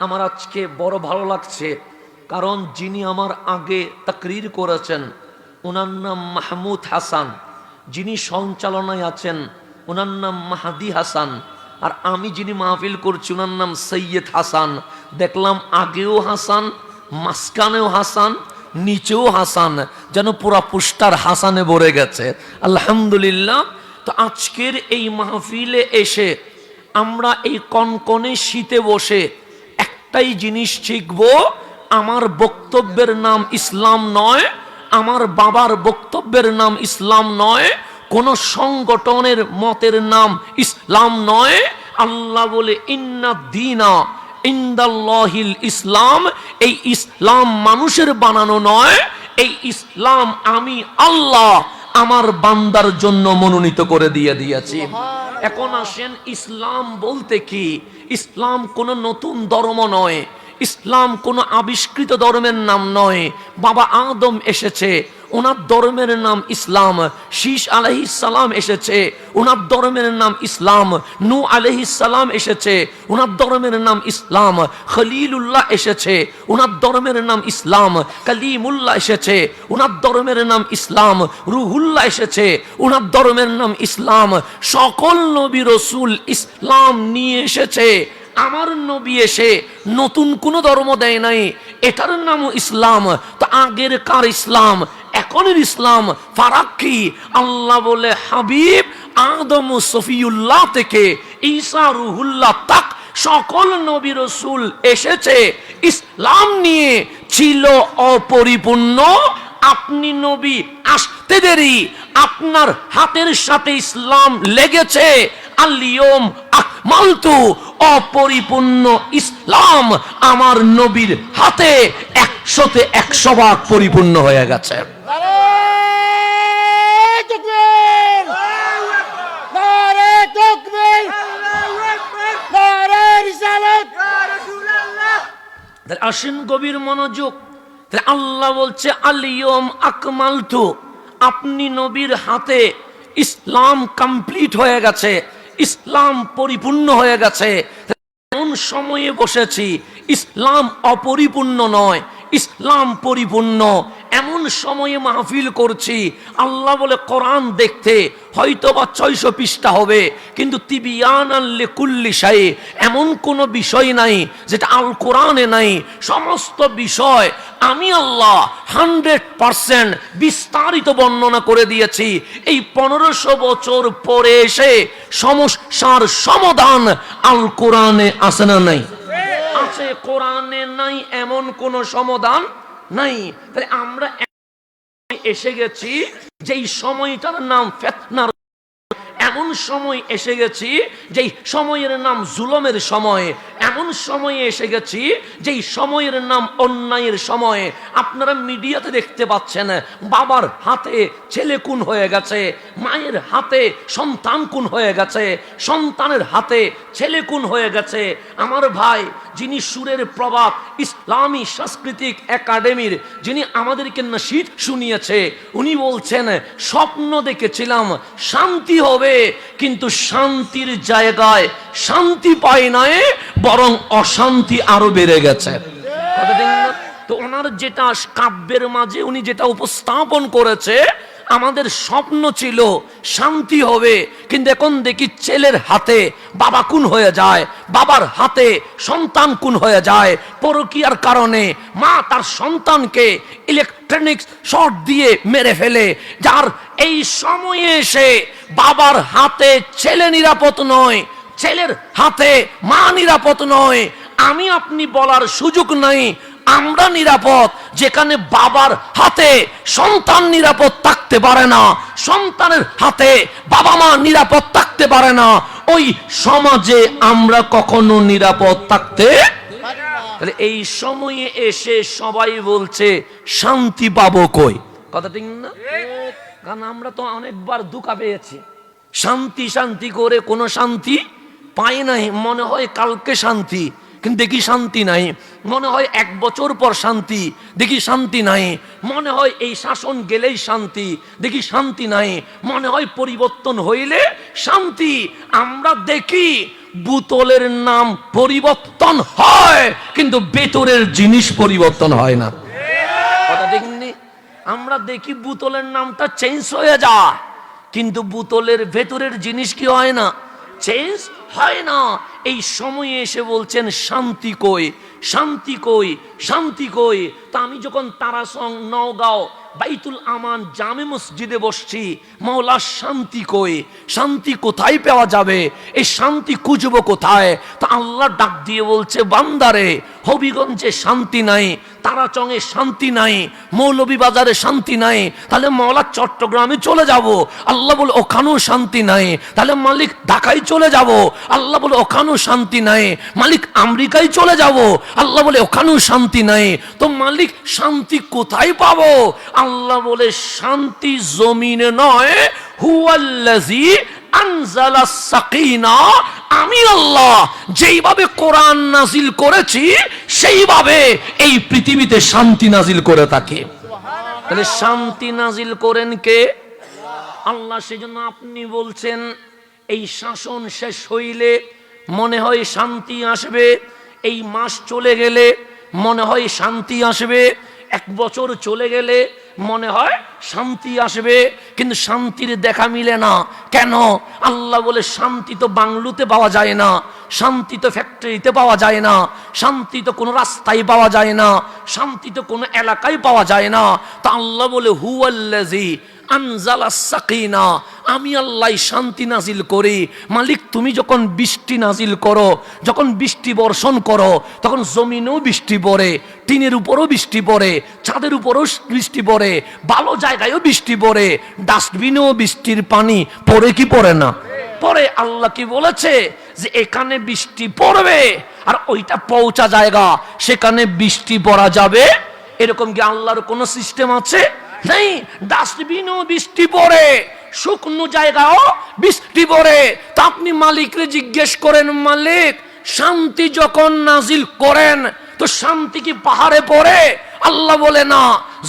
আমার আজকে বড় ভালো লাগছে, কারণ যিনি আমার আগে তাকরীর করেছেন ওনার নাম মাহমুদ হাসান, যিনি সঞ্চালনায় আছেন ওনার নাম মাহাদি হাসান, আর আমি যিনি মাহফিল করছি ওনার নাম সৈয়দ হাসান। দেখলাম আগেও হাসান, মাঝখানেও হাসান, নিচেও হাসান, যেন পুরা পুষ্টার হাসানে ভরে গেছে। আলহামদুলিল্লাহ। তো আজকের এই মাহফিলে এসে আমরা এই কনকনে শীতে বসে একটাই জিনিস শিখব, আমার বক্তব্যের নাম ইসলাম নয়, আমার বাবার বক্তব্যের নাম ইসলাম নয়, কোন সংগঠনের মতের নাম ইসলাম নয়। আল্লাহ বলে ইন্না দীনা ইনদাল্লাহিল ইসলাম, এই ইসলাম মানুষের বানানো নয়, এই ইসলাম আমি আল্লাহ আমার বান্দার জন্য মনোনীত করে দিয়েছি। এখন আসেন, ইসলাম বলতে কি? ইসলাম কোনো নতুন ধর্ম নয়, ইসলাম কোনো আবিষ্কৃত ধর্মের নাম নয়। বাবা আদম এসেছে, ওনার ধর্মের নাম ইসলাম। শীষ আলাইহিস সালাম এসেছে, ওনার ধর্মের নাম ইসলাম। নূহ আলাইহিস সালাম এসেছে, ওনার ধর্মের নাম ইসলাম। খলিলুল্লাহ এসেছে, ওনার ধর্মের নাম ইসলাম। কালিমুল্লাহ এসেছে, ওনার ধর্মের নাম ইসলাম। রুহুল্লাহ এসেছে, ওনার ধর্মের নাম ইসলাম। সকল নবী রসুল ইসলাম নিয়ে এসেছে। আমার নবী এসে নতুন কোন ধর্ম দেয় নাই, এটার নামও ইসলাম। তো আগের কার ইসলাম, এখনের ইসলাম ফারাক কি? আল্লাহ বলে হাবিব আদম সফিউল্লাহ থেকে ঈসা রুহুল্লাহ তাক সকল নবী রসুল এসেছে ইসলাম নিয়ে, ছিল অপরিপূর্ণ। আপনি নবী আসতে দেরি, আপনার হাতের সাথে ইসলাম লেগেছে। আল-ইয়ুম আকমালতু, অপরিপূর্ণ ইসলাম আমার নবীর হাতে 100তে 100 ভাগ পরিপূর্ণ হয়ে গেছে। আসেন গভীর মনোযোগ। আল্লাহ বলছে আল-ইয়ুম আকমালতু, আপনি নবীর হাতে ইসলাম কমপ্লিট হয়ে গেছে, ইসলাম পরিপূর্ণ হয়ে গেছে। এমন সময়ে বসেছি ইসলাম অপরিপূর্ণ নয়, ইসলাম পরিপূর্ণ। এমন সময়ে মাহফিল করছি, আল্লাহ বলে কোরআন দেখতে হয়তোবা 600 পৃষ্ঠা হবে, কিন্তু তিবিয়ানাল লিকুল্লি শাই, এমন কোনো বিষয় নাই যেটা আল কোরআনে নাই। সমস্ত বিষয় আমি আল্লাহ 100% বিস্তারিত বর্ণনা করে দিয়েছি। এই 1500 বছর পরে এসে সমস্যার সমাধান আল কোরআনে আছে না নাই? আছে। কোরআনে নাই এমন কোন সমাধান নাই। তাহলে আমরা এসে গেছি যেই সময়টার নাম ফিতনার, এমন সময় এসে গেছি যেই সময়ের নাম জুলুমের সময়, এমন সময়ে এসে গেছি যেই সময়ের নাম অন্যায়ের সময়। আপনারা মিডিয়াতে দেখতে পাচ্ছেন বাবার হাতে ছেলে খুন হয়ে গেছে, মায়ের হাতে সন্তান খুন হয়ে গেছে, সন্তানের হাতে ছেলে খুন হয়ে গেছে। আমার ভাই যিনি সুরের প্রভাব ইসলামী সাংস্কৃতিক একাডেমির, যিনি আমাদেরকে নশীদ শুনিয়েছে, উনি বলছেন স্বপ্ন দেখেছিলাম শান্তি হবে, কিন্তু শান্তির জায়গায় শান্তি পাই নাই, বরং অশান্তি আরো বেড়ে গেছে। তো ওনার যেটা কাব্যের মাঝে উনি যেটা উপস্থাপন করেছে, আমাদের স্বপ্ন ছিল শান্তি হবে, কিন্তু এখন দেখি ছেলের হাতে বাবা খুন হয়ে যায়, বাবার হাতে সন্তান খুন হয়ে যায়। পরকীয়ার কারণে মা তার সন্তানকে ইলেকট্রনিক শর্ট দিয়ে মেরে ফেলে। যার এই সময়ে এসে বাবার হাতে ছেলে নিরাপদ নয়, ছেলের হাতে মা নিরাপদ নয়। আমি আপনি বলার সুযোগ নাই আমরা নিরাপদ, যেখানে বাবার হাতে সন্তান নিরাপদ থাকতে পারে না, সন্তানের হাতে বাবা মা নিরাপদ থাকতে পারে না, ওই সমাজে আমরা কখনো নিরাপদ থাকতে। তাহলে এই সময়ে এসে সবাই বলছে শান্তি পাবো কই? কথা ঠিক না? কারণ আমরা তো অনেকবার ধোঁকা পেয়েছি, শান্তি শান্তি করে কোনো শান্তি পাই নাই। মনে হয় কালকে শান্তি, কিন্তু দেখি শান্তি নাই। মনে হয় 1 বছর পর শান্তি, দেখি শান্তি নাই। মনে হয় এই শাসন গেলেই শান্তি, দেখি শান্তি নাই। মনে হয় পরিবর্তন হইলে শান্তি। আমরা দেখি বোতলের নাম পরিবর্তন হয়, কিন্তু ভেতরের জিনিস পরিবর্তন হয় না। কথা দেখিনি? আমরা দেখি বোতলের নামটা চেঞ্জ হয়ে যায়, কিন্তু বোতলের ভেতরের জিনিস কি হয় না? চেঞ্জ হয় না। এই সময়ে এসে বলছেন শান্তি কই, শান্তি কই, শান্তি কই। তা আমি যখন তারাসং নওগাঁও বাইতুল আমান জামে মসজিদে বসছি, মাওলা শান্তি কই, শান্তি কোথায় পাওয়া যাবে, এই শান্তি খুঁজবো কোথায়? তা আল্লাহ ডাক দিয়ে বলছে, বান্দারে, হবিগঞ্জে শান্তি নাই, তারাচংয়ে শান্তি নাই, মৌলভীবাজারে শান্তি নাই, তাহলে মাওলা চট্টগ্রামে চলে যাব। আল্লাহ বলে ওখানেও শান্তি নাই, তাহলে মালিক ঢাকায় চলে যাব। আল্লাহ বলে ওখানেও শান্তি নাই, মালিক আমেরিকায় চলে যাব। আল্লাহ বলে ওখানেও শান্তি নাই, তো মালিক শান্তি কোথায় পাবো? আল্লাহ বলে শান্তি জমিনে নয়, হুয়াল্লাযী আনজালাস সাকিনা, আমি আল্লাহ যেইভাবে কোরআন নাজিল করেছি সেইভাবে এই পৃথিবীতে শান্তি নাজিল করে থাকে। তাহলে শান্তি নাজিল করেন কে? আল্লাহ। সেজন্য আপনি বলছেন এই শাসন শেষ হইলে মনে হয় শান্তি আসবে, এই মাস চলে গেলে মনে হয় শান্তি আসবে, এক বছর চলে গেলে মনে হয় শান্তি আসবে, কিন্তু শান্তির দেখা মিলে না। কেন? আল্লাহ বলে শান্তি তো বাংলোতে পাওয়া যায় না, শান্তি তো ফ্যাক্টরিতে পাওয়া যায় না, শান্তি তো কোনো রাস্তায় পাওয়া যায় না, শান্তি তো কোনো এলাকায় পাওয়া যায় না। তা আল্লাহ বলে হুয়াল্লাযী আনজালাস সাকিনা, আমি আল্লাহ শান্তি নাজিল করি। মালিক তুমি যখন বৃষ্টি নাজিল করো, যখন বৃষ্টি বর্ষণ করো, তখন জমিনেও বৃষ্টি পড়ে, টিনের উপরও বৃষ্টি পড়ে, ছাদের উপরও বৃষ্টি পড়ে, ভালো জায়গায়ও বৃষ্টি পড়ে, ডাস্টবিনেও বৃষ্টির পানি পড়ে কি পড়ে না? পরে আল্লাহ কি বলেছে যে এখানে বৃষ্টি পড়বে, আর ওইটা পৌঁছা জায়গা সেখানে বৃষ্টি পড়া যাবে। এরকম কি আল্লাহর কোনো সিস্টেম আছে? নাই। ডাস্টবিনও বৃষ্টি পড়ে, শুকনো জায়গাও বৃষ্টি পড়ে। তা আপনি মালিকরে জিজ্ঞেস করেন, মালিক শান্তি যখন নাজিল করেন তো শান্তি কি পাহাড়ে পড়ে? আল্লাহ বলে না।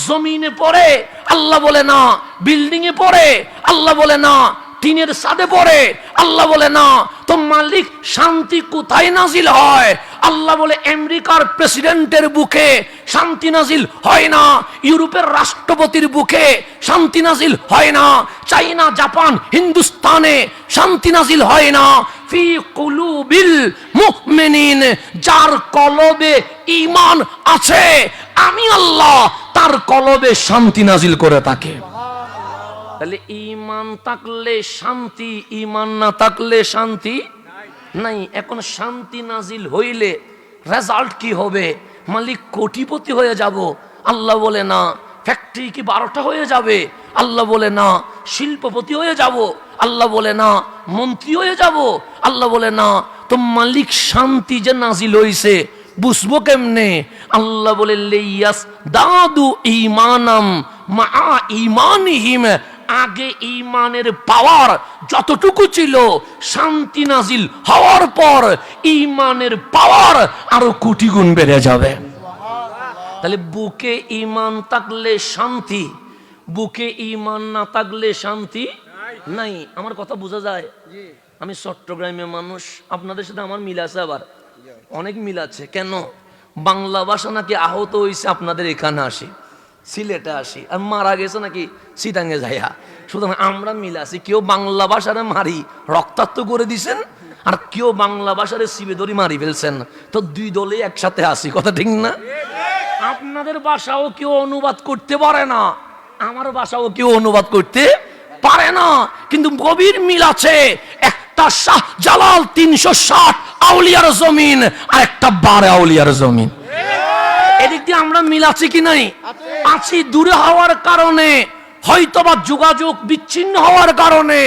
জমিনে পড়ে? আল্লাহ বলে না। বিল্ডিং এ পড়ে? আল্লাহ বলে না। টিনের ছাদে পড়ে? আল্লাহ বলে না। তো মালিক শান্তি কোথায় নাজিল হয়? আল্লাহ বলে আমেরিকার প্রেসিডেন্টের বুকে শান্তি নাজিল হয় না, ইউরোপের রাষ্ট্রপতির বুকে শান্তি নাজিল হয় না, চাইনা, জাপান, হিন্দুস্তানে শান্তি নাজিল হয় না। ফি কুলুবিল মুমিনিন, যার কলবে ঈমান আছে আমি আল্লাহ তার কলবে শান্তি নাজিল করে থাকে। তাহলে ঈমান থাকলে শান্তি, ঈমান না থাকলে শান্তি নাই। এখন শান্তি নাজিল হইলে রেজাল্ট কি হবে? মালিক কোটিপতি হয়ে যাব? আল্লাহ বলে না। ফ্যাক্টরি কি 12টা হয়ে যাবে? আল্লাহ বলে না। শিল্পপতি হয়ে যাব? আল্লাহ বলে না। মন্ত্রী হয়ে যাব? আল্লাহ বলে না। তো মালিক শান্তি যে নাজিল হইছে বুঝবো কেমনে? আল্লাহ বলে লিয়াস দাদু ঈমানাম মা ঈমানিহিম, আগে ঈমানের পাওয়ার যতটুকু ছিল শান্তি নাজিল হওয়ার পর ঈমানের পাওয়ার আরো কোটি গুণ বেড়ে যাবে। তাহলে বুকে ঈমান থাকলে শান্তি, বুকে ঈমান না থাকলে শান্তি নাই। আমার কথা বোঝা যায়? আমি চট্টগ্রামের মানুষ, আপনাদের সাথে আমার মিল আছে, আবার অনেক মিল আছে। কেন? বাংলা ভাষা নাকি আহত হয়েছে আপনাদের এখানে আসি, সিলেটে আসি, আর মারা গেছে নাকি সিটাঙ্গে যাইয়া। সুতরাং আমরা মিল আছি। কেউ বাংলা ভাষারে মারি রক্তাক্ত করে দিছেন, আর কেউ বাংলা ভাষারে সিবে ধরি মারি ফেলছেন। তো দুই দলে একসাথে আসি, কথা ঠিক না? আপনাদের ভাষাও কেউ অনুবাদ করতে পারে না, আমার ভাষাও কেউ অনুবাদ করতে পারে না, কিন্তু গভীর মিল আছে। একটা শাহ জালাল 360 আউলিয়ার জমিন, আর একটা 12 আউলিয়ার জমিন। এদিক দিয়ে আমরা মিল আছি কি নাই? আছি। দূরে হওয়ার কারণে, হয়তোবা যোগাযোগ বিচ্ছিন্ন হওয়ার কারণে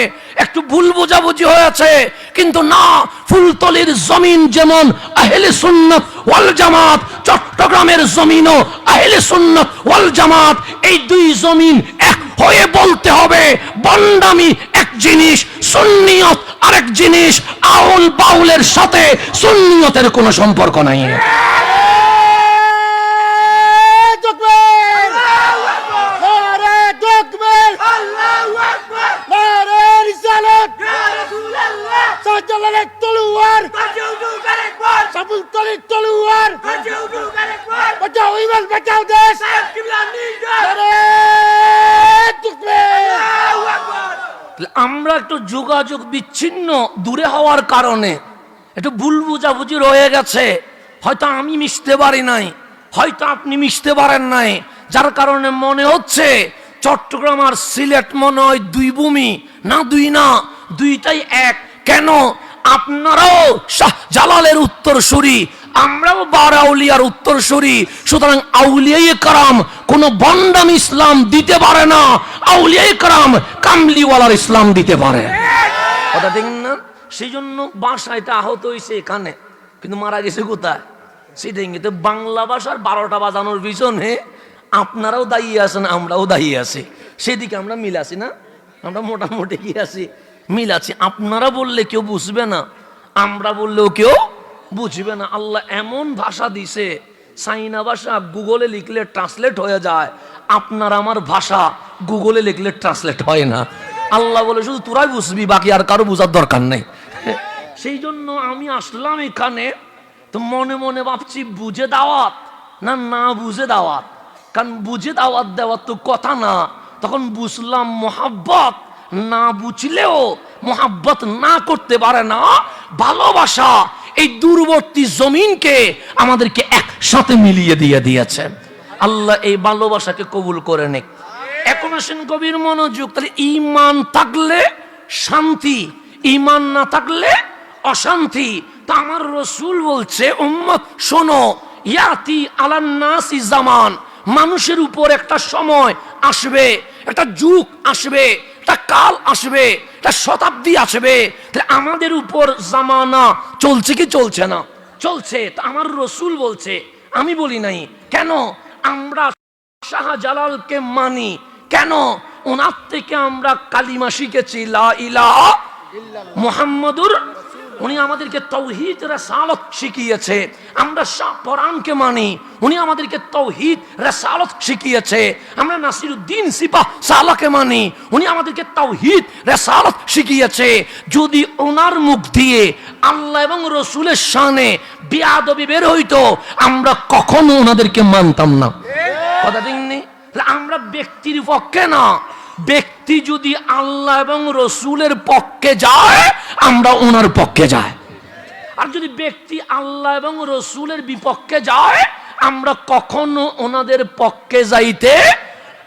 একটু ভুল বোঝাবুঝি হয়েছে, কিন্তু না, ফুলতলির জমিন যেমন আহলে সুন্নাত ওয়াল জামাত, চট্টগ্রামের জমিনও আহলে সুন্নাত ওয়াল জামাত। এই দুই জমিন এক হয়ে বলতে হবে, বন্ডামি এক জিনিস, সুন্নিয়ত আরেক জিনিস। আউল বাউলের সাথে সুন্নিয়তের কোনো সম্পর্ক নাই। কিবলার বাঁচাও দেশ, নারে তাকবীর। আমরা একটু যোগাযোগ বিচ্ছিন্ন দূরে হওয়ার কারণে একটু ভুল বুঝাবুঝি রয়ে গেছে। হয়তো আমি মিশতে পারি নাই, হয়তো আপনি মিশতে পারেন নাই, যার কারণে মনে হচ্ছে চট্টগ্রাম আর সিলেট মনে হয় দুই ভূমি, না দুই না, দুইটাই এক। কেন? আপনারাও শাহ জালালের উত্তরসূরি, আমরাও বারাউলিয়ার উত্তরসূরি। সুতরাং আউলিয়ায়ে কেরাম কোন বন্ডাম ইসলাম দিতে পারে না, আউলিয়ায়ে কেরাম কামলিওয়ালার ইসলাম দিতে পারে। কথা ঠিক না? সেই জন্য ভাষায় আহত হয়েছে এখানে, কিন্তু মারা গেছে কোথায় সেটাই। কিন্তু বাংলা ভাষার 12টা বাজানোর পিছনে আপনারাও দাঁড়িয়ে আছেন, আমরাও দাঁড়িয়ে আছি, সেদিকে আমরা মিল আছি না? আমরা মোটামুটি কি আছি? মিল আছি। আপনারা বললে কেউ বুঝবে না, আমরা বললেও কেউ বুঝবে না। আল্লাহ এমন ভাষা দিছে, চাইনা ভাষা গুগলে লিখলে ট্রান্সলেট হয়ে যায়, আপনার আমার ভাষা গুগলে লিখলে ট্রান্সলেট হয় না। আল্লাহ বলে শুধু তোরাই বুঝবি, বাকি আর কারো বোঝার দরকার নেই। সেই জন্য আমি আসলাম এখানে, তো মনে মনে ভাবছি বুঝে দাওয়াত না না বুঝে দাওয়াত। কারণ বুঝে দাওয়াত দেওয়ার তো কথা না। তখন বুঝলাম মোহাব্বত না বুঝলেও মোহাব্বত না করতে পারে না। ভালোবাসা এই দূরবর্তী জমিনকে আমাদেরকে একসাথে মিলিয়ে দিয়ে দিয়েছেন। আল্লাহ এই ভালোবাসাকে কবুল করে নেক। এখন আসেন গভীর মনোযোগ। তাহলে ঈমান থাকলে শান্তি, ঈমান না থাকলে অশান্তি। তা আমার রাসূল বলছে, উম্মত শোনো, ইয়াতি আলান নাসি জামান, মানুষের উপর একটা সময় আসবে, একটা যুগ আসবে, একটা কাল আসবে, একটা শতাব্দী আসবে। তাহলে আমাদের উপর জামানা চলছে কি চলছে না? চলছে। তা আমার রাসূল বলছে, আমি বলি নাই। কেন? আমরা শাহজালালকে মানি। কেন? ওনার থেকে আমরা কালিমা শিখেছি, লা ইলাহা মুহাম্মাদুর। উনি আমাদেরকে তাওহীদ রাসালত শিখিয়েছে। আমরা কোরআনকে মানি, উনি আমাদেরকে তাওহীদ রাসালত শিখিয়েছে। আমরা নাসিরউদ্দিন সিপাহ সালাহকে মানি, উনি আমাদেরকে তাওহীদ রাসালত শিখিয়েছে। যদি ওনার মুখ দিয়ে আল্লাহ এবং রাসূলের শানে বেয়াদবি বের হইতো, আমরা কখনো ওনাদেরকে মানতাম না। কথা ঠিক নেই? আমরা ব্যক্তির পক্ষে না, ব্যক্তি যদি আল্লাহ এবং রসুলের পক্ষে যায়, আমরা ওনার পক্ষে যাই। আর যদি ব্যক্তি আল্লাহ এবং রসুলের বিপক্ষে যায়, আমরা কখনো ওনাদের পক্ষে যাইতে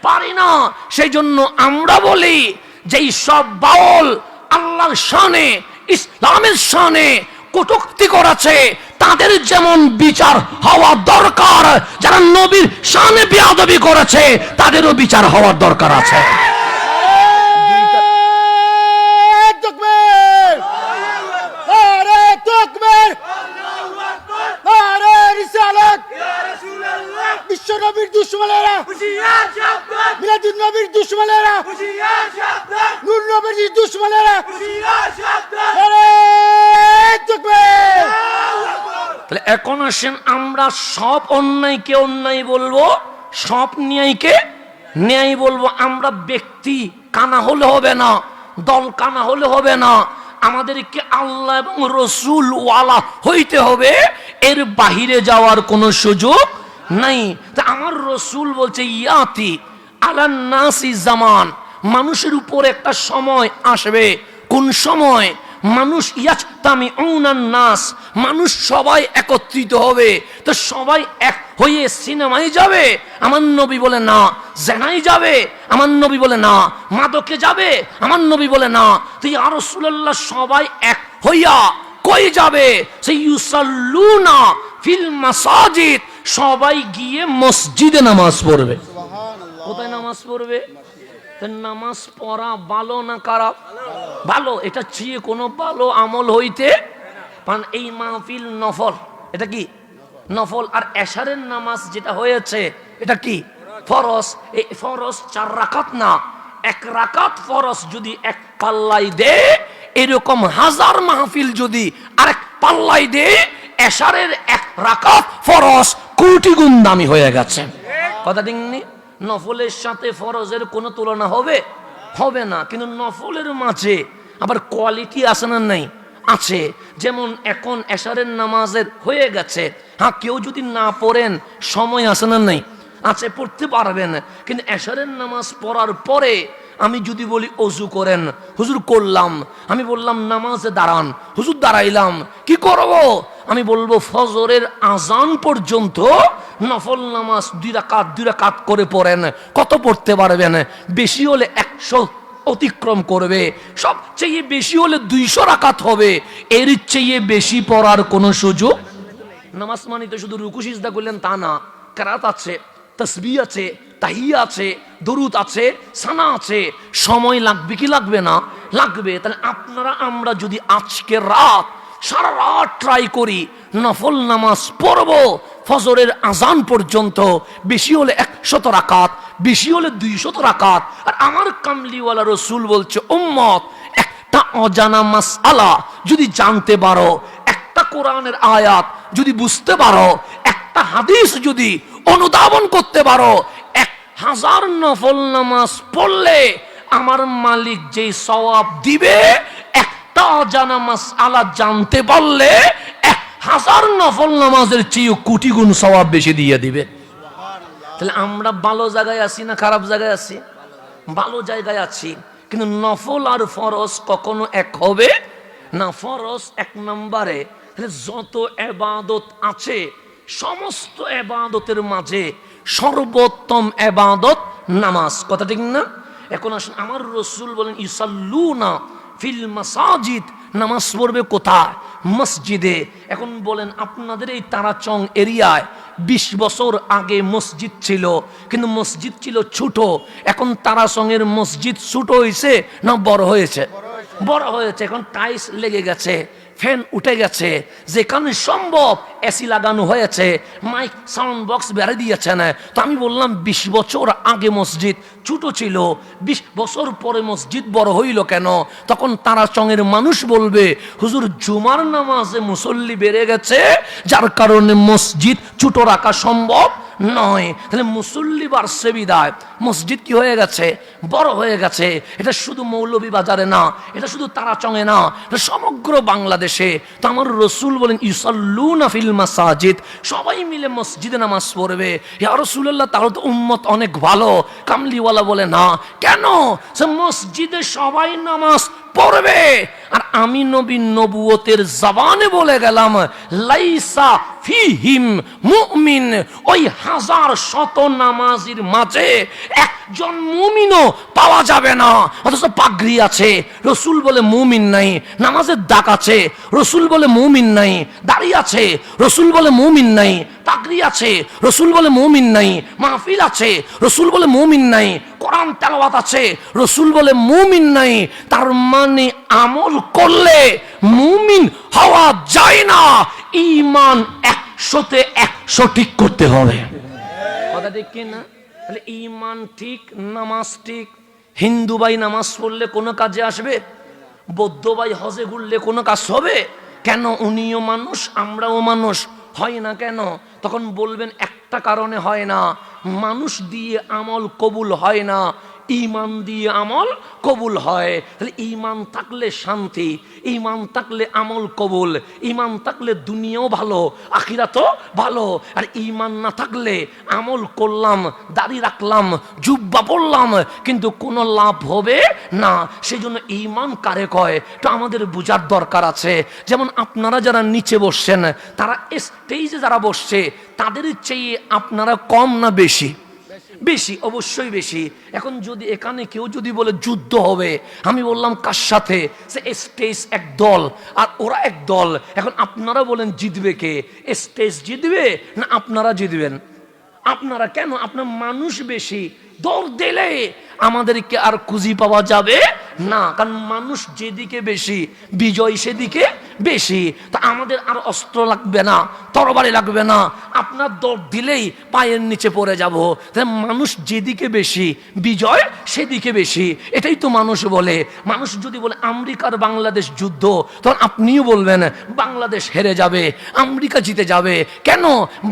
পারি না। সেই জন্য আমরা বলি যে সব বাউল আল্লাহর শানে, ইসলামের শানে কটূক্তি করেছে, তাদের যেমন বিচার হওয়া দরকার, যারা নবীর শানে বেয়াদবি করেছে তাদেরও বিচার হওয়ার দরকার আছে। বিশ্ব নবীর দুশমনেরা, মিলাদুন নবীর দুশমনেরা, নূর নবীর দুশমনেরা, তাহলে এখন আসেন, আমরা সব অন্যায়কে অন্যায় বলবো, সব ন্যায়কে ন্যায় বলবো। আমরা ব্যক্তি কানা হলে হবে না, দল কানা হলে হবে না, আমাদেরকে আল্লাহ এবং রসুল ওয়ালা হইতে হবে। এর বাহিরে যাওয়ার কোনো সুযোগ নাই। তা আমার রসুল বলছে, ইয়াতি আলান নাসি জামান, মানুষের উপর একটা সময় আসবে। কোন সময়? মানুষ ইয়াজতামিউনান নাস, মানুষ সবাই একত্রিত হবে। তো সবাই এক হয়ে সিনেমায় যাবে? আমার নবী বলে না। জেনায় যাবে? আমার নবী বলে না। মাদকে যাবে? আমার নবী বলে না। তো ইয়া রাসূলুল্লাহ, সবাই এক হইয়া কই যাবে? সেই ইউসাল্লুনা ফিল মাসাজিদ, সবাই গিয়ে মসজিদে নামাজ পড়বে। কোথায় নামাজ পড়বে? নামাজ পড়া ভালো না খারাপ? ভালো। এটা চেয়ে কোনো ভালো আমল হইতে পান। এই মাহফিল নফল, এটা কি নফল। আর এশারের নামাজ যেটা হয়েছে এটা কি ফরজ। এই ফরজ 4 রাকাত না, 1 রাকাত ফরজ যদি এক পাল্লাই দে, এরকম হাজার মাহফিল যদি আরেক পাল্লাই দে, এশারের 1 রাকাত ফরজ কোটি গুণ দামি হয়ে গেছে। কথা দিননি? নফলের সাথে ফরজের কোনো তুলনা হবে? হবে না। কিন্তু নফলের মাঝে আবার কোয়ালিটি আছে না নাই? আছে। যেমন এখন এশারের নামাজের হয়ে গেছে, হ্যাঁ কেউ যদি না পড়েন সময় আছে না নেই? আছে, পড়তে পারবেন। কিন্তু এশারের নামাজ পড়ার পরে আমি যদি বলি অজু করেন, হুজুর করলাম। আমি বললাম নামাজে দাঁড়ান, হুজুর দাঁড়াইলাম। কি করব? আমি বলবো ফজরের আজান পর্যন্ত নফল নামাজ 2 রাকাত করে পড়েন। কত পড়তে পারবেন? বেশি হলে 100 অতিক্রম করবে, সবচেয়ে বেশি হলে 200 রাকাত হবে। এর চেয়ে বেশি পড়ার কোনো সুযোগ। নামাজ মানে তো শুধু রুকু সিজদা করলেন তা না, কেরাত আছে, তাসবিহ আছে, তাহিয়া আছে, দরুদ আছে, সানা আছে। সময় লাগবে কি লাগবে না? লাগবে। তাহলে আপনারা আমরা যদি আজকে রাত সারা রাত ট্রাই করি, নফল নামাজ পড়ব ফজরের আজান পর্যন্ত, বেশি হলে 100 রাকাত, বেশি হলে 200 রাকাত। আর আমার কামলিওয়ালা রসুল বলছে উম্মত, একটা অজানা মাসআলা যদি জানতে পারো, একটা কোরআনের আয়াত যদি বুঝতে পারো, একটা হাদিস যদি অনুধাবন করতে পারো, 1000 নফল নামাজ পড়লে আমার মালিক যেই সওয়াব দিবে, একটা অজানা মাসআলা জানতে পারলে 1000 নফল নামাজের চেয়ে কোটি গুণ সওয়াব বেশি দিয়ে দিবে। তাহলে আমরা ভালো জায়গায় আছি না খারাপ জায়গায় আছি? ভালো জায়গায় আছি। কিন্তু নফল আর ফরজ কখনো এক হবে না। ফরজ 1 নম্বরে। তাহলে যত ইবাদত আছে, সমস্ত ইবাদতের মাঝে সর্বোত্তম ইবাদত নামাজ। কথা ঠিক না? এখন আসুন, আমার রাসূল বলেন ইসাল্লুনা ফিল মাসাজিদ, নামাজ পড়বে কোথায়? মসজিদে। এখন বলেন আপনাদের এই তারাচং এরিয়ায় 20 বছর আগে মসজিদ ছিল, কিন্তু মসজিদ ছিল ছোট। এখন তারাচংয়ের মসজিদ ছোট হয়েছে না বড় হয়েছে? বড় হয়েছে। এখন টাইলস লেগে গেছে, ফ্যান উঠে গেছে, যেখানে সম্ভব এসি লাগানো হয়েছে, মাইক সাউন্ড বক্স বেড়ে দিয়েছেন। তো আমি বললাম 20 বছর আগে মসজিদ ছোট ছিল, 20 বছর পরে মসজিদ বড় হইল কেন? তখন তারাচংয়ের মানুষ বলবে হুজুর জুমার নামাজে মুসল্লি বেড়ে গেছে, যার কারণে মসজিদ ছোট রাখা সম্ভব নয়। তাহলে মুসল্লি বাড়ছে বিদায় মসজিদ কি হয়ে গেছে? বড় হয়ে গেছে। এটা শুধু মৌলভীবাজারে না, এটা শুধু তারাচংয়ে না, এটা সমগ্র বাংলাদেশে। তো আমার রাসূল বলেন ইউসাল্লুনা ফিল মাসাজিদ, সবাই মিলে মসজিদে নামাজ পড়বে। ইয়া রাসূলুল্লাহ, তাহলে তো উম্মত অনেক ভালো। কামলিওয়ালা বলে না। কেন? সে মসজিদে সবাই নামাজ পড়বে, আর আমি নবী নবুয়তের জবানে বলে গেলাম লাইসা ফিহিম মুমিন, ওই 1000 শত নামাজির মাঝে একজন মুমিনও পাওয়া যাবে না। অথচ পাগড়ি আছে, রসুল বলে মুমিন নাই। নামাজের দাগ আছে, রসুল বলে মুমিন নাই। দাড়ি আছে, রসুল বলে মুমিন নাই। পাগড়ি আছে, রসুল বলে মুমিন নাই। মাহফিল আছে, রসুল বলে মুমিন নাই। কোরআন তেলাওয়াত আছে, রসুল বলে মুমিন নাই। তার মানে আমল করলে মুমিন হওয়া যায় না। ঈমান 100-তে 100 ঠিক করতে হবে। কথা ঠিক কি না? তাহলে ঈমান ঠিক, নামাজ ঠিক। হিন্দু ভাই নামাজ পড়লে কোনো কাজে আসবে? বৌদ্ধ ভাই হজে ঘুরলে কোনো কাজ হবে? কেন? উনিও মানুষ, আমরাও মানুষ। হয় না কেন? তখন বলবেন একটা কারণে হয় না, মানুষ দিয়ে আমল কবুল হয় না, ঈমান দিয়ে আমল কবুল হয়। তাহলে ঈমান থাকলে শান্তি, ঈমান থাকলে আমল কবুল, ঈমান থাকলে দুনিয়াও ভালো, আখিরাতও ভালো। আর ঈমান না থাকলে আমল করলাম, দাড়ি রাখলাম, জুব্বা পড়লাম, কিন্তু কোনো লাভ হবে না। সেই জন্য ঈমান কারে কয় তো আমাদের বোঝার দরকার আছে। যেমন আপনারা যারা নিচে বসছেন, তারা স্টেজে যারা বসছে, তাদের চেয়ে আপনারা কম না বেশি? বেশি, অবশ্যই বেশি। এখন যদি এখানে কেউ যদি বলে যুদ্ধ হবে, আমি বললাম কার সাথে? সে স্টেজ এক দল আর ওরা এক দল। এখন আপনারা বলেন জিতবে কে? স্টেজ জিতবে না আপনারা জিতবেন? আপনারা। কেন? আপনার মানুষ বেশি, দৌড় দিলে আমাদেরকে আর খুঁজি পাওয়া যাবে না। কারণ মানুষ যেদিকে বেশি, বিজয় সেদিকে বেশি। তা আমাদের আর অস্ত্র লাগবে না, তরবারি লাগবে না। আপনার দৌড় দিলেই পায়ের নিচে পড়ে যাব। মানুষ যেদিকে বেশি, বিজয় সেদিকে বেশি। এটাই তো মানুষ বলে। মানুষ যদি বলে আমেরিকার বাংলাদেশ যুদ্ধ, তখন আপনিও বলবেন বাংলাদেশ হেরে যাবে, আমেরিকা জিতে যাবে। কেন?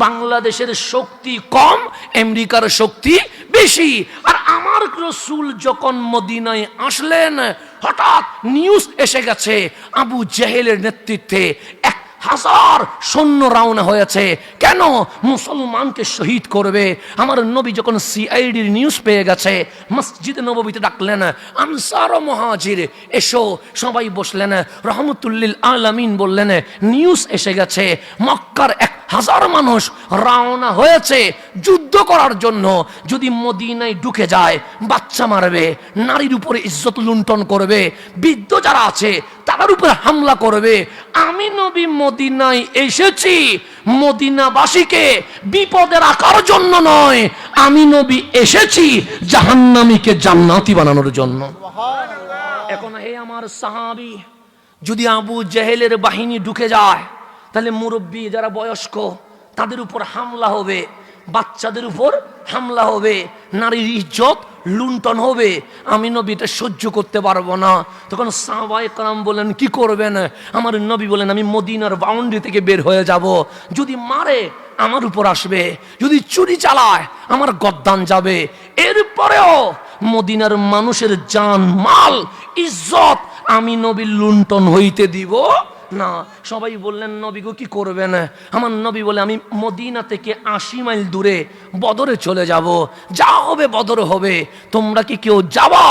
বাংলাদেশের শক্তি কম, আমেরিকার শক্তি বেশি। আর আমার রাসূল যখন মদিনায় আসলেন, হঠাৎ নিউজ এসে গেছে আবু জেহেলের নেতৃত্বে 1000 সৈন্য রওনা হয়েছে। কেন? মুসলমানকে শহীদ করবে। আমার নবী যখন সিআইডির নিউজ পেয়ে গেছে, মসজিদে নববীতে ডাকলেন, আনসার ও মুহাজির এসো। সবাই বসলেন। রহমতুল্লিল আলামিন বললেন, নিউজ এসে গেছে মক্কার 1000 মানুষ রওনা হয়েছে যুদ্ধ করার জন্য। যদি মদিনায় ঢুকে যায়, বাচ্চা মারবে, নারীর উপরে ইজ্জত লুণ্ঠন করবে, বৃদ্ধ যারা আছে তাদের উপরে হামলা করবে। আমি নবী মদিনায় এসেছি মদিনাবাসীকে বিপদে রাখার জন্য নয়, আমি নবী এসেছি জাহান্নামীকে জান্নাতি বানানোর জন্য। এখন হে আমার সাহাবী, যদি আবু জেহেলের বাহিনী ঢুকে যায়, তাহলে মুরব্বী যারা বয়স্ক তাদের উপর হামলা হবে, বাচ্চাদের উপর হামলা হবে, নারীর ইজ্জত লুণ্ঠন হবে। আমি নবী এটা সহ্য করতে পারবো না। তখন সাহাবায়ে কেরাম বলেন, কি করবেন? আমার নবী বলেন, আমি মদিনার বাউন্ডারি থেকে বের হয়ে যাব। যদি মারে আমার উপর আসবে, যদি চুরি চালায় আমার গদ্দান যাবে। এরপরেও মদিনার মানুষের জান মাল ইজ্জত আমি নবী লুণ্ঠন হইতে দিব না। সবাই বললেন, নবী গো কি করবেন? আমার নবী বলে, আমি মদিনা থেকে 80 মাইল দূরে বদরে চলে যাব, যা হবে বদর হবে, তোমরা কি কেউ যাবা?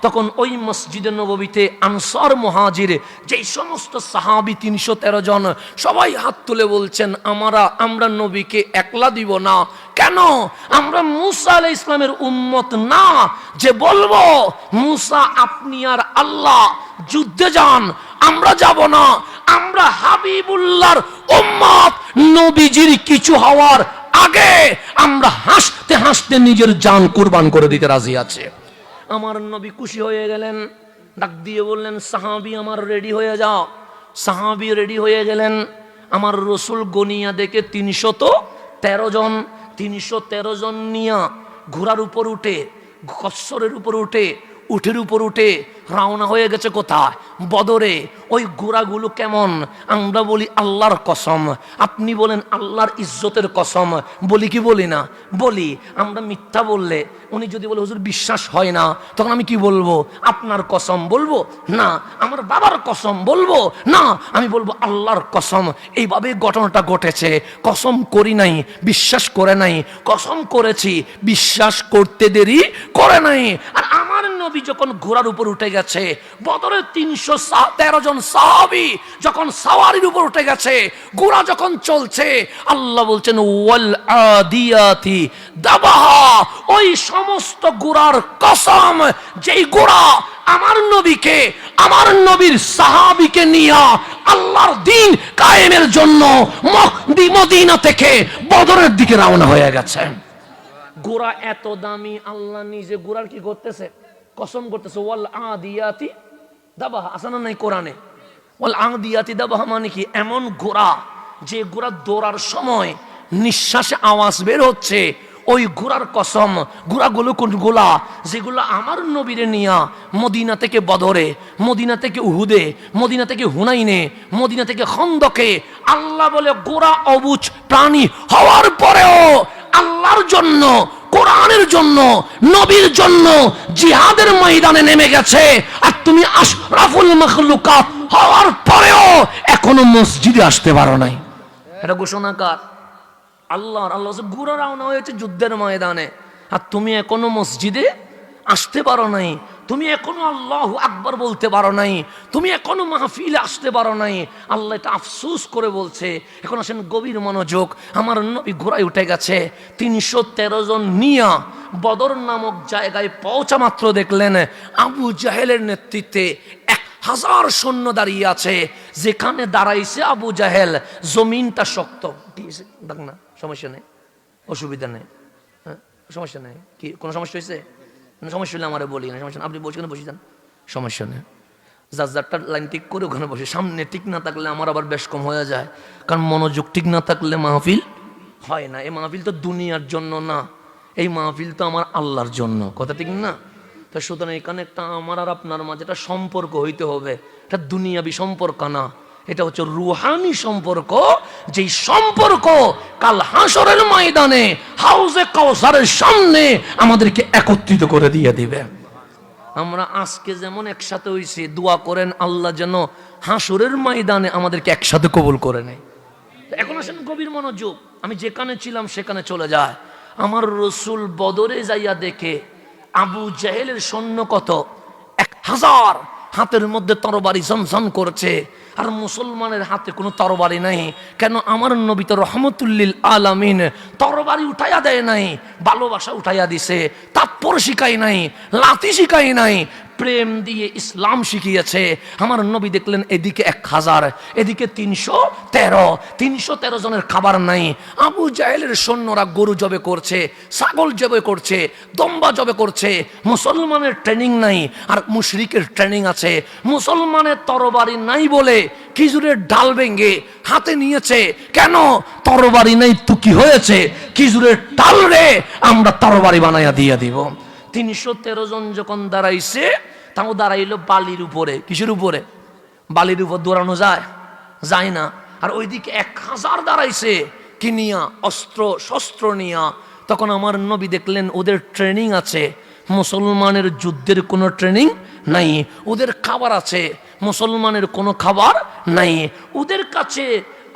তখন ওই মসজিদে নববীতে আনসার মুহাজির যেই সমস্ত সাহাবী 313 জন, সবাই হাত তুলে বলছেন, আমরা নবীকে একলা দিব না। কেন? আমরা মুসা আলাইহিস ইসলামের উম্মত না যে বলবো মুসা আপনি আর আল্লাহ যুদ্ধে যান, আমরা যাব না। আমরা হাবিবুল্লাহর উম্মত, নবীজির কিছু হওয়ার আগে আমরা হাসতে হাসতে নিজের জান কুরবান করে দিতে রাজি আছে। আমার নবী খুশি হয়ে গেলেন, ডাক দিয়ে বললেন, সাহাবী আমার রেডি হয়ে যাও। সাহাবী রেডি হয়ে গেলেন। আমার রসুল গনিয়া দেখে 313 জন, 313 জন নিয়া ঘোড়ার উপর উঠে, কচ্ছরের উপর উঠে, উঠের উপর উঠে রওনা হয়ে গেছে কোথায়? বদরে। ওই ঘোড়াগুলো কেমন? আমরা বলি আল্লাহর কসম, আপনি বলেন আল্লাহর ইজ্জতের কসম। বলি কি বলি না? বলি। আমরা মিথ্যা বললে, উনি যদি বলে হুজুর বিশ্বাস হয় না, তখন আমি কি বলবো? আপনার কসম বলবো না, আমার বাবার কসম বলবো না, আমি বলবো আল্লাহর কসম। এইভাবে ঘটনাটা ঘটেছে। কসম করি নাই, বিশ্বাস করে নাই, কসম করেছি, বিশ্বাস করতে দেরি করে নাই। আর আমার নবী যখন ঘোড়ার উপর উঠে গেছে, বদরের 313 জন সাহাবী যখন সাওয়ারির উপর উঠে গেছে, ঘোড়া যখন চলছে, আল্লাহ বলছেন ওয়াল আদিয়াতি দাবাহা, ওই সমস্ত ঘোড়ার কসম যেই ঘোড়া আমার নবীকে, আমার নবীর সাহাবীকে নিয়ে আল্লাহর দ্বীন কায়েমের জন্য মদিনা থেকে বদরের দিকে রওনা হয়ে গেছে। ঘোড়া এত দামি, আল্লাহ নিজে ঘোড়ার কি করতেছে? কসম করতেছে। ওয়াল আদিয়াতি দাবাহা, আসানা নাই কোরআনে? ওয়াল আদিয়াতি দাবাহা মানে কি? এমন ঘোড়া যে ঘোড়া দৌড়ার সময় নিঃশ্বাসে আওয়াজ বের হচ্ছে, ওই ঘোড়ার কসম। ঘোড়াগুলো কোন গোলা? যেগুলো আমার নবীরে নিয়া মদিনা থেকে বদরে, মদিনা থেকে উহুদে, মদিনা থেকে হুনাইনে, মদিনা থেকে খন্দকে, আল্লাহ বলে ঘোড়া অবুঝ প্রাণী হওয়ার পরেও আল্লাহর জন্য, কোরআনের জন্য, নবীর জন্য জিহাদের ময়দানে নেমে গেছে। আর তুমি আশরাফুল মাখলুকাত হওয়ার পরেও এখনো মসজিদে আসতে পারো নাই। এটা ঘোষণা কার? আল্লাহর। আল্লাহ ঘোড়া রওনা হয়েছে যুদ্ধের ময়দানে, আর তুমি এখনো মসজিদে আসতে পারো নাই। তুমি এখনো আল্লাহু আকবার বলতে পারো নাই, তুমি এখনো মাহফিলে আসতে পারো নাই। আল্লাহ এটা আফসোস করে বলছে। এখন আসেন গভীর মনোযোগ। আমার নবী ঘোড়ায় উঠে গেছে, 313 জন নিয়া বদর নামক জায়গায় পৌঁছা মাত্র দেখলেন আবু জাহেলের নেতৃত্বে 1000 সৈন্য দাঁড়িয়ে আছে। যেখানে দাঁড়াইছে আবু জাহেল, জমিনটা শক্ত। দেখ না, সমস্যা নেই, অসুবিধা নেই, সমস্যা নেই। কি কোনো সমস্যা হয়েছে? সমস্যা হলে আমার বলি না, সমস্যা। আপনি বসে বসে যান, সমস্যা নেই। যার লাইন ঠিক করে ওখানে বসে। সামনে ঠিক না থাকলে আমার আবার বেশ কম হয়ে যায়, কারণ মনোযোগ ঠিক না থাকলে মাহফিল হয় না। এই মাহফিল তো দুনিয়ার জন্য না, এই মাহফিল তো আমার আল্লাহর জন্য। কথা ঠিক না? তো সুতরাং এখানে একটা আমার আর আপনার মাঝে একটা সম্পর্ক হইতে হবে। এটা দুনিয়াবি সম্পর্ক না, এটা হচ্ছে রুহানি সম্পর্ক, যেই সম্পর্ক কাল হাসরের ময়দানে হাউজে কাউসারের সামনে আমাদেরকে একত্রিত করে দিয়ে দিবে। আমরা আজকে যেমন একসাথে হইছি, দোয়া করেন আল্লাহ যেন হাসরের ময়দানে আমাদেরকে একসাথে কবুল করে নেয়। এখন আসেন গভীর মনোযোগ, আমি যেখানে ছিলাম সেখানে চলে যায়। আমার রসুল বদরে যাইয়া দেখে আবু জাহেলের সৈন্য কত 1000, হাতের মধ্যে তরবারি ঝনঝন করছে, আর মুসলমানের হাতে কোনো তরবারি নাই। কেন? আমার নবী তো রহমতুল্লিল আলামিন, তরবারি উঠাইয়া দেয় নাই, ভালোবাসা উঠাইয়া দিছে, তাৎপর শিখাই নাই, লাথি শিখাই নাই, প্রেম দিয়ে ইসলাম শিখিয়েছে। আমার নবী দেখলেন এদিকে 1000, এদিকে 313 জনের খাবার নাই। আবু জাহেলের সৈন্যরা গরু জবে করছে, ছাগল জবে করছে, দম্বা জবে করছে। মুসলমানের ট্রেনিং নাই, আর মুশরিকের ট্রেনিং আছে। মুসলমানের তরবারি নাই বলে খেজুরের ডাল ভেঙে হাতে নিয়েছে। কেন? তরবারি নাই তো কি হয়েছে, খেজুরের ডাল রে আমরা তরবারি বানাইয়া দিয়ে দিব। 313 জন যখন দাঁড়াইছে, তাও দাঁড়াইলো বালির উপরে। কিসের উপরে? বালির উপর দৌড়ানো যায় না। আর ওইদিকে 1000 দাঁড়াইছে, কি নিয়া? অস্ত্র শস্ত্র নিয়া। তখন আমার নবী দেখলেন ওদের ট্রেনিং আছে, মুসলমানের যুদ্ধের কোনো ট্রেনিং নাই। ওদের খাবার আছে, মুসলমানের কোনো খাবার নাই। ওদের কাছে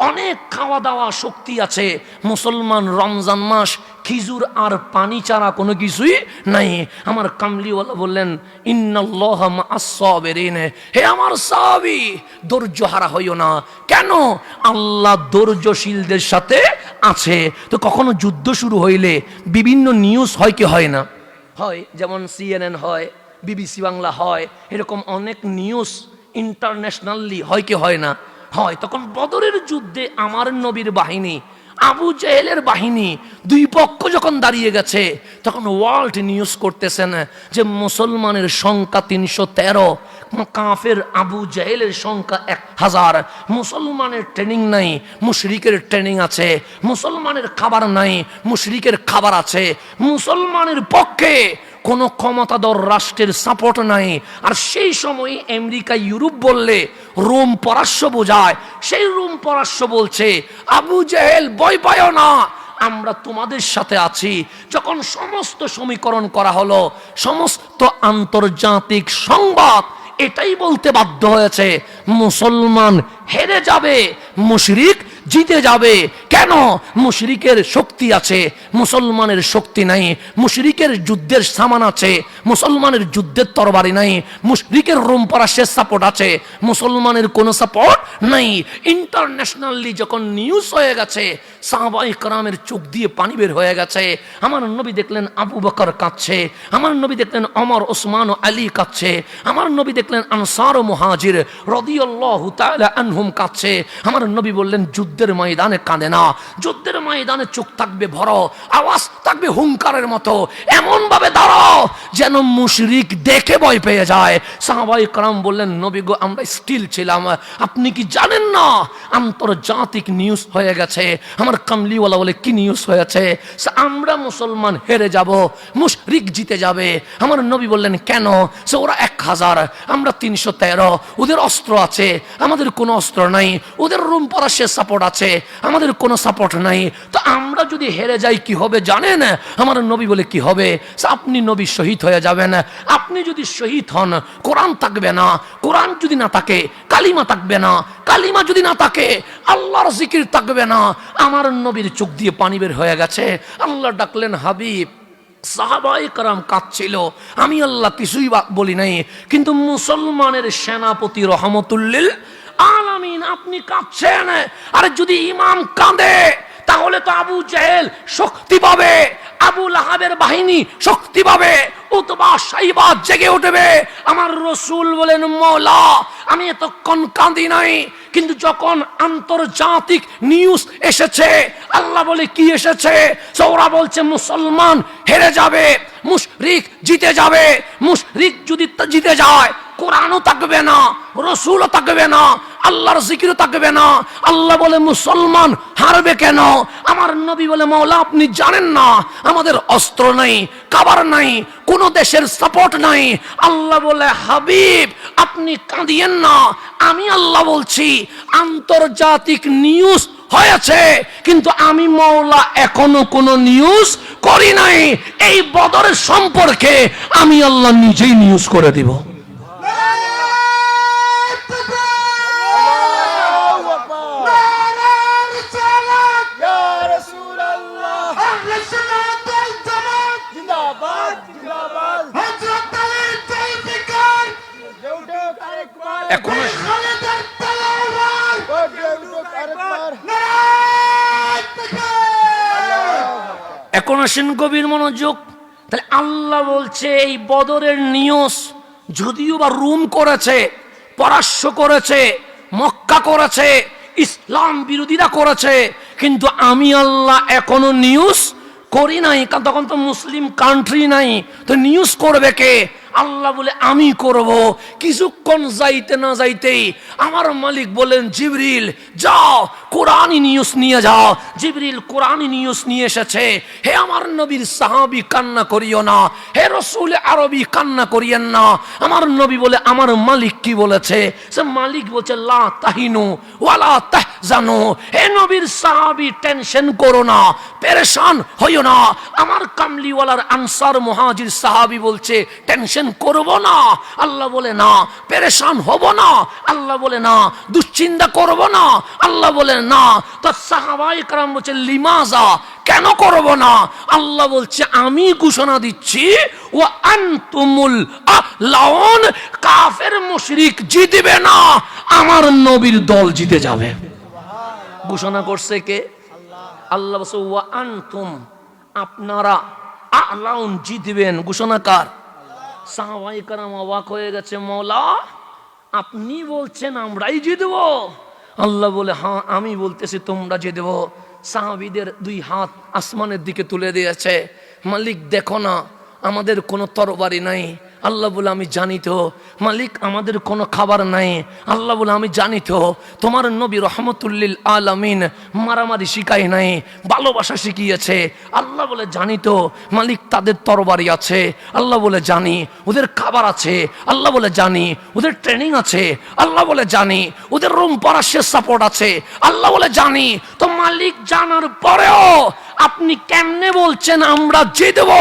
অনেক খাওয়া দাওয়া শক্তি আছে, মুসলমান রমজান মাস খিজুর আর পানি ছাড়া কোনো কিছুই নাই। আমার কামলিওয়ালা বললেন ইন্নাল্লাহা মা'আস সাবিরিন, হে আমার সাহাবী ধৈর্য হারা হইও না। কেন? আল্লাহ ধৈর্যশীলদের সাথে আছে। তো কখনো যুদ্ধ শুরু হইলে বিভিন্ন নিউজ হয় কি হয় না? হয়, যেমন CNN হয়, BBC বাংলা হয়, এরকম অনেক নিউজ ইন্টারন্যাশনালি হয় কি হয় না? হয়। তখন বদরের যুদ্ধে আমার নবীর বাহিনী, আবু জাহেলের বাহিনী, দুই পক্ষ যখন দাঁড়িয়ে গেছে, তখন ওয়ার্ল্ড নিউজ করতেছেন যে মুসলমানের সংখ্যা 313, কাফের আবু জাহেলের সংখ্যা 1000। মুসলমানের ট্রেনিং নাই, মুশরিকের ট্রেনিং আছে। মুসলমানের খাবার নাই, মুশরিকের খাবার আছে। মুসলমানের পক্ষে কোনো ক্ষমতাধর রাষ্ট্রের সাপোর্ট নাই। আর সেই সময় আমেরিকা ইউরোপ বললে রোম পরাশ্ব বোঝায়। সেই রোম পরাশ্ব বলছে আবু জাহেল ভয় পায়ো না, আমরা তোমাদের সাথে আছি। যখন সমস্ত সমীকরণ করা হলো, সমস্ত আন্তর্জাতিক সংবাদ এটাই বলতে বাধ্য হয়েছে মুসলমান হেরে যাবে, মুশরিক জিতে যাবে। কেন? মুশরিকের শক্তি আছে, মুসলমানের শক্তি নাই। মুশরিকের যুদ্ধের সামান আছে, মুসলমানের যুদ্ধের তরবারি নাই। মুশরিকের রোম পরাশের সাপোর্ট আছে, মুসলমানের কোনো সাপোর্ট নাই। ইন্টারন্যাশনালি যখন নিউজ হয়ে গেছে, সাহাবায়ে কেরামের চোখ দিয়ে পানি বের হয়ে গেছে। আমার নবী দেখলেন আবু বকর কাঁদছে, আমার নবী দেখলেন ওমর, ওসমান ও আলী কাঁদছে, আমার নবী দেখলেন আনসার ও মুহাজির রাদিয়াল্লাহু তাআলা আনহুম কাঁদছে। আমার নবী বললেন যুদ্ধের ময়দানে কাঁদে না, যুদ্ধের ময়দানে চোখ থাকবে ভর, আওয়াজ থাকবে হুঙ্কারের মতো, এমন ভাবে দাঁড়াও যেন মুশরিক দেখে ভয় পেয়ে যায়। সাহাবায়ে কেরাম বললেন নবী গো, আমরা স্টিল ছিলাম, আপনি কি জানেন না আন্তর্জাতিক নিউজ হয়ে গেছে? আমার কামলিওয়ালা বলে কি নিউজ হয়েছে? আমরা মুসলমান হেরে যাব, মুশরিক জিতে যাবে। আমার নবী বললেন কেন? সে ওরা 1000, আমরা 313, ওদের অস্ত্র আছে, আমাদের কোনো অস্ত্র নাই। ওদের রোম পরাশের সাপোর্ট আছে, আমাদের কোনো সাপোর্ট নাই। তো আমরা যদি হেরে যাই কি হবে জানেন? আমার নবী বলে কি হবে? আপনি নবী শহীদ হয়ে যাবেন। আপনি যদি শহীদ হন, কোরআন থাকবে না, কোরআন যদি না থাকে কালিমা থাকবে না, কালিমা যদি না থাকে আল্লাহর জিকির থাকবে না। আমার নবীর চোখ দিয়ে পানি বের হয়ে গেছে। আল্লাহ ডাকলেন হাবিব। সাহাবায়ে কেরাম কাঁদছিল, আমি আল্লাহ কিছুই বলি নাই, কিন্তু মুসলমানের সেনাপতি রহমতুল্লিল আলামিন আপনি কাঁদছেন। আরে যদি ইমাম কাঁদে তাহলে তো আবু জাহেল শক্তি পাবে, আবু লাহাবের বাহিনী শক্তি পাবে, উতবা সাইবা জেগে উঠবে। আমার রসুল বলেন মওলা আমি এতক্ষণ কাঁদি নাই, কিন্তু যখন আন্তর্জাতিক নিউজ এসেছে, আল্লাহ বলে কি এসেছে? ওরা বলছে মুসলমান হেরে যাবে, মুশরিক জিতে যাবে। মুশরিক যদি জিতে যায় কোরআনও থাকবে না, রসুলও থাকবে না, আল্লাহর জিকিরও থাকবে না। আল্লাহ বলে মুসলমান হারবে কেন? আমার নবী বলে মওলা আপনি জানেন না আমাদের অস্ত্র নাই, খাবার নাই, কোন দেশের সাপোর্ট নাই। আল্লাহ বলে হাবিব আপনি কাঁদিয়েন না, আমি আল্লাহ বলছি আন্তর্জাতিক নিউজ হয়েছে, কিন্তু আমি মওলা এখনো কোনো নিউজ করি নাই। এই বদরের সম্পর্কে আমি আল্লাহ নিজেই নিউজ করে দিব। এখন আসেন গভীর মনোযোগ। তাহলে আল্লাহ বলছে এই বদরের নিউজ যদিও বা রুম করেছে, পরাস্য করেছে, মক্কা করেছে, ইসলাম বিরোধীরা করেছে, কিন্তু আমি আল্লাহ এখনো নিউজ করি নাই। কারণ তখন তো মুসলিম কান্ট্রি নাই, তো নিউজ করবে কে? আল্লাহ বলে আমি করব। কিছুক্ষণ যাইতে না যাইতেই আমার মালিক বলেন জিবরিল যাও কোরআনি নিউজ নিয়ে যাও। জিবরিল কোরআনি নিউজ নিয়ে এসেছে। হে আমার নবীর সাহাবী কান্না করিও না, হে রাসূল আরবি কান্না করিয়েন না। আমার নবী বলে আমার মালিক কি বলেছে? সে মালিক বলছে লা তাহিনু ওয়ালা তাহজানু। হে নবীর সাহাবী টেনশন করো না, পেরেশান হইও না। আমার কামলিওয়ালার আনসার মুহাজির সাহাবী বলছে টেনশন করব না। আল্লাহ বলে না পেরেশান হব না। আল্লাহ বলে না দুশ্চিন্তা করব না। আল্লাহ বলে না। তো সাহাবায়ে কেরাম বলছে লিমাজা, কেন করব না? আল্লাহ বলছে আমি ঘোষণা দিচ্ছি ও আনতুমুল আলাউন, কাফের মুশরিক জিতবে না, আমার নবীর দল জিতে যাবে। ঘোষণা করছে কে? আল্লাহ বলছে ওয়া আনতুম, আপনারা আলাউন জিতবেন। ঘোষণা কার? সাহাবায়ে কেরাম অবাক হয়ে গেছে, মওলা আপনি বলছেন আমরাই জিতবো? আল্লাহ বলে হ্যাঁ আমি বলতেছি তোমরা জিতবো। সাহাবীদের দুই হাত আসমানের দিকে তুলে দিয়েছে। মালিক দেখো না আমাদের কোনো তরবারি নাই। আল্লাহ বলে আমি জানি তো। মালিক আমাদের কোনো খাবার নাই। আল্লাহ বলে আমি জানি তো। তোমার নবী রহমতুল্লিল আলামিন মারামারি শিখাই নাই, ভালোবাসা শিখিয়েছে। আল্লাহ বলে জানি তো। মালিক তাদের তরবারি আছে। আল্লাহ বলে জানি। ওদের খাবার আছে। আল্লাহ বলে জানি। ওদের ট্রেনিং আছে। আল্লাহ বলে জানি। ওদের রুম পরাশের সাপোর্ট আছে। আল্লাহ বলে জানি। তো মালিক জানার পরেও আপনি কেমনে বলছেন আমরা জিতব?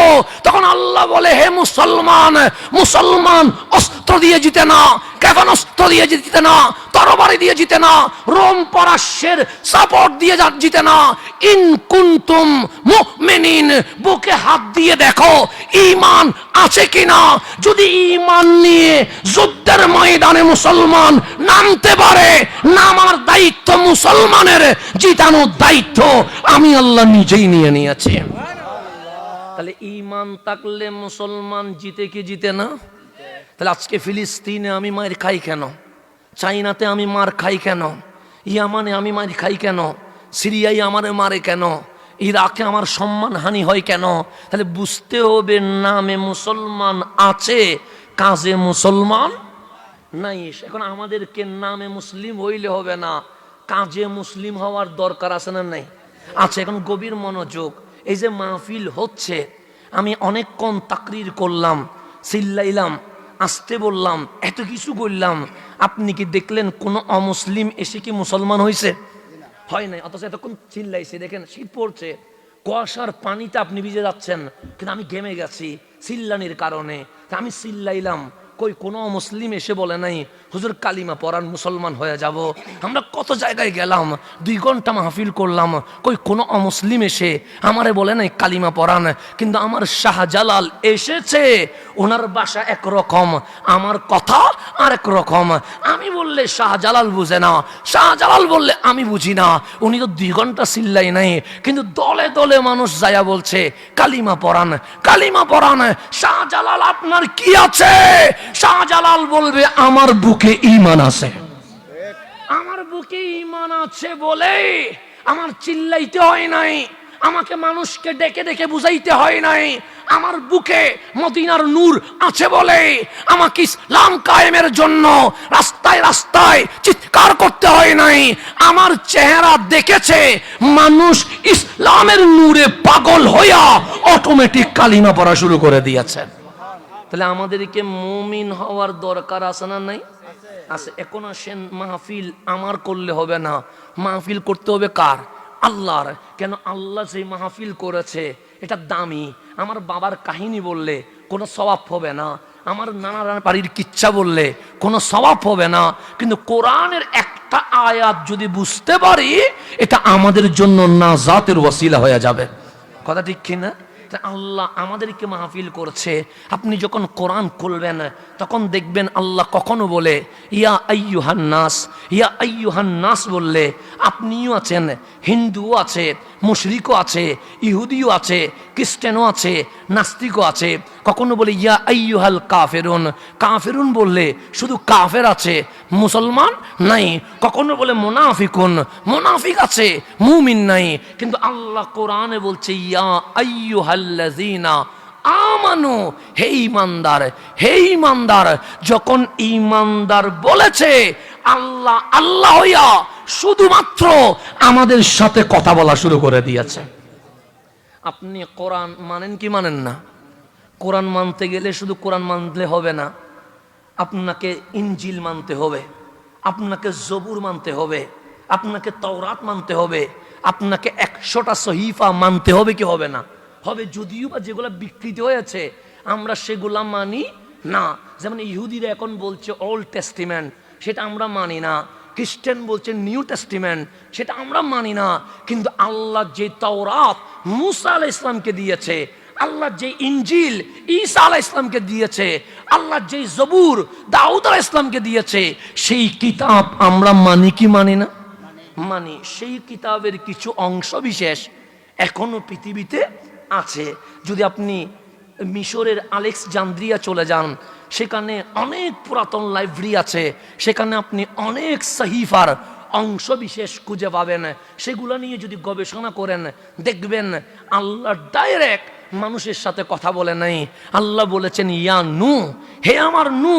তখন আল্লাহ বলে হে মুসলমান, মুসলমান অস্ত্র দিয়ে জিতে না, ক্ষেপণাস্ত্র দিয়ে জিতে না, তরবারি দিয়ে জিতে না, রোম পরাশের সাপোর্ট দিয়ে জিতে না। ইন কুনতুম মুমিনিন, বুকে হাত দিয়ে দেখো ঈমান আছে কিনা। যদি ঈমান নিয়ে যুদ্ধের ময়দানে মুসলমান নামতে পারে, নামার দায়িত্ব মুসলমানের, জিতানোর দায়িত্ব আমি আল্লাহ নিজেই নিয়ে নিয়েছি। তাহলে ঈমান থাকলে মুসলমান জিতে কি জিতে না? তাহলে আজকে ফিলিস্তিনে আমি মার খাই কেন? চাইনাতে আমি মার খাই কেন? ইয়ামানে আমি মার খাই কেন? সিরিয়ায় আমারে মারে কেন? ইরাকে আমার সম্মান হানি হয় কেন? তাহলে বুঝতে হবে নামে মুসলমান আছে, কাজে মুসলমান নাই। এখন আমাদেরকে নামে মুসলিম হইলে হবে না, কাজে মুসলিম হওয়ার দরকার আছে না নাই? আছে। এখন গভীর মনোযোগ। এই যে মাহফিল হচ্ছে, আমি অনেকক্ষণ তাকরির করলাম, চিল্লাইলাম, আসতে বললাম, এত কিছু করলাম, আপনি কি দেখলেন কোন অমুসলিম এসে কি মুসলমান হয়েছে? হয় নাই। অথচ এতক্ষণ চিল্লাইছে। দেখেন শীত পড়ছে, কুয়াশার পানিতে আপনি ভিজে যাচ্ছেন, কিন্তু আমি ঘেমে গেছি চিল্লানির কারণে। আমি চিল্লাইলাম, কই কোনো মুসলিম এসে বলে নাই হুজুর কালিমা পড়ান মুসলমান হয়ে যাব। আমরা কত জায়গায় গেলাম, 2 ঘন্টা মাহফিল করলাম, কই কোনো অমুসলিম এসে আমারে বলে নাই কালিমা পড়ান। কিন্তু আমার শাহজালাল এসেছে, ওনার বাসা একরকম, আমার কথা আরেক রকম। আমি বললে শাহজালাল বুঝে না, শাহজালাল বললে আমি বুঝি না। উনি তো 2 ঘন্টা চিল্লাই নাই, কিন্তু দলে দলে মানুষ যায়া বলছে কালিমা পড়ান, কালিমা পড়ান। শাহজালাল আপনার কি আছে? শাহজালাল বলবে আমার বুকে ঈমান আছে। আমার বুকে ঈমান আছে বলে আমার চিল্লাইতে হয় নাই, আমাকে মানুষকে ডেকে ডেকে বুঝাইতে হয় নাই। আমার বুকে মদিনার নূর আছে বলে আমাকে ইসলাম কায়েমের জন্য রাস্তায় রাস্তায় চিৎকার করতে হয় নাই। আমার চেহারা দেখেছে মানুষ, ইসলামের নূরে পাগল হইয়া অটোমেটিক কালিমা পড়া শুরু করে দিয়েছে। তাহলে আমাদেরকে মুমিন হওয়ার দরকার আছে না নাই? আছে। এখন আসেন, মাহফিল আমার করলে হবে না, মাহফিল করতে হবে কার? আল্লাহর। কেন? আল্লাহ যে মাহফিল করেছে এটা দামি। আমার বাবার কাহিনী বললে কোনো সওয়াব হবে না, আমার নানার বাড়ির কিচ্ছা বললে কোনো সওয়াব হবে না, কিন্তু কোরআনের একটা আয়াত যদি বুঝতে পারি এটা আমাদের জন্য নাজাতের ওয়াসিলা হয়ে যাবে। কথা ঠিক কিনা? আল্লাহ আমাদেরকে মাহফিল করছে। আপনি যখন কোরআন খুলবেন তখন দেখবেন আল্লাহ কখনো বলে ইয়া আইয়ুহান নাস, ইয়া আইয়ুহান নাস বললে আপনিও আছেন, হিন্দুও আছে, মুশরিকও আছে, ইহুদিও আছে, খ্রিস্টানও আছে, নাস্তিকও আছে। কখনো বলে ইয়া আইয়ুহাল কাফেরুন, কাফেরুন বললে শুধু কাফের আছে, মুসলমান নাই। কখনো বলে মুনাফিকুন, মুনাফিক আছে, মুমিন নাই। কিন্তু আল্লাহ কোরআনে বলছে ইয়া আইয়ুহাল্লাযীনা আমানু, হে ঈমানদার, হে ঈমানদার। যখন ঈমানদার বলেছে আল্লাহ আল্লাহ হইয়া শুধুমাত্র আমাদের সাথে কথা বলা শুরু করে দিয়েছে। আপনি কোরআন মানেন কি মানেন না? কোরআন মানতে গেলে শুধু কোরআন মানলে হবে না, আপনাকে ইনজিল মানতে হবে, আপনাকে জবুর মানতে হবে, আপনাকে তাওরাত মানতে হবে, আপনাকে 100টা সহিফা মানতে হবে কি হবে না? হবে। যদিও বা যেগুলো বিকৃত হয়েছে আমরা সেগুলা মানি না। যেমন ইহুদিরা এখন বলছে ওল্ড টেস্টিমেন্ট, সেটা আমরা মানি না। খ্রিস্টান বলছে নিউ টেস্টিমেন্ট, সেটা আমরা মানি না। কিন্তু আল্লাহ যে তাওরাত মুসা আলাইহিস ইসলামকে দিয়েছে, আল্লাহ যে ইনজিল ঈসা আলাইহিস ইসলামকে দিয়েছে, আল্লাহ যে জবুর দাউদ আলাইহিস ইসলামকে দিয়েছে, সেই কিতাব আমরা মানি কি মানি না? মানি। সেই কিতাবের কিছু অংশ বিশেষ এখনো পৃথিবীতে আছে। যদি আপনি মিশরের আলেকজান্দ্রিয়া চলে যান, সেখানে অনেক পুরাতন লাইব্রেরি আছে, সেখানে আপনি অনেক সহিফার অংশ বিশেষ খুঁজে পাবেন। সেগুলো নিয়ে যদি গবেষণা করেন দেখবেন আল্লাহ ডাইরেক্ট মানুষের সাথে কথা বলে নাই। আল্লাহ বলেছেন ইয়া নূ, হে আমার নূ,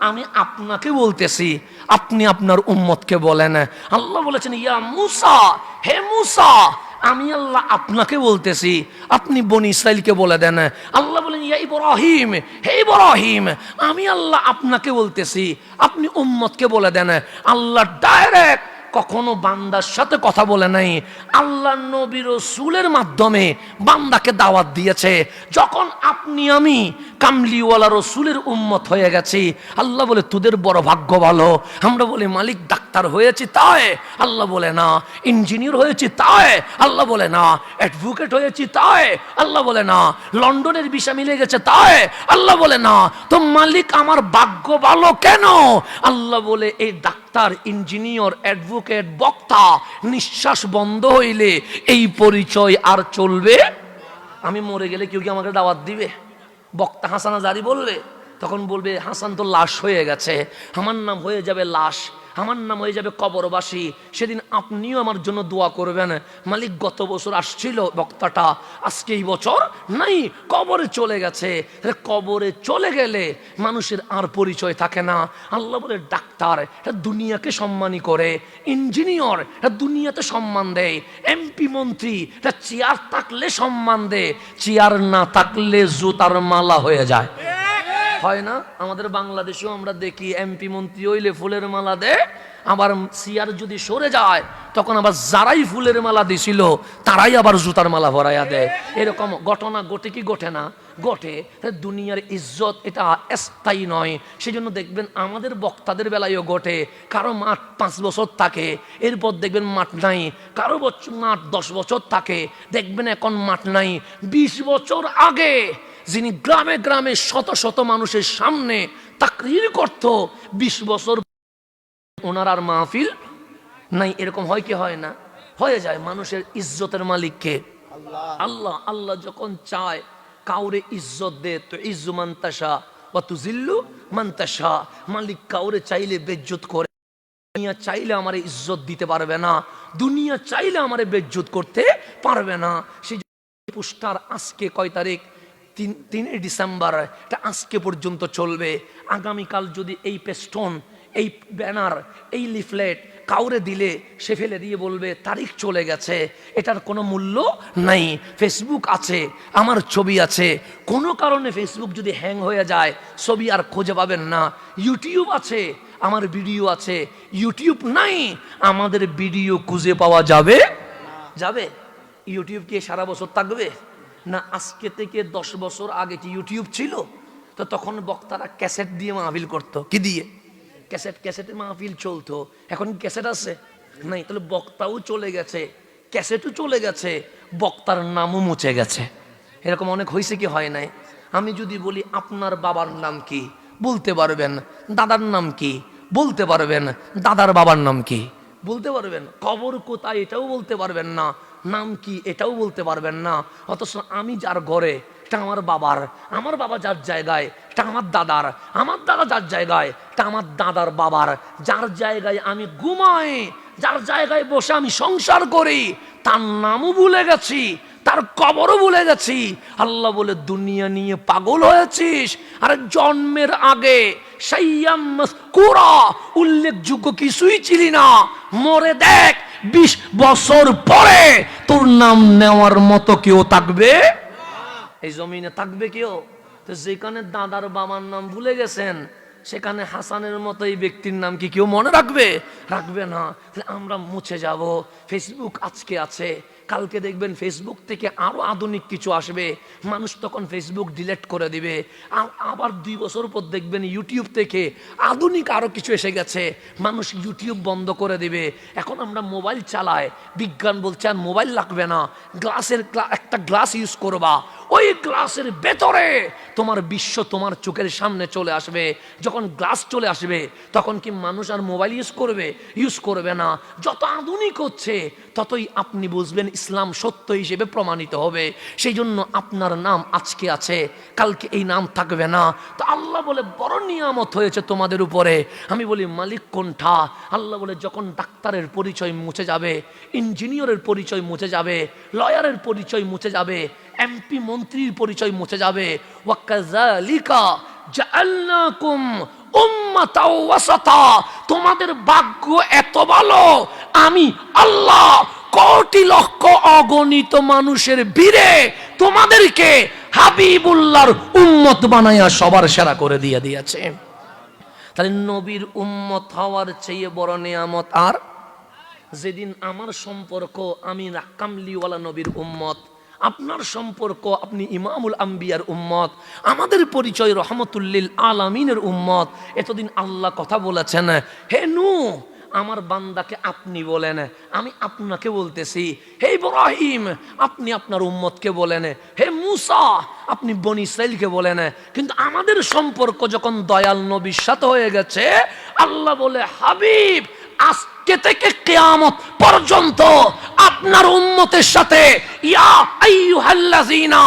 আমি আপনাকে বলতেছি, আপনি আপনার উম্মতকে বলেন। আল্লাহ বলেছেন ইয়া মুসা, হে মুসা, আমি আল্লাহ আপনাকে বলতেছি, আপনি বনি ইসরাইলকে বলে দেন। আল্লাহ বলেন ইয়া ইব্রাহিম, হে ইব্রাহিম, আমি আল্লাহ আপনাকে বলতেছি, আপনি উম্মতকে বলে দেন। আল্লাহ ডাইরেক্ট কখনো বান্দার সাথে কথা বলে নাই, আল্লাহ নবী রাসূলের মাধ্যমে বান্দাকে দাওয়াত দিয়েছে। যখন আপনি আমি কামলিওয়ালা রসুলের উম্মত হয়ে গেছি, আল্লাহ বলে তোদের বড় ভাগ্য ভালো। আমরা বলি মালিক ডাক্তার হয়েছি তাই, আল্লাহ বলে না। ইঞ্জিনিয়ার হয়েছি তাই, আল্লাহ বলে না। অ্যাডভোকেট হয়েছি তাই, আল্লাহ বলে না। লন্ডনের ভিসা মিলে গেছে তাই, আল্লাহ বলে না। তো মালিক আমার ভাগ্য ভালো কেন? আল্লাহ বলে এই ডাক্তার, ইঞ্জিনিয়ার, অ্যাডভোকেট, বক্তা নিঃশ্বাস বন্ধ হইলে এই পরিচয় আর চলবে। আমি মরে গেলে কেউ কি আমাকে দাওয়াত দিবে? বক্তা হাসানা জারি বললে তখন বলবে হাসান তো লাশ হয়ে গেছে, আমার নাম হয়ে যাবে লাশ, আমার নাম হয়ে যাবে কবরবাসী। সেদিন আপনিও আমার জন্য দোয়া করবেন, মালিক গত বছর আসছিল বক্তাটা, আজকে এই বছর নাই, কবরে চলে গেছে। কবরে চলে গেলে মানুষের আর পরিচয় থাকে না। আল্লাহ বলে ডাক্তার এটা দুনিয়াকে সম্মানী করে, ইঞ্জিনিয়ার এটা দুনিয়াতে সম্মান দেয়, এমপি মন্ত্রী এটা চেয়ার থাকলে সম্মান দেয়, চেয়ার না থাকলে জুতার মালা হয়ে যায়। হয় না? আমাদের বাংলাদেশেও আমরা দেখি এমপি মন্ত্রী হইলে ফুলের মালা দেয়, আবার চেয়ার যদি সরে যায় তখন আবার যারাই ফুলের মালা দিছিল তারাই আবার জুতার মালা ভরাইয়া দেয়। এরকম ঘটনা ঘটে কি ঘটে না? ঘটে। দুনিয়ার ইজ্জত এটা স্থায়ী নয়। সেই জন্য দেখবেন আমাদের বক্তাদের বেলায়ও ঘটে, কারো মাঠ 5 বছর থাকে, এরপর দেখবেন মাঠ নাই, কারো মাঠ 10 বছর থাকে, দেখবেন এখন মাঠ নাই। 20 বছর আগে যিনি গ্রামে গ্রামে শত শত মানুষের সামনে তাকরীর করত, 20 বছর ওনার আর মাহফিল নাই। এরকম হয় কি হয় না? হয়ে যায়। মানুষের ইজ্জতের মালিককে আল্লাহ। আল্লাহ যখন চায় কাউরে ইজ্জত দে, তো ইজ্জু মানতাসা ওয়া তুজিল্লু মানতাসা। মালিক কাউরে চাইলে বেজ্জত করে, দুনিয়া চাইলে আমারে ইজ্জত দিতে পারবে না, দুনিয়া চাইলে আমারে বেজ্জত করতে পারবে না। সেই পোস্টার আজকে কয় তারিখ? 3 ডিসেম্বর। এটা আজকে পর্যন্ত চলবে। আগামীকাল যদি এই পেস্টন এই ব্যানার, এই লিফলেট কাউরে দিলে সে ফেলে দিয়ে বলবে তারিখ চলে গেছে, এটার কোনো মূল্য নাই। ফেসবুক আছে, আমার ছবি আছে, কোনো কারণে ফেসবুক যদি হ্যাং হয়ে যায় ছবি আর খুঁজে পাবেন না। ইউটিউব আছে, আমার ভিডিও আছে, ইউটিউব নাই, আমাদের ভিডিও খুঁজে পাওয়া যাবে যাবে। ইউটিউব কি সারা বছর থাকবে না? আজকে থেকে 10 বছর আগে কি ইউটিউব ছিল? তো তখন বক্তারা ক্যাসেট দিয়ে মাহফিল করতো, কি দিয়ে? ক্যাসেটে মাহফিল চলতো। এখন ক্যাসেট আছে নাই, তাহলে বক্তাও চলে গেছে, ক্যাসেটও চলে গেছে, বক্তার নামও মুছে গেছে। এরকম অনেক হয়েছে কি হয় নাই? আমি যদি বলি আপনার বাবার নাম কি, বলতে পারবেন। দাদার নাম কি, বলতে পারবেন। দাদার বাবার নাম কি, বলতে পারবেন। কবর কোথায়, এটাও বলতে পারবেন না। নাম কি, এটাও বলতে পারবেন না। অথচ আমি যার ঘরে, এটা আমার বাবার, আমার বাবা যার জায়গায়, এটা আমার দাদার, আমার দাদা যার জায়গায়, এটা আমার দাদার বাবার। যার জায়গায় আমি ঘুমাই, যার জায়গায় বসে আমি সংসার করি, তার নামও ভুলে গেছি, তার কবরও ভুলে গেছি। আল্লাহ বলে দুনিয়া নিয়ে পাগল হয়েছিস? আর জন্মের আগে সাইয়াম মাযকুরা, উল্লেখযোগ্য কিছুই ছিলি না। মরে দেখ, 20 বছর পরে তোর নাম নেওয়ার মতো কেউ থাকবে এই জমিনে? থাকবে কেউ? তো যেখানে দাদার বাবার নাম ভুলে গেছেন, সেখানে হাসানের মতো এই ব্যক্তির নাম কি কেউ মনে রাখবে? রাখবে না। আমরা মুছে যাব। ফেসবুক আজকে আছে, কালকে দেখবেন ফেসবুক থেকে আরো আধুনিক কিছু আসবে, মানুষ তখন ফেসবুক ডিলিট করে দিবে। আবার 2 বছর পর দেখবেন ইউটিউব থেকে আধুনিক আরো কিছু এসে গেছে, মানুষ ইউটিউব বন্ধ করে দিবে। এখন আমরা মোবাইল চালাই, বিজ্ঞান বলছে আর মোবাইল লাগবে না, একটা গ্লাস ইউজ করবা, ওই গ্লাসের ভেতরে তোমার বিশ্ব তোমার চোখের সামনে চলে আসবে। যখন গ্লাস চলে আসবে তখন কি মানুষ আর মোবাইল ইউজ করবে? ইউজ করবে না। যত আধুনিক হচ্ছে ততই আপনি বুঝবেন ইসলাম সত্য হিসেবে প্রমাণিত হবে। সেই জন্য আপনার নাম আজকে আছে, কালকে এই নাম থাকবে না। তো আল্লাহ বলে বড় নিয়ামত হয়েছে তোমাদের উপরে। আমি বলি মালিক কোনটা? আল্লাহ বলে যখন ডাক্তারের পরিচয় মুছে যাবে, ইঞ্জিনিয়ারের পরিচয় মুছে যাবে, লয়ারের পরিচয় মুছে যাবে, এমপি মন্ত্রীর পরিচয় মুছে যাবে, ওয়াকাযালিকা জাআলনাকুম উম্মাতাও ওয়াসাতা, তোমাদের ভাগ্য এত ভালো, আমি আল্লাহ কোটি লক্ষ অগণিত মানুষের ভিড়ে তোমাদেরকে হাবিবুল্লাহর উম্মত বানায়া সবার সেরা করে দিয়ে দিয়েছে। তাহলে নবীর উম্মত হওয়ার চেয়ে বড় নিয়ামত আর? যেদিন আমার সম্পর্ক আমি কামলিওয়ালা নবীর উম্মত, আপনার সম্পর্ক আপনি ইমামুল আম্বিয়ার উম্মত, আমাদের পরিচয় রহমতুল্লিল আলামিনের উম্মত। এতদিন আল্লাহ কথা বলেছেন, হে নূহ আমার বান্দাকে আপনি বলেন, আমি আপনাকে বলতেছি। হে ইব্রাহিম আপনি আপনার উম্মতকে বলেন, হে মূসা আপনি বনি ইসরাইলকে বলেন। কিন্তু আমাদের সম্পর্ক যখন দয়াল নবীর সাথে হয়ে গেছে, আল্লাহ বলে হাবিব আজকে থেকে কিয়ামত পর্যন্ত আপনার উম্মতের সাথে ইয়া আইয়ুহাল্লাযিনা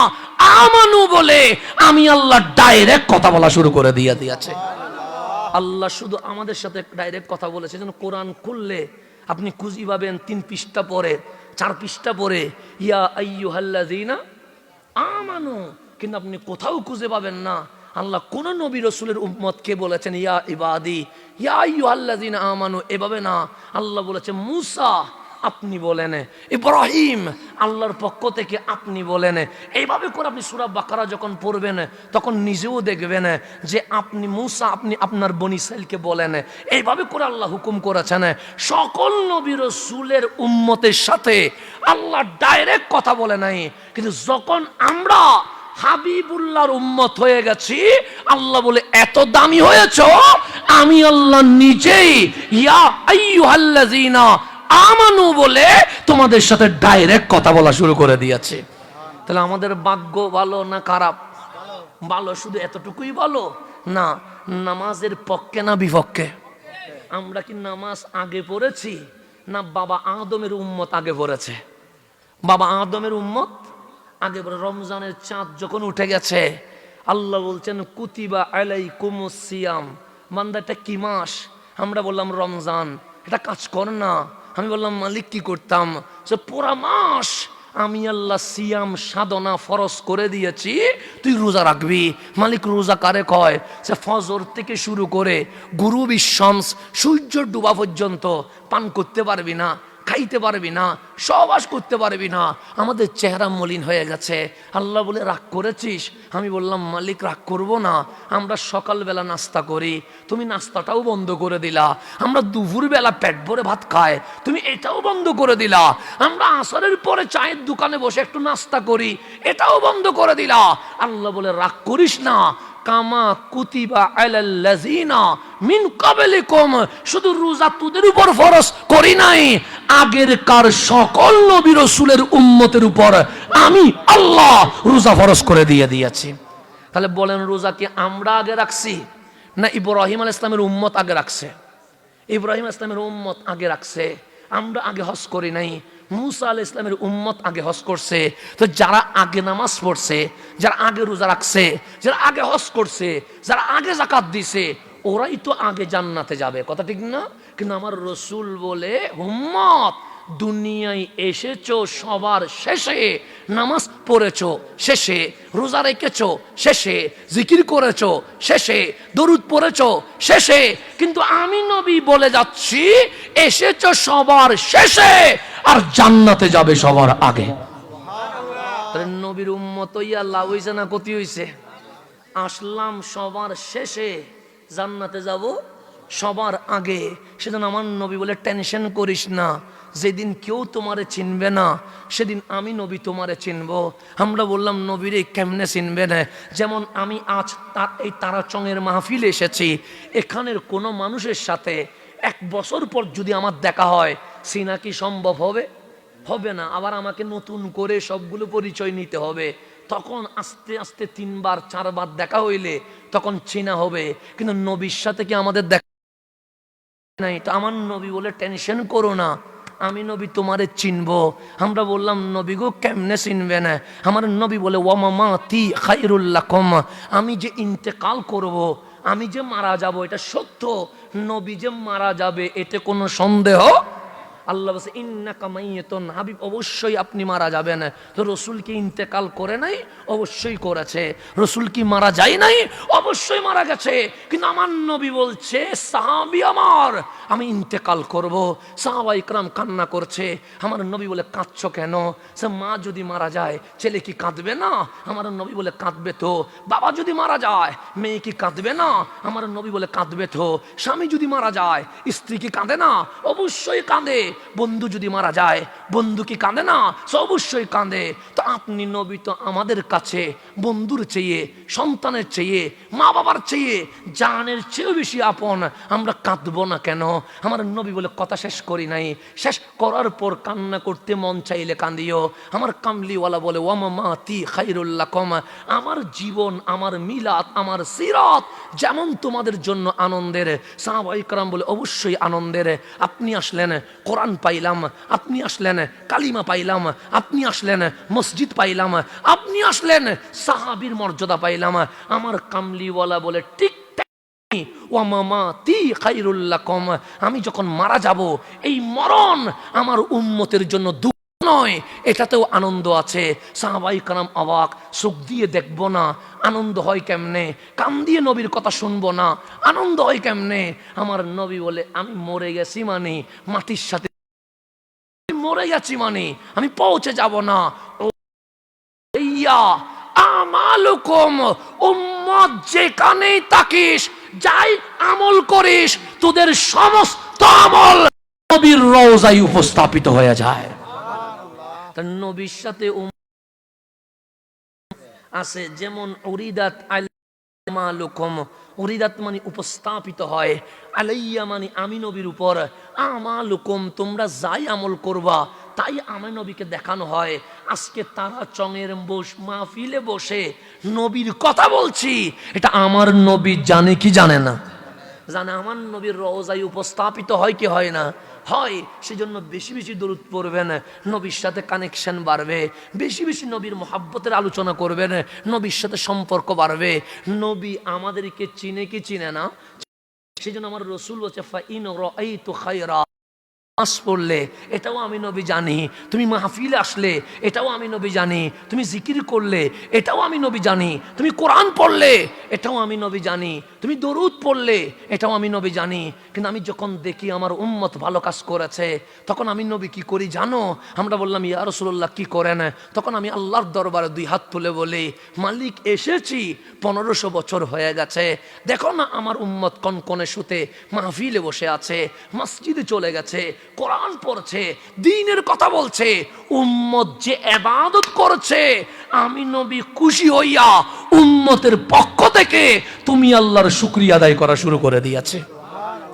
আমানু বলে আমি আল্লাহ ডাইরেক্ট কথা বলা শুরু করে দিয়েছে। আল্লাহ শুধু আমাদের সাথে ডাইরেক্ট কথা বলেছে। যেন কোরআন খুললে আপনি খুঁজি পাবেন 3 পৃষ্ঠা পরে, 4 পৃষ্ঠা পরে ইয়া আইয়ুহাল্লাযিনা আমানু, কিন্তু আপনি কোথাও খুঁজে পাবেন না আল্লাহ কোন নবী রাসূলের উম্মতকে বলেছেন ইয়া ইবাদি ইয়া আইয়ুহাল্লাযিনা আমানু, এভাবে না। আল্লাহ বলেছে মূসা আপনি বলেন, ইব্রাহিম আল্লাহর পক্ষ থেকে আপনি বলেন। এইভাবে করে আপনি সূরা বাকারা যখন পড়বেন তখন নিজেও দেখবেন যে আপনি মূসা আপনি আপনার বনি ইসরাইলকে বলেন। এইভাবে করে আল্লাহ হুকুম করেছেন। সকল নবী রাসূলের উম্মতের সাথে আল্লাহ ডাইরেক্ট কথা বলে নাই, কিন্তু যখন আমরা হাবিবুল্লাহর উম্মত হয়ে গেছি, আল্লাহ বলে এত দামি হয়েছে, আমি আল্লাহ নিজেই ইয়া আইয়ুহাল্লাযিনা আমানু বলে তোমাদের সাথে ডাইরেক্ট কথা বলা শুরু করে দিয়েছে। তাহলে আমাদের ভাগ্য ভালো না খারাপ? ভালো। শুধু এতটুকুই ভালো না, নামাজের পক্ষে না বিপক্ষে? আমরা কি নামাজ আগে পড়েছি না বাবা আদমের উম্মত আগে পড়েছে? বাবা আদমের উম্মত আগে পড়ে। রমজানের চাঁদ যখন উঠে গেছে আল্লাহ বলছেন কুতিবা আলাইকুমুস সিয়াম, বান্দা এটা কি মাস? আমরা বললাম রমজান। এটা কাজ কর না। আমি বললাম মালিক কি করতাম? সে পুরা মাস আমি আল্লাহ সিয়াম সাধনা ফরজ করে দিয়েছি, তুই রোজা রাখবি। মালিক রোজা কারে কয়? সে ফজর থেকে শুরু করে গুরুবি শামস, সূর্য ডুবা পর্যন্ত পান করতে পারবি না, খাইতে পারবি না, সহবাস করতে পারবি না। আমাদের চেহারা মলিন হয়ে গেছে। আল্লাহ বলে রাগ করেছিস? আমি বললাম মালিক রাগ করব না, আমরা সকালবেলা নাস্তা করি, তুমি নাস্তাটাও বন্ধ করে দিলা। আমরা দুপুরবেলা পেট ভরে ভাত খাই, তুমি এটাও বন্ধ করে দিলা। আমরা আসরের পরে চায়ের দোকানে বসে একটু নাস্তা করি, এটাও বন্ধ করে দিলা। আল্লাহ বলে রাগ করিস না, কামা কুতিবা আলাল্লাযিনা মিন ক্বাবলিকুম, শুধু রোজা তোদের উপর ফরজ করি নাই, আগের কার সকল নবী রাসূলের উম্মতের উপর আমি আল্লাহ রোজা ফরজ করে দিয়েছি। তাহলে বলেন, রোজা কি আমরা আগে রাখছি না ইব্রাহিম আলাইহিস সালামের উম্মত আগে রাখছে? ইব্রাহিম আলাইহিস সালামের উম্মত আগে রাখছে, আমরা আগে হজ করি নাই। মুসা আলাইহিস সালামের উম্মত আগে হজ করছে। তো যারা আগে নামাজ পড়ছে, যারা আগে রোজা রাখছে, যারা আগে হজ করছে, যারা আগে যাকাত দিছে, ওরাই তো আগে জান্নাতে যাবে। কথা ঠিক না? কিন্তু আমার রসুল বলে, উম্মত দুনিয়ায় এসেছো সবার শেষে, নামাজ পড়েছো শেষে, রোজা রেখেছো শেষে, জিকির করেছো শেষে, দরুদ পড়েছো শেষে, কিন্তু আমি নবী বলে যাচ্ছি এসেছো সবার শেষে আর জান্নাতে যাবে সবার আগে। নবীর উম্মত হইয়া লাভ হইছে না ক্ষতি হইছে? আসলাম সবার শেষে, জান্নাতে যাব সবার আগে। সেদিন আমার নবী বলে, টেনশন করিস না, যেদিন কেউ তোমারে চিনবে না সেদিন আমি নবী তোমারে চিনব। আমরা বললাম নবীরে কেমনে চিনবে না? যেমন আমি আজ এই তারাচংয়ের মাহফিলে এসেছি, এখানের কোনো মানুষের সাথে 1 বছর পর যদি আমার দেখা হয়, চিনা কি সম্ভব হবে? হবে না। আবার আমাকে নতুন করে সবগুলো পরিচয় নিতে হবে। তখন আস্তে আস্তে 3 বার 4 বার দেখা হইলে তখন চেনা হবে। কিন্তু নবীর সাথে কি আমাদের দেখা নাই? তো আমার নবী বলে, টেনশন করো না, আমি নবী তোমারে চিনবো। আমরা বললাম নবী গো কেমনে চিনবে না? আমার নবী বলে, ওয়ামামাতি খায়রুল লাকুম, আমি যে ইন্তেকাল করব, আমি যে মারা যাব এটা সত্য, নবী যে মারা যাবে এতে কোনো সন্দেহ। আল্লাহ বলছে ইন্নাকা মাইয়াতুন, হাবিব অবশ্যই আপনি মারা যাবেন। তো রসুল কি ইন্তেকাল করে নাই? অবশ্যই করেছে। রসুল কি মারা যায় নাই? অবশ্যই মারা গেছে। কিন্তু আমার নবী বলছে, সাহাবী আমার, আমি ইন্তেকাল করব। সাহাবা ইকরাম কান্না করছে। আমার নবী বলে, কাঁদছো কেন? সে মা যদি মারা যায় ছেলে কি কাঁদবে না? আমার নবী বলে, কাঁদবে তো। বাবা যদি মারা যায় মেয়ে কি কাঁদবে না? আমার নবী বলে, কাঁদবে তো। স্বামী যদি মারা যায় স্ত্রী কি কাঁদে না? অবশ্যই কাঁদে। বন্ধু যদি মারা যায় বন্ধু কি কাঁদে না? সে অবশ্যই কাঁদে। তো আপনি নবী তো আমাদের কাছে বন্ধুর চেয়ে, সন্তানের চেয়ে, মা বাবার চেয়ে, জানের চেয়েও বেশি আপন। আমরা কাঁদবো না কেন? আমার নবী বলে, কথা শেষ করি নাই, শেষ করার পর কান্না করতে মন চাইলে কান্দিও। আমার কামলিওয়ালা বলে, ওয়ামামাতি খায়রুল লাকুম, আমার জীবন, আমার মিলাদ, আমার সিরাত যেমন তোমাদের জন্য আনন্দের। সাহাবা ইকরাম বলে, অবশ্যই আনন্দের। আপনি আসলেন, কোরআন পাইলাম, আপনি আসলেন, কালিমা পাইলাম, আপনি আসলেন, মসজিদ পাইলাম, আপনি আসলেন, সাহাবীর মর্যাদা পাইলাম। আমার কামলিওয়ালা বলে, ঠিক ওয়ামামাতি খায়রুল লাকুম, আমি যখন মারা যাব এই মরণ আমার উম্মতের জন্য দুঃখ নয়, এটাতেও আনন্দ আছে। সাহাবাই কারাম অবাক, চোখ দিয়ে দেখবো না, আনন্দ হয় কেমনে? কান দিয়ে নবীর কথা শুনবো না, আনন্দ হয় কেমনে? আমার নবী বলে, আমি মরে গেছি মানে মাটির সাথে মরে গেছি মানে আমি পৌঁছে যাব না। আমালুকুম, উম্মত যেখানেই থাকিস, যাই আমল করিস, তোদের সমস্ত আমল নবীর রওজায় উপস্থাপিত হয়ে যায়। নবীর সাথে আছে যেমন উরিদাত আমালুকুম, উরিদাত মানে উপস্থাপিত হয়, আলাইয়া মানে আমি নবীর উপর, আমালুকুম তোমরা যাই আমল করবা তাই আমি নবীকে দেখানো হয়। আজকে তারা চঙের মাহফিলে বসে নবীর কথা বলছি, এটা আমার নবী জানে কি জানে না? জানে। আমার নবীর রওজায় উপস্থাপিত হয় কি হয় না? হয়। সেজন্য বেশি বেশি দরুদ পড়বেন, নবীর সাথে কানেকশন বাড়বে, বেশি বেশি নবীর মহাব্বতের আলোচনা করবেন, নবীর সাথে সম্পর্ক বাড়বে। নবী আমাদেরকে চিনে কি চিনে না? সেজন্য আমার রসুল বলছে, ফাইন রাআইতু খায়রা নামাজ পড়লে এটাও আমি নবী জানি, তুমি মাহফিলে আসলে এটাও আমি নবী জানি, তুমি জিকির করলে এটাও আমি নবী জানি, তুমি কোরআন পড়লে এটাও আমি নবী জানি, তুমি দরুদ পড়লে এটাও আমি নবী জানি। কিন্তু আমি যখন দেখি আমার উম্মত ভালো কাজ করেছে তখন আমি নবী কি করি জানো? আমরা বললাম ইয়া রাসূলুল্লাহ কি করেন? তখন আমি আল্লাহর দরবারে দুই হাত তুলে বলি, মালিক এসেছি 1500 বছর হয়ে গেছে, দেখো না আমার উম্মত কনকনে শুতে মাহফিলে বসে আছে, মসজিদে চলে গেছে, কোরআন পড়ছে, দ্বীনের কথা বলছে, উম্মত যে ইবাদত করছে, আমি নবী খুশি হইয়া উম্মতের পক্ষ থেকে তুমি আল্লাহর শুকরিয়া আদায় করা শুরু করে দিয়েছে।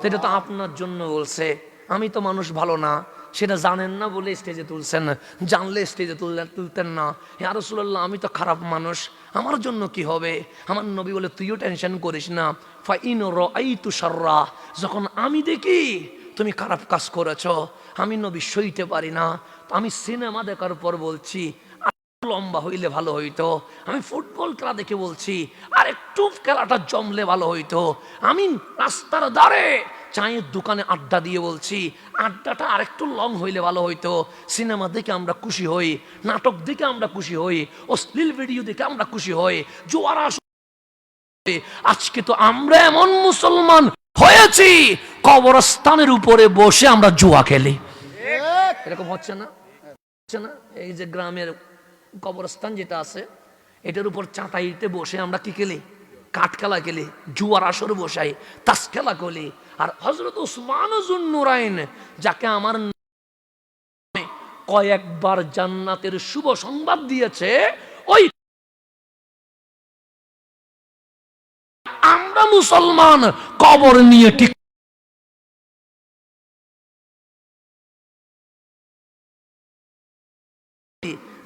সেটা তো আপনার জন্য বলছে, আমি তো মানুষ ভালো না, সেটা জানেন না বলে স্টেজে তুলছেন, জানলে স্টেজে তুলতেন না। ইয়া রাসূলুল্লাহ আমি তো খারাপ মানুষ, আমার জন্য কি হবে? আমার নবী বলে তুইও টেনশন করিস না, ফা ইন রাআইতু শাররা, যখন আমি দেখি তুমি খারাপ কাজ করেছো, আমি নবী সইতে পারি না, আমি সিনেমা দেখার পর বলছি লম্বা হইলে ভালো হইতো, আমি ফুটবল খেলা দেখে বলছি আর একটু খেলাটা জমলে ভালো হইতো, আমি রাস্তার ধারে চায়ের দোকানে আড্ডা দিয়ে বলছি আড্ডাটা আরেকটু লং হইলে ভালো হইতো, সিনেমা দেখে আমরা খুশি হই, নাটক দেখে আমরা খুশি হই, অশ্লীল ভিডিও দেখে আমরা খুশি হই, জোয়ারা। আজকে তো আমরা এমন মুসলমান হয়েছি কবরস্থানের উপরে বসে আমরা জুয়া খেলি। এরকম হচ্ছে না? হচ্ছে না? এই যে গ্রামের কবরস্থান যেটা আছে এটার উপর চাটাইতে বসে আমরা কি খেলি? কাঠ খেলা খেলি, জুয়ার আসর বসাই, তাস খেলা খেলি। আর হযরত উসমান যুন নুরাইন, যাকে আমার কয়েকবার জান্নাতের শুভ সংবাদ দিয়েছে, ওই আমরা মুসলমান কবর নিয়ে ঠিক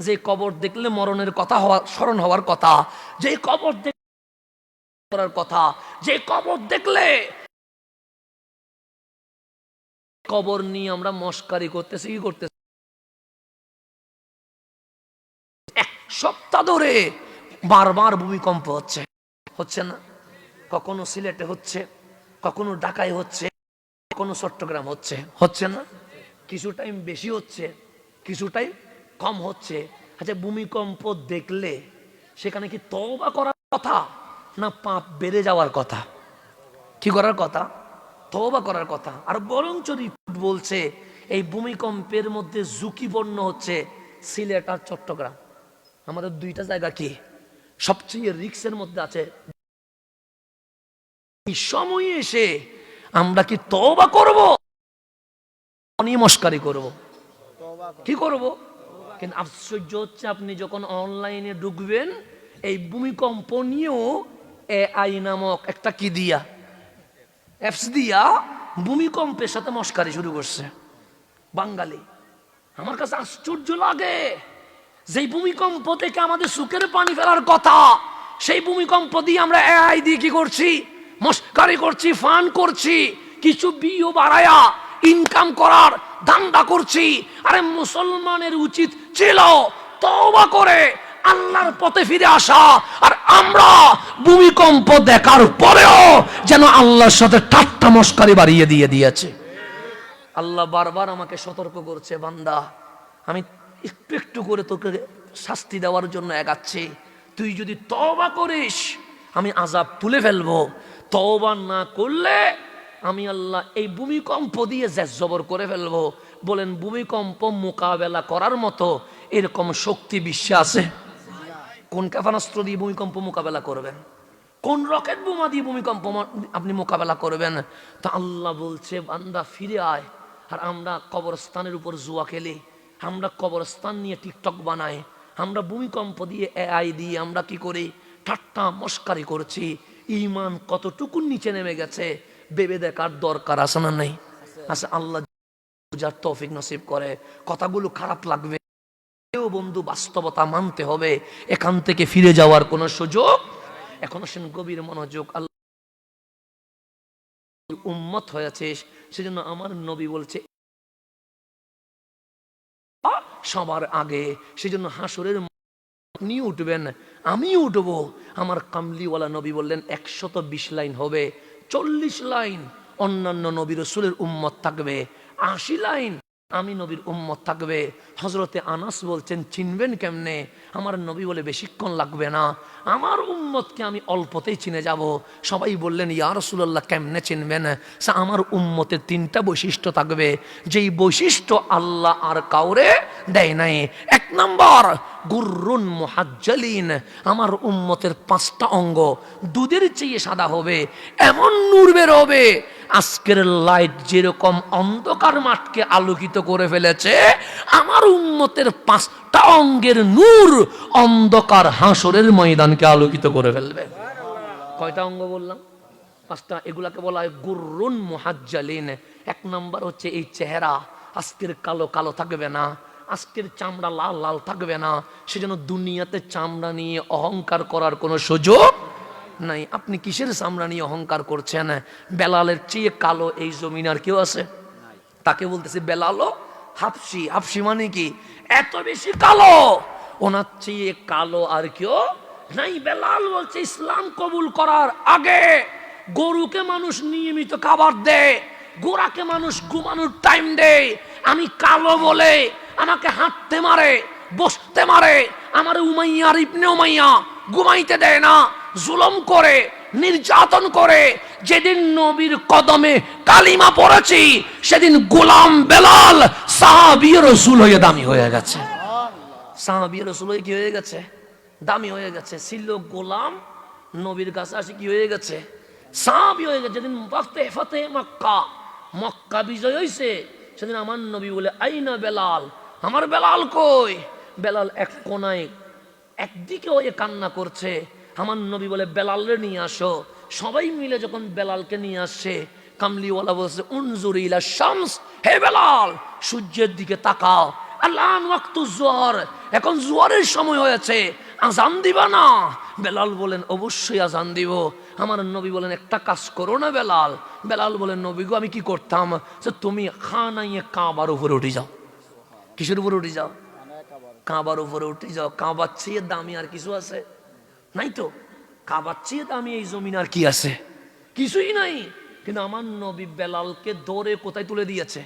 যে কবর দেখলে মরণের কথা স্মরণ হওয়ার কথা, যে কবর করার কথা, যে কবর দেখলে কবর নিয়ে আমরা মস্কারি করতেছি, কি করতেছি? এক সপ্তাহ ধরে বারবার ভূমিকম্প হচ্ছে, হচ্ছে না? কখনো সিলেটে হচ্ছে, কখনো ঢাকায় হচ্ছে, কখনো চট্টগ্রাম হচ্ছে, হচ্ছে না? কিছু টাইম বেশি হচ্ছে, কিছু টাইম কম হচ্ছে। আচ্ছা, ভূমিকম্প দেখলে সেখানে কি তওবা করার কথা না পাপ বেড়ে যাওয়ার কথা? কি করার কথা? তওবা করার কথা। আর বরঞ্চ রিপোর্ট বলছে এই ভূমিকম্পের মধ্যে ঝুঁকিপূর্ণ হচ্ছে সিলেট আর চট্টগ্রাম। আমাদের দুইটা জায়গা কি সবচেয়ে রিস্কের মধ্যে আছে। এই সময়ে এসে আমরা কি তওবা করব, মস্কারি করব? কি করব? কিন্তু আশ্চর্য হচ্ছে, আপনি যখন অনলাইনে ঢুকবেন এই ভূমিকম্প নিয়েও এআই নামক একটা কি দিয়া অ্যাপস দিয়া ভূমিকম্পের সাথে মস্কারি শুরু করছে বাঙালি। আমার কাছে আশ্চর্য লাগে, যেই ভূমিকম্প থেকে আমাদের সুখের পানি ফেলার কথা, সেই ভূমিকম্প দিয়ে আমরা এআই দিয়ে কি করছি? মস্কারি করছি, ফান করছি, কিছু ভিউ বাড়ায়া ইনকাম করার ধান্দা করছি। আরে মুসলমানের উচিত ছিল তওবা করে আল্লাহর পথে ফিরে আসা। আর আমরা ভূমিকম্প দেখার পরেও যেন আল্লাহর সাথে ঠাট্টা মস্কারি বাড়িয়ে দিয়েছে। আল্লাহ বারবার আমাকে সতর্ক করছে, বান্দা আমি একটু একটু করে তোকে শাস্তি দেওয়ার জন্য এগাচ্ছি, তুই যদি তওবা করিস আমি আযাব তুলে ফেলবো, তওবা না করলে আমি আল্লাহ এই ভূমিকম্প দিয়ে জবর করে ফেলবো। বলেন, ভূমিকম্প মোকাবেলা করার মতো এরকম শক্তি বিশ্বে আছে? কোন ক্ষেপণাস্ত্র দিয়ে ভূমিকম্প মোকাবেলা করবেন? কোন রকেট বোমা দিয়ে ভূমিকম্প আপনি মোকাবেলা করবেন? তা আল্লাহ বলছে, বান্দা ফিরে আয়। আর আমরা কবরস্থানের উপর জুয়া খেলি, আমরা কবরস্থান নিয়ে টিকটক বানাই, আমরা ভূমিকম্প দিয়ে এআই দিয়ে আমরা কি করি? ঠাট্টা মস্কারি করছি। ঈমান কতটুকু নিচে নেমে গেছে ভেবে দেখার দরকার আছে না নাই? আচ্ছা, আল্লাহ বুঝার তৌফিক নসিব করে। কথাগুলো খারাপ লাগবে, বন্ধু বাস্তবতা মানতে হবে, এখান থেকে ফিরে যাওয়ার কোন সুযোগ। এখন আসেন গভীর মনোযোগ। আল্লাহ উম্মত হয়েছে, সেজন্য আমার নবী বলছে সবার আগে, সেজন্য হাসরের আপনি উঠবেন, আমি উঠবো। আমার কামলিওয়ালা নবী বললেন 120 লাইন হবে, 40 লাইন অন্যান্য নবী রাসূলের উম্মত থাকবে, 80 লাইন আমি নবীর উম্মত থাকবে। হযরতে আনাস বলছেন চিনবেন কেমনে? আমার নবী বলে বেশিক্ষণ লাগবে না, আমার উম্মতকে আমি অল্পতেই চিনে যাব। সবাই বললেন ইয়া রাসূলুল্লাহ কেমনে চিনবেন? আমার উম্মতের 3টা বৈশিষ্ট্য থাকবে, যেই বৈশিষ্ট্য আল্লাহ আর কাউরে দেয় নাই। 1 নম্বর গুররুন মুহাজ্জালিন, আমার উম্মতের 5টা অঙ্গ দুধের চেয়ে সাদা হবে, এমন নূর বের হবে। আজকের লাইট যেরকম অন্ধকার মাঠকে আলোকিত করে ফেলেছে, আমার উম্মতের 5টা অঙ্গের নূর অন্ধকার হাসরের ময়দানকে আলোকিত করে ফেলবে। কয়টা অঙ্গ বললাম? 5টা। এগুলাকে বলা হয় গুররুন মুহাজ্জালিন। 1 নম্বর হচ্ছে এই চেহারা, আজকের কালো কালো থাকবে না, আজকের চামড়া লাল লাল থাকবে না। সেজন্য দুনিয়াতে চামড়া নিয়ে অহংকার করার কোনো সুযোগ নাই। আপনি কিসের চামড়া নিয়ে অহংকার করছেন? বেলালের চেয়ে কালো এই জমিন আর কেউ আছে? তাকে বলতেছে বেলালও হাফসি। হাফসি মানে কি? এত বেশি কালো, ওনার চেয়ে কালো আর কেউ নাই। বেলাল বলছে ইসলাম কবুল করার আগে গরুকে মানুষ নিয়মিত খাবার দেয়, গোরাকে মানুষ ঘুমানোর টাইম দেয়। আমি কালো বলে আমাকে হাঁটতে মারে, বসতে মারে, আমার উমাইয়ার ইবনে উমাইয়া ঘুমাইতে দেয় না, জুলুম করে, নির্যাতন করে। যেদিন নবীর কদমে কালিমা পড়েছি, সেদিন গোলাম বেলাল সাহাবী রাসূল হয়ে দামি হয়ে গেছে। সাহাবী রাসূল হয়ে কি হয়ে গেছে? দামি হয়ে গেছে। ছিল গোলাম, নবীর কাছে আসি কি হয়ে গেছে? সাহাবী হয়ে গেছে। যেদিন ফাতে মক্কা, মক্কা বিজয় হয়েছে, সেদিন আমার নবী বলে আইনা বেলাল, আমার বেলাল কই? বেলাল এক কোনায় একদিকে হয়ে কান্না করছে। আমার নবী বলে বেলালরে নিয়ে আসো। সবাই মিলে যখন বেলালকে নিয়ে আসছে, কামলিওয়ালা বলছে উনজুর ইলা শামস, হে বেলাল সূর্যের দিকে তাকাও। আল্লান ওয়াক্তু জোহর, এখন জোহরের সময় হয়েছে, আজান দিবা না? বেলাল বলেন অবশ্যই আজান দিব। আমার নবী বলেন একটা কাজ করো না বেলাল। বেলাল বলেন নবী গো আমি কি করতাম? যে তুমি খানাইয়ে কাবার উপরে উঠে যাও। কিসের উপরে উঠে যাও? কাবার উপরে উঠে যাও। কাবার চেয়ে দামি আর কিছু আছে? নাই তো। কাবার চেয়ে দামি এই জমিন আর কি আছে? কিছুই নাই। কিন্তু আমার নবী বেলালকে দৌড়ে কোথায় তুলে দিয়েছে?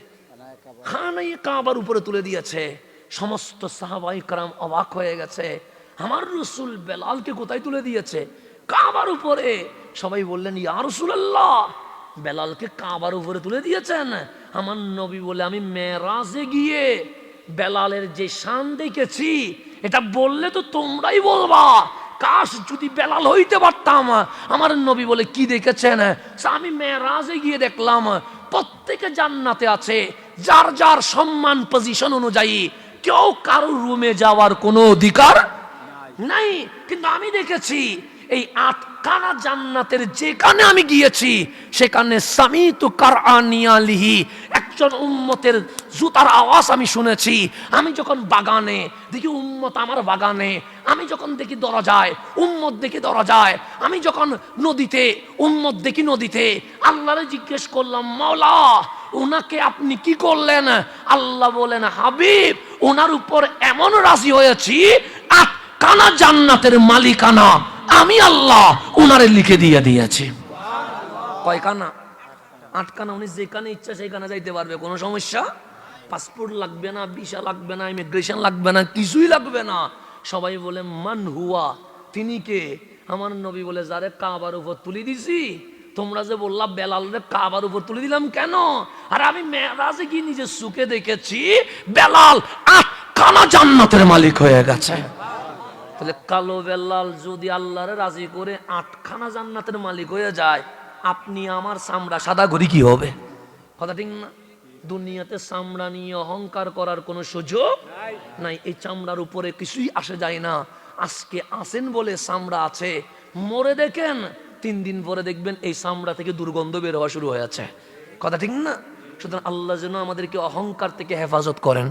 খানাইয়ে কাবার উপরে তুলে দিয়েছে। সমস্ত সাহাবায়ে কেরাম অবাক হয়ে গেছে, আমার রাসূল বেলালকে কোথায় তুলে দিয়েছে? কাবার উপরে। সবাই বললেন ইয়া রাসূলুল্লাহ, বেলালকে কাবার উপরে তুলে দিয়েছেন? আমার নবী বলে আমি মেরাজে গিয়ে বেলালের যে শান দেখেছি, এটা বললে তো তোমরাই বলবা কাশ যদি বেলাল হইতে পারতাম। আমার নবী বলে কি দেখেছেন? আমি মেরাজে গিয়ে দেখলাম প্রত্যেকে জান্নাতে আছে, যার যার সম্মান পজিশন অনুযায়ী। কেউ কারো রুমে যাওয়ার কোনো অধিকার নাই। কিন্তু আমি দেখেছি এই 8খানা জান্নাতের যেখানে আমি গিয়েছি, সেখানে সামিতু কারআনিয়ালিহি, একজন উম্মতের জুতার আওয়াজ আমি শুনেছি। আমি যখন বাগানে দেখি উম্মত আমার বাগানে, আমি যখন দেখি দরজায় উম্মত দেখি দরজায়, আমি যখন নদীতে উম্মত দেখি নদীতে। আল্লাহরে জিজ্ঞেস করলাম মাওলা ওনাকে আপনি কি করলেন? আল্লাহ বলেন হাবিব ওনার উপর এমন রাজি হয়েছি 8খানা জান্নাতের মালিকানা আমি আল্লাহ উনারে লিখে দিয়ে দিয়েছি। কয়খানা? 8খানা। উনি যেখানে ইচ্ছা সেখানে যাইতে পারবে, কোনো সমস্যা। পাসপোর্ট লাগবে না, ভিসা লাগবে না, ইমিগ্রেশন লাগবে না, কিছুই লাগবে না। সবাই বলে মান হুয়া, তিনি কে? আমার নবী বলে যারে কাবার উপর তুলে দিছি। তোমরা যে বললা বেলালরে কাবার উপর তুলে দিলাম কেন? আর আমি মেরাজে গিয়ে নিজের চোখে দেখেছি বেলাল 8খানা জান্নাতের মালিক হয়ে গেছে। তাহলে কালো বেলাল যদি আল্লাহরে রাজি করে 8খানা জান্নাতের মালিক হয়ে যায়, আপনি আমার চামড়া সাদা করি কি হবে? কথা ঠিক না? দুনিয়াতে চামড়া নিয়ে অহংকার করার কোনো সুযোগ নাই। এই চামড়ার উপরে কিছুই আসে যায় না। আজকে আছেন বলে চামড়া আছে, মরে দেখেন 3 দিন পরে দেখবেন এই চামড়া থেকে দুর্গন্ধ বের হওয়া শুরু হয়েছে। কথা ঠিক না? সুতরাং আল্লাহ যেন আমাদেরকে অহংকার থেকে হেফাজত করেন।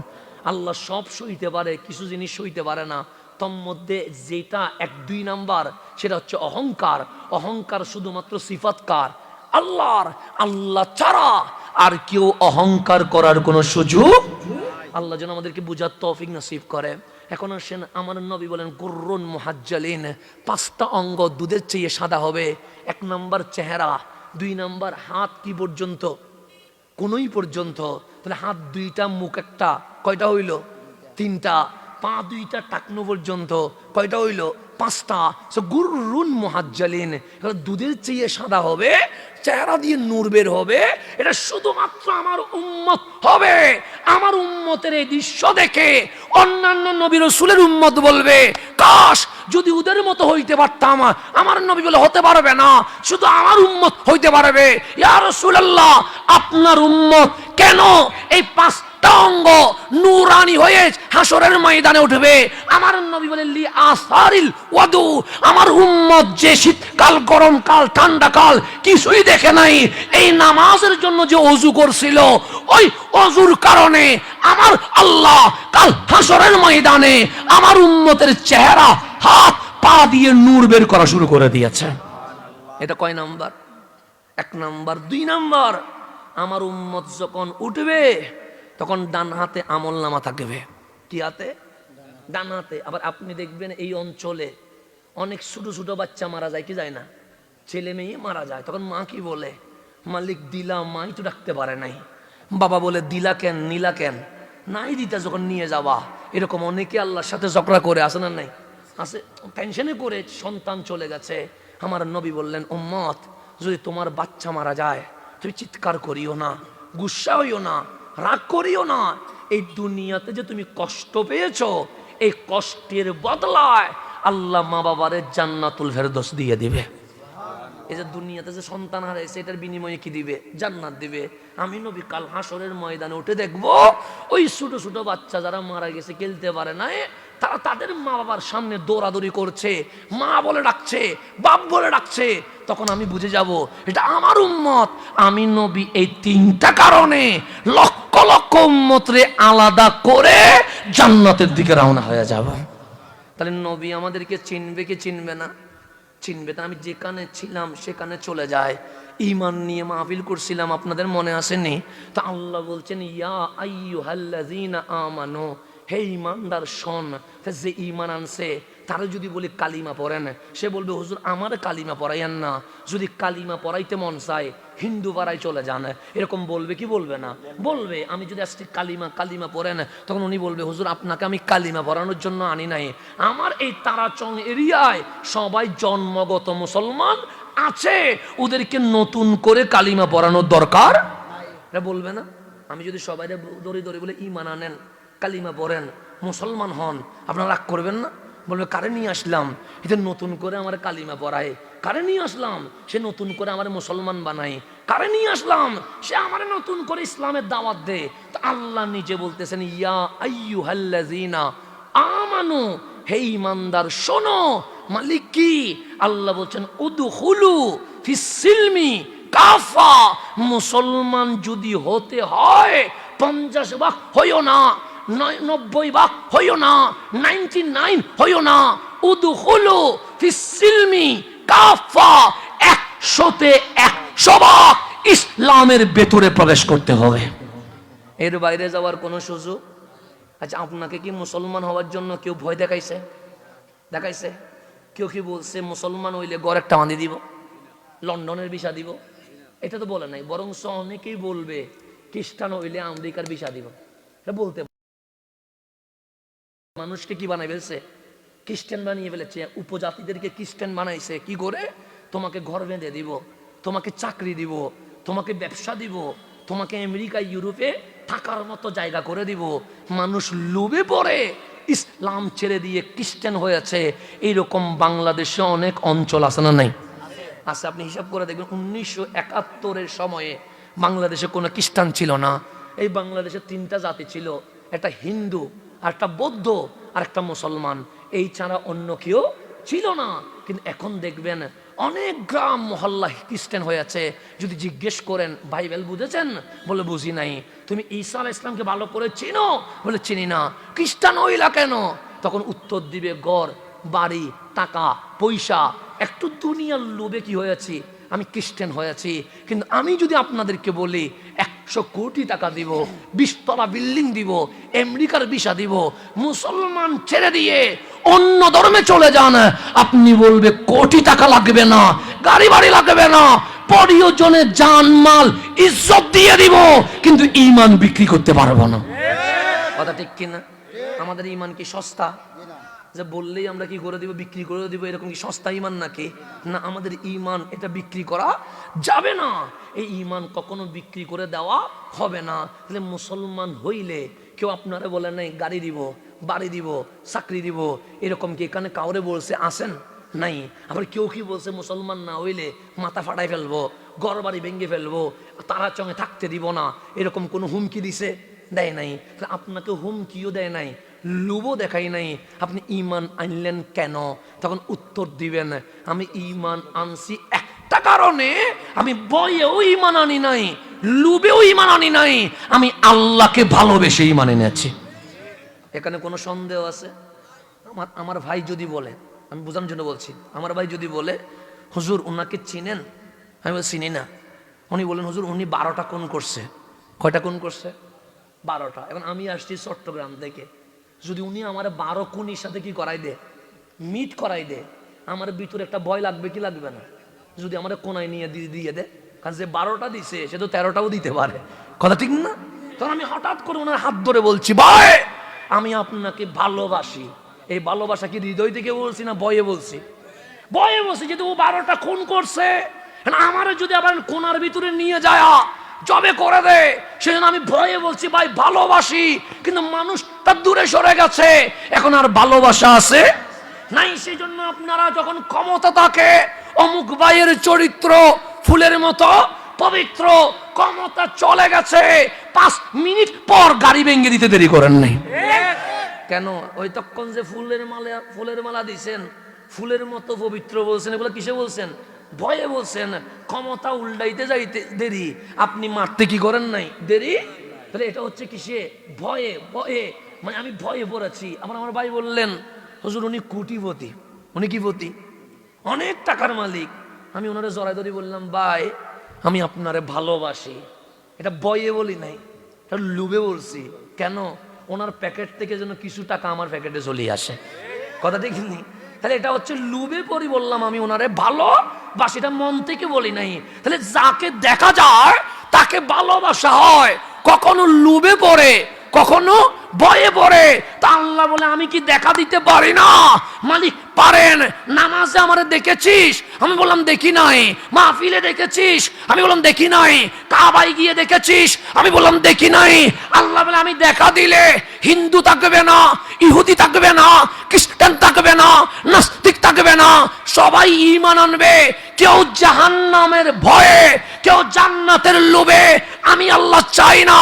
আল্লাহ সব সইতে পারে, কিছু জিনিস সইতে পারে না। তন্মধ্যে যেটা 1-2 নাম্বার, সেটা হচ্ছে অহংকার। অহংকার শুধুমাত্র সিফাতকার আল্লাহর। আল্লাহ ছাড়া আর কেউ অহংকার করার কোনো সুযোগ। আল্লাহ যেন আমাদেরকে বুঝার তৌফিক নসিব করে। এখন আসেন, আমার নবী বলেন গুররুন মুহাজ্জালিন, 5টা অঙ্গ দুধের চেয়ে সাদা হবে। 1 নাম্বার চেহারা, 2 নাম্বার হাত কি পর্যন্ত? কোনই পর্যন্ত। তাহলে হাত দুইটা, মুখ একটা, কয়টা হইল? তিনটা। পা দুইটা, টাকনো পর্যন্ত, কয়টা হইল? পাঁচটা। গুররুন মুহাজ্জালিন, দুধের চেয়ে সাদা হবে, চেহারা দিয়ে নূর বের হবে। এটা শুধুমাত্র আমার উম্মত হবে। আমার উম্মতের এই দৃশ্য দেখে অন্যান্য নবী রাসূলের উম্মত বলবে, কাশ যদি ওদের মতো হইতে পারতাম। আমার নবী বলে, হতে পারবে না, শুধু আমার উম্মত হইতে পারবে। ইয়া রাসূলুল্লাহ, আপনার উম্মত কেন এই পাঁচটা অঙ্গ নূরানি হয়ে হাসরের ময়দানে উঠবে? আমার নবী বলেন, লি আসারিল ওয়াদু, আমার উম্মত যে শীতকাল, গরমকাল, ঠান্ডাকাল কিছুই দেখে নাই, এই নামাজের জন্য যে ওযু করছিল, ওই ওযুর কারণে আমার আল্লাহ কাল হাসরের ময়দানে আমার উম্মতের চেহারা, হাত, পা দিয়ে নূর বের করা শুরু করে দিয়েছে। এটা কয় নাম্বার? 1 নাম্বার। 2 নাম্বার, আমার উম্মত যখন উঠবে তখন ডান হাতে আমলনামা থাকবে। কি হাতে? ডান হাতে। আবার আপনি দেখবেন এই অঞ্চলে অনেক ছোট ছোট বাচ্চা মারা যায়, কি যায় না? ছেলে মেয়ে মারা যায়, তখন মা কি বলে? মালিক দিলা, মাই তো রাখতে পারে নাই। বাবা বলে, দিলা কেন, নিলা কেন? নাই দিতা যখন নিয়ে যাবা। এরকম অনেকে আল্লাহর সাথে ঝগড়া করে, আসে না? নাই আছে, টেনশনে করে সন্তান চলে গেছে। আমার নবী বললেন, উম্মত যদি তোমার বাচ্চা মারা যায়, তুমি চিৎকার করিও না, গুসা হইও না, রাগ করিও না। এই দুনিয়াতে যে তুমি কষ্ট পেয়েছো, এই কষ্টের বদলায় আল্লাহ মা বাবারে জান্নাতুল ফেরদৌস দিয়ে দিবে। এই যে দুনিয়াতে যে সন্তান হারাইছে, এটার বিনিময়ে কি দিবে? জান্নাত দিবে। আমি নবী কাল হাসরের ময়দানে উঠে দেখবো, ওই ছোট ছোট বাচ্চা যারা মারা গেছে, খেলতে পারে না, তারা তাদের মা বাবার সামনে দৌড়াদৌড়ি করছে, মা বলে ডাকছে, বাপ বলে ডাকছে। তখন আমি বুঝে যাব এটা আমার উম্মত। আমি নবী এই 3টা কারণে লক্ষ লক্ষ উম্মতরে আলাদা করে জান্নাতের দিকে রওনা হয়ে যাব। তাহলে নবী আমাদেরকে চিনবে কি চিনবে না? চিনবে। তা আমি যেখানে ছিলাম সেখানে চলে যায়। ঈমান নিয়ে মাহফিল করছিলাম, আপনাদের মনে আসেনি? তা আল্লাহ বলছেন, ইয়া আইয়ুহাল্লাযীনা আমানু, হে ঈমানদার শোন। যে ঈমান আনছে তারা যদি বলি কালিমা পড়েন, সে বলবে, হুজুর আমার কালিমা পড়াইয়েন না, যদি কালিমা পড়াইতে মন চায় হিন্দু পাড়ায় চলে যান। এরকম বলবে কি বলবে না? বলবে। আমি যদি আজকে কালিমা পড়েন, তখন উনি বলবে, হুজুর আপনাকে আমি কালিমা পড়ানোর জন্য আনি নাই, আমার এই তারাচং এরিয়ায় সবাই জন্মগত মুসলমান আছে, ওদেরকে নতুন করে কালিমা পড়ানোর দরকার। এটা বলবে না? আমি যদি সবাই দড়ি দড়ি বলে ঈমান আনেন, কালিমা পড়েন, মুসলমান হন, আপনারা রাগ করবেন না? বলবে, কারে নিয়ে আসলাম, এটা নতুন করে আমার কালিমা পড়ায়, কারে নিয়ে আসলাম সে নতুন করে আমার মুসলমান বানায়, কারে নিয়ে আসলাম সে আমার নতুন করে ইসলামের দাওয়াত দে। তো আল্লাহ নিজে বলতেছেন, ইয়া আইয়ুহাল্লাযীনা আমানু, হে ঈমানদার শোনো। মালিক কি? আল্লাহ বলছেন, উদখুলু ফিস সিলমি কাফা, মুসলমান যদি হতে হয় 50 ভাগ হইও না, 90 ভাগ হইও না, 99 হইও না, উদখুলু ফিস সিলমি কাফা, 100তে 100 ভাগ ইসলামের ভেতরে প্রবেশ করতে হবে। এর বাইরে যাওয়ার কোনো সুযোগ? আচ্ছা, আপনাকে কি মুসলমান হওয়ার জন্য কেউ ভয় দেখাইছে? দেখাইছে? কেউ কি বলছে মুসলমান হইলে ঘর একটা বাঁধি দিব, লন্ডনের ভিসা দিব? এটা তো বলে নাই। বরং অনেকেই বলবে খ্রিস্টান হইলে আমেরিকার ভিসা দিব। এটা বলতে, মানুষকে কি বানাই ফেলছে? খ্রিস্টান বানিয়ে ফেলেছে। উপজাতিদেরকে খ্রিস্টান বানাইছে। কি করে? তোমাকে ঘর বেঁধে দিব, তোমাকে চাকরি দিব, তোমাকে ব্যবসা দিব, তোমাকে আমেরিকা ইউরোপে থাকার মতো জায়গা করে দিব। মানুষ লোভে পড়ে ইসলাম ছেড়ে দিয়ে খ্রিস্টান হয়েছে। এইরকম বাংলাদেশে অনেক অঞ্চল আছে না নাই? আছে। আপনি হিসাব করে দেখবেন 1971-এর সময়ে বাংলাদেশে কোনো খ্রিস্টান ছিল না। এই বাংলাদেশে 3টা জাতি ছিল, একটা হিন্দু, আর একটা বৌদ্ধ, আর একটা মুসলমান। এই ছাড়া অন্য কেউ ছিল না। কিন্তু এখন দেখবেন অনেক গ্রাম মহল্লা খ্রিস্টান হয়েছে। যদি জিজ্ঞেস করেন বাইবেল বুঝেছেন? বলে বুঝি নাই। তুমি ঈসা আলাইহিস সালামকে ভালো করে চিনো? বলে চিনি না। খ্রিস্টান হইলা কেন? তখন উত্তর দিবে, ঘর বাড়ি, টাকা পয়সা, একটু দুনিয়ার লোভে কি হয়েছি, আমি খ্রিস্টান হয়েছি। কিন্তু আমি যদি আপনাদেরকে বলি 100 কোটি টাকা দিব, 20 তলা বিল্ডিং দিব, আমেরিকার ভিসা দিব, মুসলমান ছেড়ে দিয়ে অন্য ধর্মে চলে যান, আপনি বলবে কোটি টাকা লাগবে না, গাড়ি বাড়ি লাগবে না, প্রয়োজনে জানমাল ইজ্জত দিয়ে দিব, কিন্তু ঈমান বিক্রি করতে পারবো না। কথা ঠিক কিনা? আমাদের ঈমান কি সস্তা যে বললেই আমরা কি করে দিব, বিক্রি করে দিব? এরকম কি সস্তা ঈমান নাকি? না, আমাদের ঈমান এটা বিক্রি করা যাবে না। এই ঈমান কখনো বিক্রি করে দেওয়া হবে না। তাহলে মুসলমান হইলে কেউ আপনারা বলে নাই গাড়ি দিব, বাড়ি দিব, চাকরি দিব, এরকম কি এখানে কাউরে বলছে? আসেন নাই। আবার কেউ কি বলছে মুসলমান না হইলে মাথা ফাটাই ফেলবো, ঘর বাড়ি ভেঙে ফেলবো, তারা চঙে থাকতে দিব না, এরকম কোনো হুমকি দিছে? দেয় নাই। আপনাকে হুমকিও দেয় নাই, লোভও দেখাই নাই। আপনি ঈমান আনলেন কেন? তখন উত্তর দিবেন, আমি ঈমান আনছি একটা কারণে, আমি ভয়েও ঈমান আনি নাই, লোভেও ঈমান আনি নাই, আমি আল্লাহকে ভালোবেসে ঈমান এনেছি। এখানে কোনো সন্দেহ আছে? আমার ভাই যদি বলে, আমি বোঝানোর জন্য বলছি, আমার ভাই যদি বলে হুজুর উনাকে চিনেন, আমি বলি চিনি না। উনি বলেন হুজুর উনি 12টা খুন করছে। কয়টা খুন করছে? 12টা। এখন আমি আসছি চট্টগ্রাম থেকে, যদি উনি আমার 12 খুনির সাথে কি করাই দে, মিট করাই দে, আমার ভিতরে একটা ভয় লাগবে কি লাগবে না? যদি আমার কোনায় নিয়ে দিয়ে দে, কারণ যে 12টা দিছে সে তো 13টাও দিতে পারে। কথা ঠিক না? তখন আমি হঠাৎ করে ওনার হাত ধরে বলছি, ভাই আমি আপনাকে ভালোবাসি। এই ভালোবাসা কি হৃদয় থেকে বলছি না ভয়ে বলছি? ভয়ে বলছি, যেহেতু ও 12টা খুন করছে, আমার যদি আবার কোনার ভিতরে নিয়ে যায় জবে করে দে, সেজন্য আমি ভয়ে বলছি ভাই ভালোবাসি। কিন্তু মানুষ তার দূরে সরে গেছে, এখন আর ভালোবাসা আছে নাই। সেই জন্য আপনারা যখন ক্ষমতা থাকে, অমুক ভাইয়ের চরিত্র ফুলের মতো পবিত্র, ক্ষমতা চলে গেছে, 5 মিনিট পর গাড়ি ভেঙে দিতে দেরি করেন নাই। কেন? ওই তখন যে ফুলের মালা দিছেন, ফুলের মতো পবিত্র বলছেন, এগুলো কিসে বলছেন? ভয়ে বলছেন। ক্ষমতা উল্টাইতে যাইতে দেরি, আপনি মারতে কি করেন নাই দেরি। তাহলে এটা হচ্ছে কিসে? ভয়ে। ভয়ে মানে আমি ভয়ে পড়েছি। আমার ভাই বললেন হুজুর উনি কোটিপতি। উনি কি পতি? অনেক টাকার মালিক। আমি ওনারে জড়াই ধরি বললাম ভাই আমি আপনারে ভালোবাসি। এটা ভয়ে বলি নাই, এটা লুবে বলছি। কেন? ওনার প্যাকেট থেকে যেন কিছু টাকা আমার প্যাকেটে চলে আসে। কথা দেখিনি? তাহলে এটা হচ্ছে লুবে পরি বললাম আমি ওনারে ভালোবাসি, এটা মন থেকে বলি নাই। তাহলে যাকে দেখা যায় তাকে ভালোবাসা হয়, কখনো লুবে পড়ে, কখনো ভয়ে পড়ে। তা আল্লাহ বলে আমি কি দেখা দিতে পারি না? মালিক পারেন। নামাজে আমারে দেখেছিস? আমি বললাম দেখি নাই। মাহফিলে দেখেছিস? আমি বললাম দেখি নাই। কাবায় গিয়ে দেখেছিস? আমি বললাম দেখি নাই। আল্লাহ বলে আমি দেখা দিলে হিন্দু থাকবে না, ইহুদি থাকবে না, খ্রিস্টান থাকবে না, নাস্তিক থাকবে না, সবাই ঈমান আনবে। কেউ জাহান্নামের ভয়ে, কেউ জান্নাতের লোভে আমি আল্লাহ চাই না।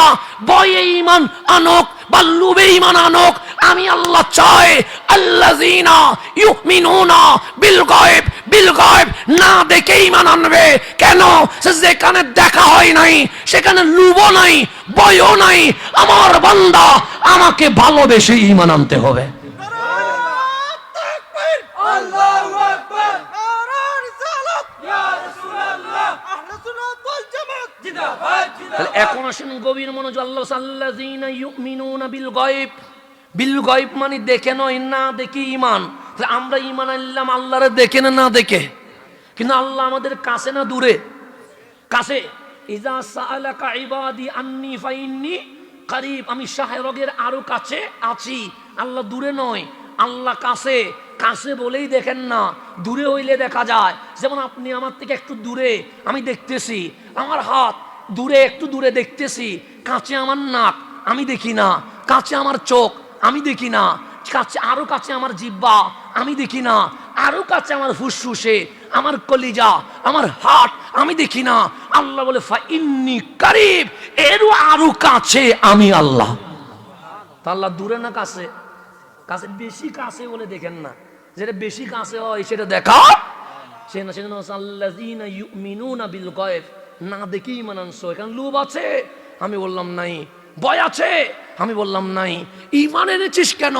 ভয়ে ঈমান আনক বা লোভে ঈমান আনক, আমি আল্লাহ চাই আল্লাযীনা ইউমিনুনা বিল গায়ব, বিল গায়ব না দেখে ঈমান আনবে। কেন? যেখানে দেখা হয় নাই সেখানে লোভও নাই, ভয়ও নাই। আমার বান্দা আমাকে ভালোবেসে ঈমান আনতে হবে। এখন আসেন গভীর মনোযোগ। আল্লাহ আল্লাযীনা ইউমিনুনা বিল গায়ব, বিল গায়ব মানে দেখে নয়, না দেখে ঈমান। তাহলে আমরা ঈমান আনলাম আল্লাহরে দেখে না দেখে, কিন্তু আল্লাহ আমাদের কাছে না দূরে? কাছে। ইজা সাআলাকা ইবাদি আন্নী ফাইন্নী কারীব, আমি শাহরগের আরো কাছে আছি। আল্লাহ দূরে নয়, আল্লাহ কাছে। কাছে বলেই দেখেন না, দূরে হইলে দেখা যায়। যেমন আপনি আমার থেকে একটু দূরে, আমি দেখতেছি আমার হাত, দূরে একটু দূরে দেখতেছি। কাছে আমার নাক, আমি দেখি না। কাছে আমার চোখ, আমি দেখি না। কাছে আরো কাছে আমার জিহ্বা, আমি দেখি না। আরো কাছে আমার ফুসফুসে, আমার কলিজা, আমার হার্ট, আমি দেখি না। আল্লাহ বলে ফাইন্নী কারীব, এরও আরো কাছে আমি আল্লাহ। তা আল্লাহ দূরে না কাছে? কাছে, বেশি কাছে বলে দেখেন না, যেটা বেশি কাছে হয় সেটা দেখা সে না। সেজন্য আল্লাযীনা ইউমিনুনা বিল গায়ব, না দেখি ঈমান আনছো। এখানে লোভ আছে? আমি বললাম নাই। ভয় আছে? আমি বললাম নাই। ঈমান এনেছিস কেন?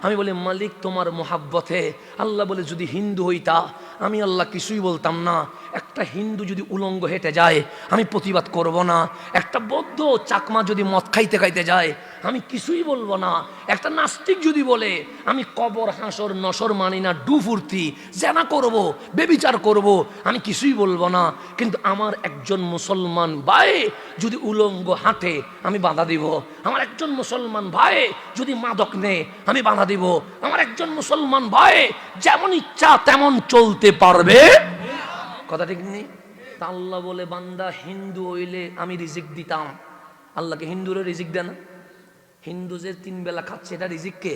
আমি বলি মালিক তোমার মোহাব্বতে। আল্লাহ বলে যদি হিন্দু হইতা আমি আল্লাহ কিছুই বলতাম না। একটা হিন্দু যদি উলঙ্গ হেঁটে যায় আমি প্রতিবাদ করব না। একটা বৌদ্ধ চাকমা যদি মদ খাইতে খাইতে যায় আমি কিছুই বলবো না। একটা নাস্তিক যদি বলে আমি কবর হাসর নসর মানি না, ডুফুর্তি জেনা করব, বেবিচার করব, আমি কিছুই বলবো না। কিন্তু আমার একজন মুসলমান ভাই যদি উলঙ্গ হাঁটে আমি বাধা দিব। আমার একজন মুসলমান ভাই যদি মাদক নেয় আমি বাধা দিব। আমার একজন মুসলমান ভাই যেমন ইচ্ছা তেমন চলতে পারবে। কথা ঠিক নেই? তা আল্লাহ বলে বান্দা হিন্দু হইলে আমি রিজিক দিতাম। আল্লাহকে হিন্দুরে রিজিক দেন? হিন্দু যে 3 বেলা খাচ্ছে এটা রিজিক কে?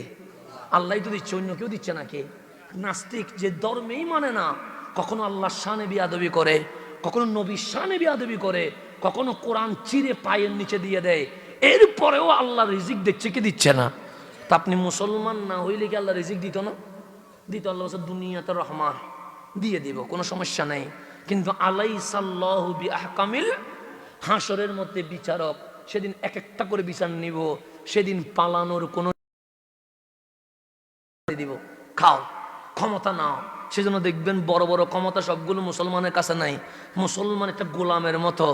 আল্লাহ তো দিচ্ছে, অন্য কেউ দিচ্ছে না। কে? নাস্তিক যে ধর্মেই মানে না, কখনো আল্লাহর শানে বিয়াদবি করে, কখনো নবীর শানে বিয়াদবি করে, কখনো কোরআন চিরে পায়ের নিচে দিয়ে দেয়, এরপরেও আল্লাহ রিজিক দিচ্ছে কি দিচ্ছে না? তা আপনি মুসলমান না হইলে কি আল্লাহ রিজিক দিত না? দিত। আল্লাহ দুনিয়াতে রহমান দিয়ে দিব, কোনো সমস্যা নেই। কিন্তু আলাইসাল্লাহু বিআহকামিল হাসরের মধ্যে বিচারক, সেদিন এক একটা করে বিচার নিব। সেদিন পালানোর কোনো দিব, খাও, ক্ষমতা নাও। সেজন্য দেখবেন বড় বড় ক্ষমতা সবগুলো মুসলমানের কাছে নাই। মুসলমান একটা গোলামের মতো।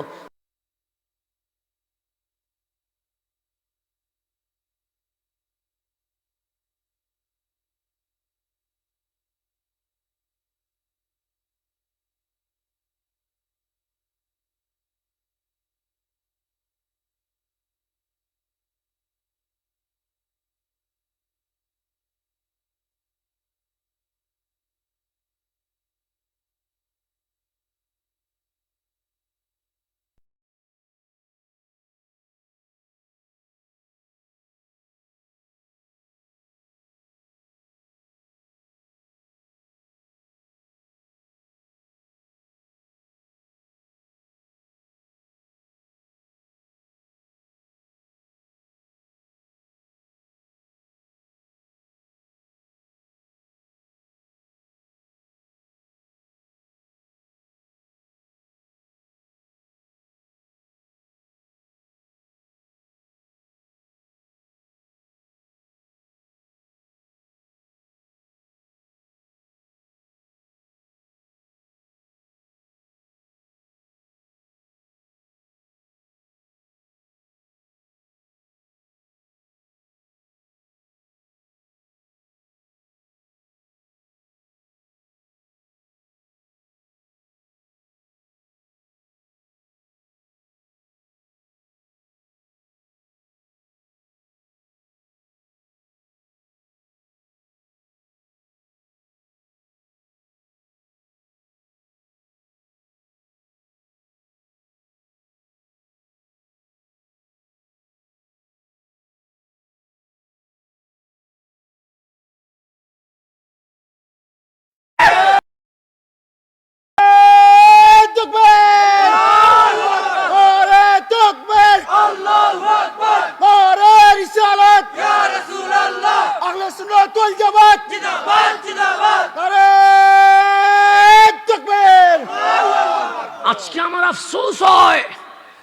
আজকে আমার আফসোস হয়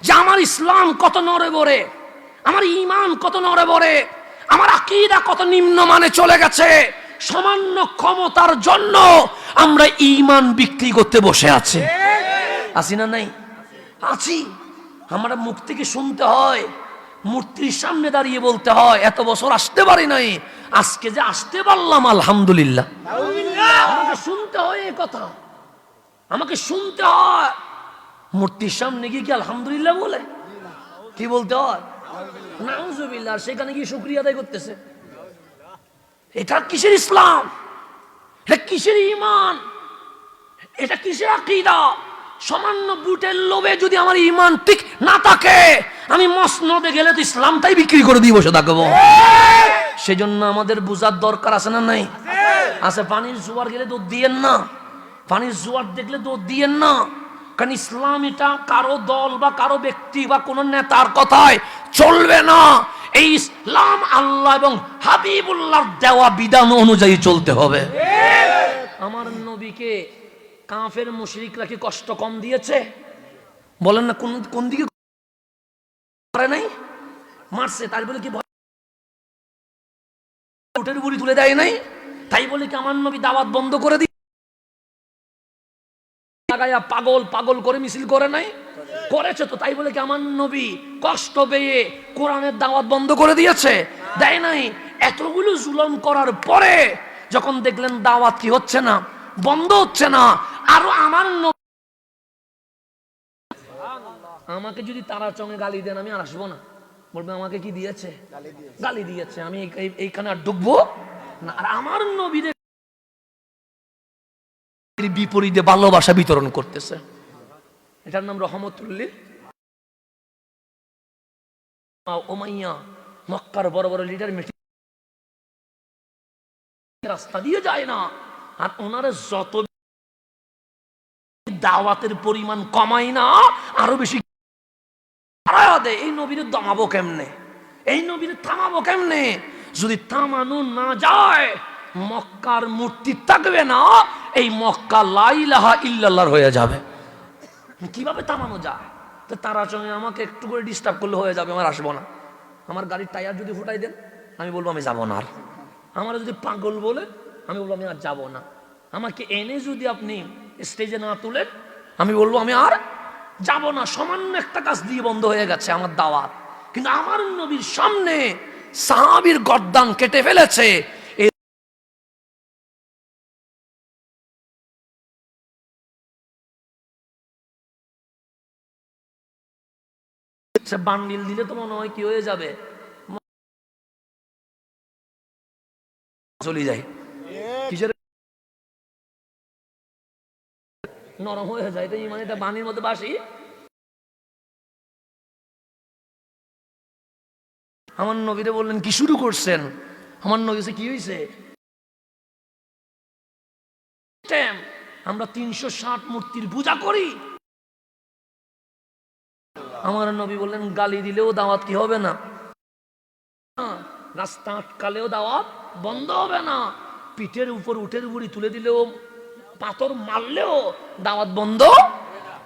যে আমার ইসলাম কত নড়ে বড়ে, আমার ঈমান কত নড়ে বড়ে, আমার আকীদা কত নিম্নমানে চলে গেছে। সামান্য ক্ষমতার জন্য আমরা ঈমান বিক্রি করতে বসে আছি। আছি না নাই? আছি। আমরা মুখ থেকে শুনতে হয়, মূর্তির সামনে দাঁড়িয়ে বলতে হয় এত বছর আসতে পারি নাই, আজকে যে আসতে পারলাম আলহামদুলিল্লাহ। আমাকে শুনতে হয় এই কথা, আমাকে শুনতে হয়। মূর্তির সামনে গিয়ে কি আলহামদুলিল্লাহ বলে? কি বলতে হয়? নাউজুবিল্লাহ। সেখানে গিয়ে শুকরিয়া আদায় করতেছে। এটা কিসের ইসলাম? এটা কিসের ঈমান? এটা কিসের আকীদা? সামান্য বুটের লোভে যদি আমার ঈমান ঠিক না থাকে, আমি মসনদে গেলে তো ইসলামটাই বিক্রি করে দিয়ে বসে থাকবো। সেজন্য আমাদের বুঝার দরকার আছে না নাই? আছে। পানির জোয়ার গেলে দৌড় দিয়েন না, পানির জোয়ার দেখলে দৌড় দিয়েন না। কারণ ইসলাম এটা কারো দল বা কারো ব্যক্তি বা কোন নেতার কথায় চলবে না। এই ইসলাম আল্লাহ এবং হাবিবুল্লাহর দেওয়া বিধান অনুযায়ী চলতে হবে। আমার নবীকে কাফের মুশরিকরা কি কষ্ট কম দিয়েছে? বলেন না, কোন দিকে করে নাই? মারছে, তাই বলে কি উঠের বুড়ি তুলে দেয় নাই? তাই বলে কি আমার নবী দাওয়াত বন্ধ করে দিয়ে লাগায়া পাগল পাগল করে মিছিল করে নাই, করেছে তো। তাই বলে কি আমার নবী কষ্ট পেয়ে কোরআনের দাওয়াত বন্ধ করে দিয়েছে? দেয় নাই। এতগুলো জুলুম করার পরে যখন দেখলেন দাওয়াত কি হচ্ছে না, বন্ধ হচ্ছে না, আরো আমার নবী আমাকে যদি তারা চঙে গালি দেন আমি আর আসবো না, বলবে আমাকে কি দিয়েছে, গালি দিয়েছে, আমি এইখানে আর ঢুকবো না। আর আমার নবীর বিপরীতে ভালোবাসা বিতরণ করতেছে, এটার নাম রহমতুল্লিল উমাইয়া। মক্কার বড় বড় লিডার রাস্তা দিয়ে যায় না, আর ওনারা যত দাওয়াতের পরিমাণ কমাই না আরো বেশি দেয়। এই নবীর দমাবো কেমনে, এই নবীর থামাবো কেমনে? যদি থামানো না যায় মক্কার মূর্তি থাকবে না, এই মক্কা লা ইলাহা ইল্লাল্লাহ হয়ে যাবে। কিভাবে থামানো যায়? তো তারা সঙ্গে আমাকে একটু করে ডিস্টার্ব করলে হয়ে যাবে, আমার আসবো না। আমার গাড়ির টায়ার যদি ফুটাই দেন আমি বলবো আমি যাবো না। আর আমার যদি পাগল বলে আমি বলবো আমি আর যাবো না। আমাকে এনে যদি আপনি স্টেজে না তুলেন আমি বলবো আমি আর যাব না। সামান্য একটা কাজ দিয়ে বন্ধ হয়ে গেছে আমার দাওয়াত, কিন্তু আমার নবীর সামনে সাহাবীর গর্দান কেটে ফেলেছে। বান্ডিল দিলে তো মনে হয় কি হয়ে যাবে, চলে যায়, কিসের নরম হয়ে যায়। এটা মানে এটা বাণীর মধ্যে বাসি। আমার নবীরে বললেন কি শুরু করছেন? আমার নবী কি হয়েছে? আমরা 360 মূর্তির পূজা করি। আমার নবী বললেন গালি দিলেও দাওয়াত কি হবে না, রাস্তা আটকালেও দাওয়াত বন্ধ হবে না, পিঠের উপর উঠের বুড়ি তুলে দিলেও, পাথর মারলেও দাওয়াত বন্ধ।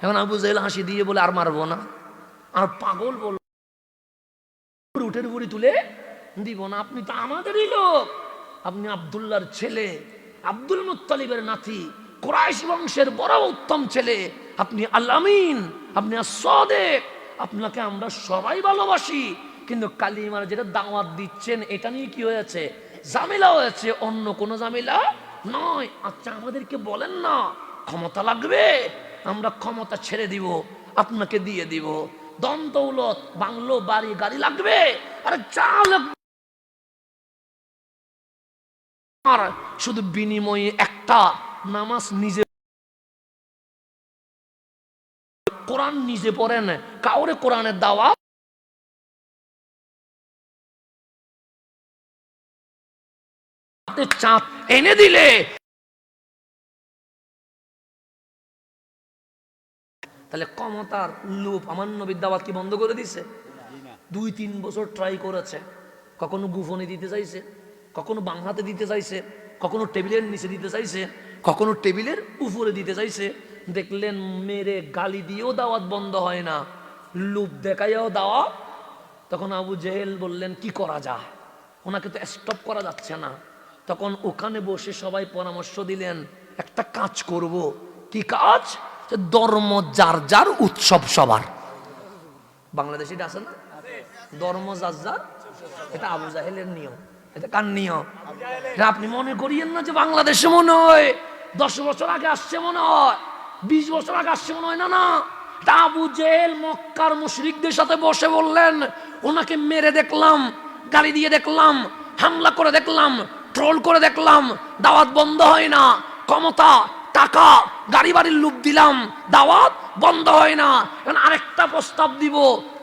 এখন আবু জাহেল হাসি দিয়ে বলে আর মারবো না। আর পাগল বল উঠের বুড়ি তুলে দিব না। আপনি তো আমাদেরই লোক, আপনি আব্দুল্লাহর ছেলে, আব্দুল মুত্তালিবের নাতি, কুরাইশ বংশের বড় উত্তম ছেলে, আপনি আল আমিন, আপনি as-সাদিক, আপনাকে আমরা সবাই ভালোবাসি। কিন্তু কালিমার যেটা দাওয়াত দিচ্ছেন এটা নিয়ে কি হয়েছে, ঝামেলা হয়েছে, অন্য কোনো ঝামেলা নয়। আচ্ছা আমাদেরকে বলেন না ক্ষমতা লাগবে, আমরা ক্ষমতা ছেড়ে দিব, আপনাকে দিয়ে দিব। দন দৌলত, বাংলো, বাড়ি, গাড়ি লাগবে, আরে চাল, আর শুধু বিনিময়ে একটা নামাজ নিজে, কোরআন নিজে পড়েন, কাউরে কোরআনের দাওয়াত চাঁদ এনে দিলে। তাহলে ক্ষমতার লোভ আমার নবীর দাওয়াত কি বন্ধ করে দিছে? 2-3 বছর ট্রাই করেছে, কখনো গুফনে দিতে চাইছে, কখনো বাম হাতে দিতে চাইছে, কখনো টেবিলের নিচে দিতে চাইছে, কখনো টেবিলের উপরে দিতে চাইছে। দেখলেন মেরে গালি দিয়েও দাওয়াত বন্ধ হয় না, লোভ দেখাইও দাওয়াত। তখন আবু জেহেল বললেন কি করা যায়, ওনাকে তো স্টপ করা যাচ্ছে না। তখন ওখানে বসে সবাই পরামর্শ দিলেন একটা কাজ করব। কি কাজ? ধর্ম যার যার, উৎসব সবার। বাংলাদেশে এটা আছে না, ধর্ম যার যার, এটা আবু জাহেলের নিয়ম। এটা কার নিয়ম? আপনি মনে করিয়েন না যে বাংলাদেশে মনে হয় 10 বছর আগে আসছে, মনে হয় 20 বছর আগে আসছে, মনে হয় না। না, এটা আবু জেহেল মক্কার মুশরিকদের সাথে বসে বললেন, ওনাকে মেরে দেখলাম, গালি দিয়ে দেখলাম, হামলা করে দেখলাম, ট্রোল করে দেখলাম, দাওয়াত বন্ধ হয় না। ক্ষমতা, টাকা, গাড়ি বাড়ির লোভ দিলাম, দাওয়াত বন্ধ হয় না। এখন আরেকটা প্রস্তাব দিব,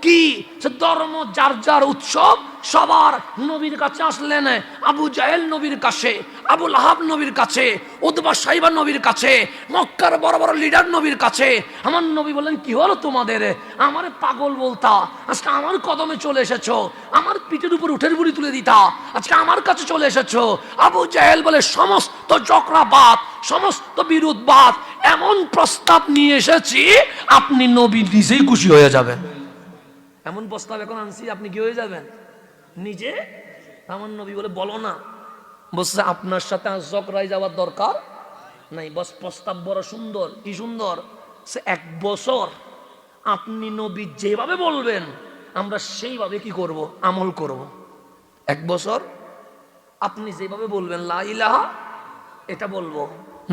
কি? সে ধর্ম যার যার, উৎসব সবার। নবীর কাছে আসলেন আবু জাহেল, নবীর কাছে আবু লাহাব, নবীর কাছে উতবা সাইবা, নবীর কাছে মক্কার বড় বড় লিডার, নবীর কাছে। আমার নবী বললেন কি হলো তোমাদের? আমার পাগল বলতা, আজকে আমার কদমে চলে এসেছো, আমার পিঠের উপর উঠের বুড়ি তুলে দিতা, আজকে আমার কাছে চলে এসেছো। আবু জাহেল বলে সমস্ত জকরাবাদ, সমস্ত বিরোধবাদ, এমন প্রস্তাব নিয়ে এসেছি আপনি নবী নিজেই খুশি হয়ে যাবেন। এমন প্রস্তাব এখন আনছি, আপনি কি হয়ে যাবেন নিজে। আমার নবী বলে বলো না, বলছে আপনার সাথে জকরায় যাওয়ার দরকার নাই। বস প্রস্তাব বড় সুন্দর, কি সুন্দর, সে 1 বছর আপনি নবী যেভাবে বলবেন আমরা সেইভাবে কি করব, আমল করব। 1 বছর আপনি যেভাবে বলবেন লা ইলাহা এটা বলবো,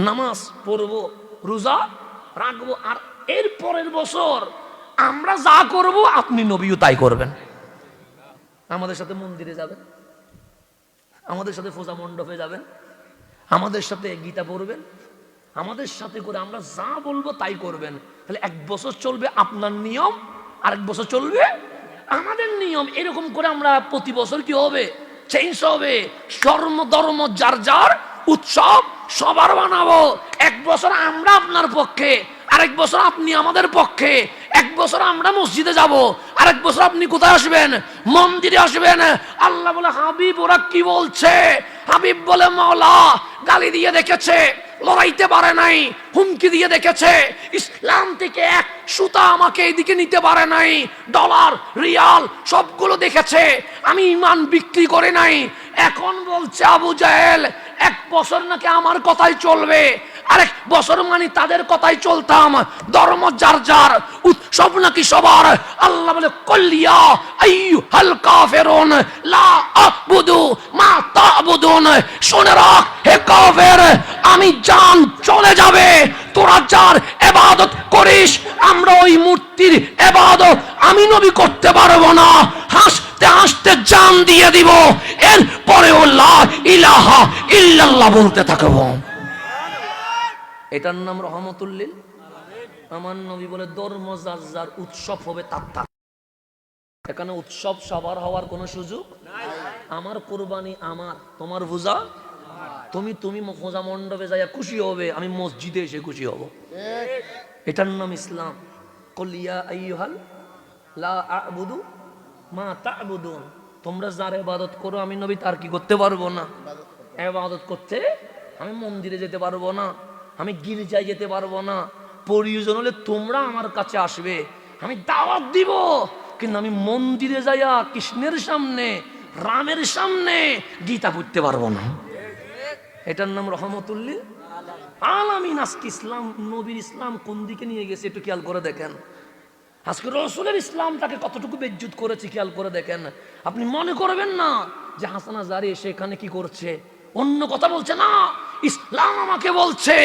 নামাজ পড়বো, রোজা রাখবো, আর এর পরের বছর আমরা যা করব আপনি নবীও তাই করবেন। আমাদের সাথে মন্দিরে যাবেন, আমাদের সাথে পূজা মণ্ডপে যাবেন, আমাদের সাথে গীতা পড়বেন, আমাদের সাথে করে আমরা যা বলবো তাই করবেন। তাহলে 1 বছর চলবে আপনার নিয়ম, আর 1 বছর চলবে আমাদের নিয়ম। এরকম করে আমরা প্রতি বছর কি হবে, চেঞ্জ হবে। ধর্ম যার যার উৎসব সবার বানাবো। 1 বছর আমরা আপনার পক্ষে, আরেক বছর আপনি আমাদের পক্ষে। 1 বছর আমরা মসজিদে যাব, আরেক বছর আপনি কোথায় আসবেন, মন্দিরে আসবেন। আল্লাহ বলে হাবিব ওরা কি বলছে, হাবিব বলে মাওলা গালি দিয়ে দেখেছে, লড়াইতে পারে নাই, হুমকি দিয়ে দেখেছে, ইসলাম থেকে 1 সুতা আমাকে এদিকে নিতে পারে নাই, ডলার রিয়াল সবগুলো দেখেছে, আমি ঈমান বিক্রি করে নাই। এখন বলছে আবু জাহেল 1 বছর নাকি আমার কথাই চলবে, আরেক বছর মানে তাদের কথাই চলতাম। ধর্ম যার যার, উৎসব নাকি সবার। আল্লাহ বলে কল্লিয়া আইয়ুহাল কাফিরুন লা আ'বুদু মা তা'বুদুন। শুনে রাখ হে কাফের, আমি জান চলে যাবে, তোরা যার ইবাদত করিস আমরা ওই মূর্তির ইবাদত আমি নবী করতে পারবো না। হাসতে হাসতে জান দিয়ে দিব, এরপরেও লা ইলাহা ইল্লাল্লাহ বলতে থাকবো। এটার নাম রহমতুল্লিল। আমার নবী বলে ধর্ম যার যার, উৎসব হবে তার তার। এখানে উৎসব সবার হওয়ার কোনো সুযোগ নাই। আমার কুরবানি আমার, তোমার পূজা তুমি পূজা মণ্ডপে যাইয়া খুশি হবে, আমি মসজিদে এসে খুশি হব। এটার নাম ইসলাম। কলিয়া আইয়ুহাল লা আ'বুদু মা তা'বুদুন। তোমরা যার ইবাদত করো আমি নবী তার কি করতে পারবো না, ইবাদত করতে। আমি মন্দিরে যেতে পারবো না, আমি গির্জায় যেতে পারবো না, প্রয়োজন হলে তোমরা আমার কাছে আসবে, আমি দাওয়াত দিব, কিন্তু আমি মন্দিরে যাইয়া কৃষ্ণের সামনে রামের সামনে গীতা পড়তে পারবো না। এটার নাম রহমতুল্লিল আলামিন। আজকে ইসলাম, নবীর ইসলাম কোন দিকে নিয়ে গেছে একটু খেয়াল করে দেখেন। আজকে রসুলের ইসলামটাকে কতটুকু বেজ্জুত করেছে খেয়াল করে দেখেন। আপনি মনে করবেন না যে হাসান আজহারী এসে এখানে কি করছে, অন্য কথা বলছে না। ইসলাম আমাকে বলছে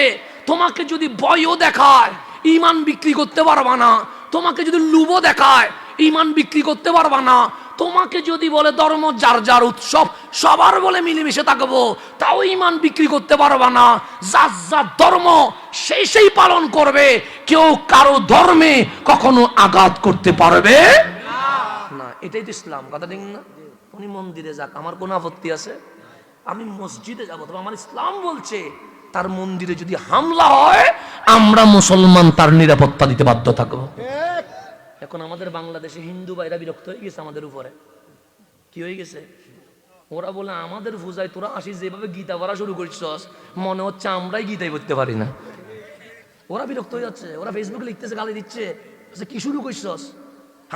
তোমাকে যদি ভয়ও দেখায় ঈমান বিক্রি করতে পারবা না, তোমাকে যদি লুভও দেখায় ঈমান বিক্রি করতে পারবা না, তোমাকে যদি বলে ধর্ম যার যার, উৎসব সবার বলে মিলেমিশে থাকবো, তাও ঈমান বিক্রি করতে পারবা না। যার যার ধর্ম সেই পালন করবে, কেউ কারো ধর্মে কখনো আঘাত করতে পারবে না। এটাই তো ইসলাম, কথা ঠিক না? উনি মন্দিরে যাক, আমার কোনো আপত্তি আছে? আমি মসজিদে যাবো, তবে আমার ইসলাম বলছে তার মন্দিরে যদি হামলা হয় আমরা মুসলমান তার নিরাপত্তা দিতে বাধ্য থাকবো। এখন আমাদের বাংলাদেশে হিন্দু ভাইরা বিরক্ত হয়ে গেছে আমাদের উপরে। কি হয়ে গেছে? ওরা বলে আমাদের পূজায় তোরা আসিস যেভাবে গীতা পড়া শুরু করছিস মনে হচ্ছে আমরাই গীতাই পড়তে পারি না। ওরা বিরক্ত হয়ে যাচ্ছে, ওরা ফেসবুকে লিখতেছে, গালি দিচ্ছে, কি শুরু করছিস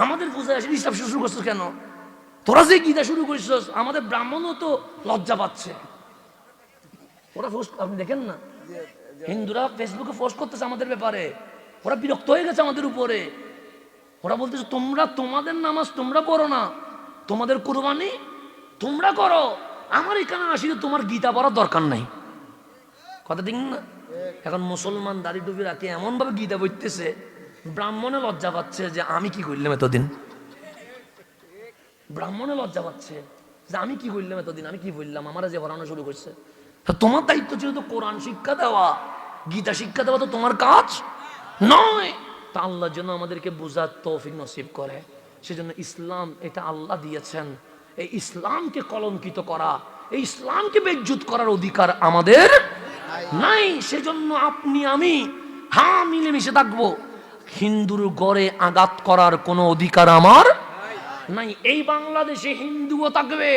আমাদের পূজায় আসি ডিস্টার্ব শুরু করছিস কেন? তোরা যে গীতা শুরু করছিস আমাদের ব্রাহ্মণও তো লজ্জা পাচ্ছে। ওরা পোস্ট, আপনি দেখেন না হিন্দুরা ফেসবুকে পোস্ট করতেছে আমাদের ব্যাপারে, ওরা বিরক্ত হয়ে গেছে আমাদের উপরে। ওরা বলতেছে তোমরা তোমাদের নামাজ তোমরা পড়ো না, তোমাদের কুরবানি তোমরা করো, আমার এখানে আসলে তোমার গীতা পড়ার দরকার নাই। কথা ঠিক না? এখন মুসলমান দাড়ি টুপি রাখে এমন ভাবে গীতা পড়তেছে, ব্রাহ্মণে লজ্জা পাচ্ছে যে আমি কি করলাম এতদিন। ব্রাহ্মণে লজ্জা পাচ্ছে যে আমি কি করলাম এতদিন, আমি কি বললাম, আমার যে পড়ানো শুরু করছে। তোমার দায়িত্ব ছিল তো কোরআন শিক্ষা দেওয়া, গীতা শিক্ষা দেওয়া তো তোমার কাজ নয়। তা আল্লাহ যেন আমাদেরকে বোঝার তৌফিক নসিব করে। সেজন্য ইসলাম এটা আল্লাহ দিয়েছেন। এই ইসলামকে কলঙ্কিত করা, এই ইসলামকে বেজ্জুত করার অধিকার আমাদের নাই। সেজন্য আপনি আমি মিলেমিশে থাকবো। হিন্দুর গড়ে আঘাত করার কোনো অধিকার আমার নাই। এই বাংলাদেশে হিন্দুও থাকবে,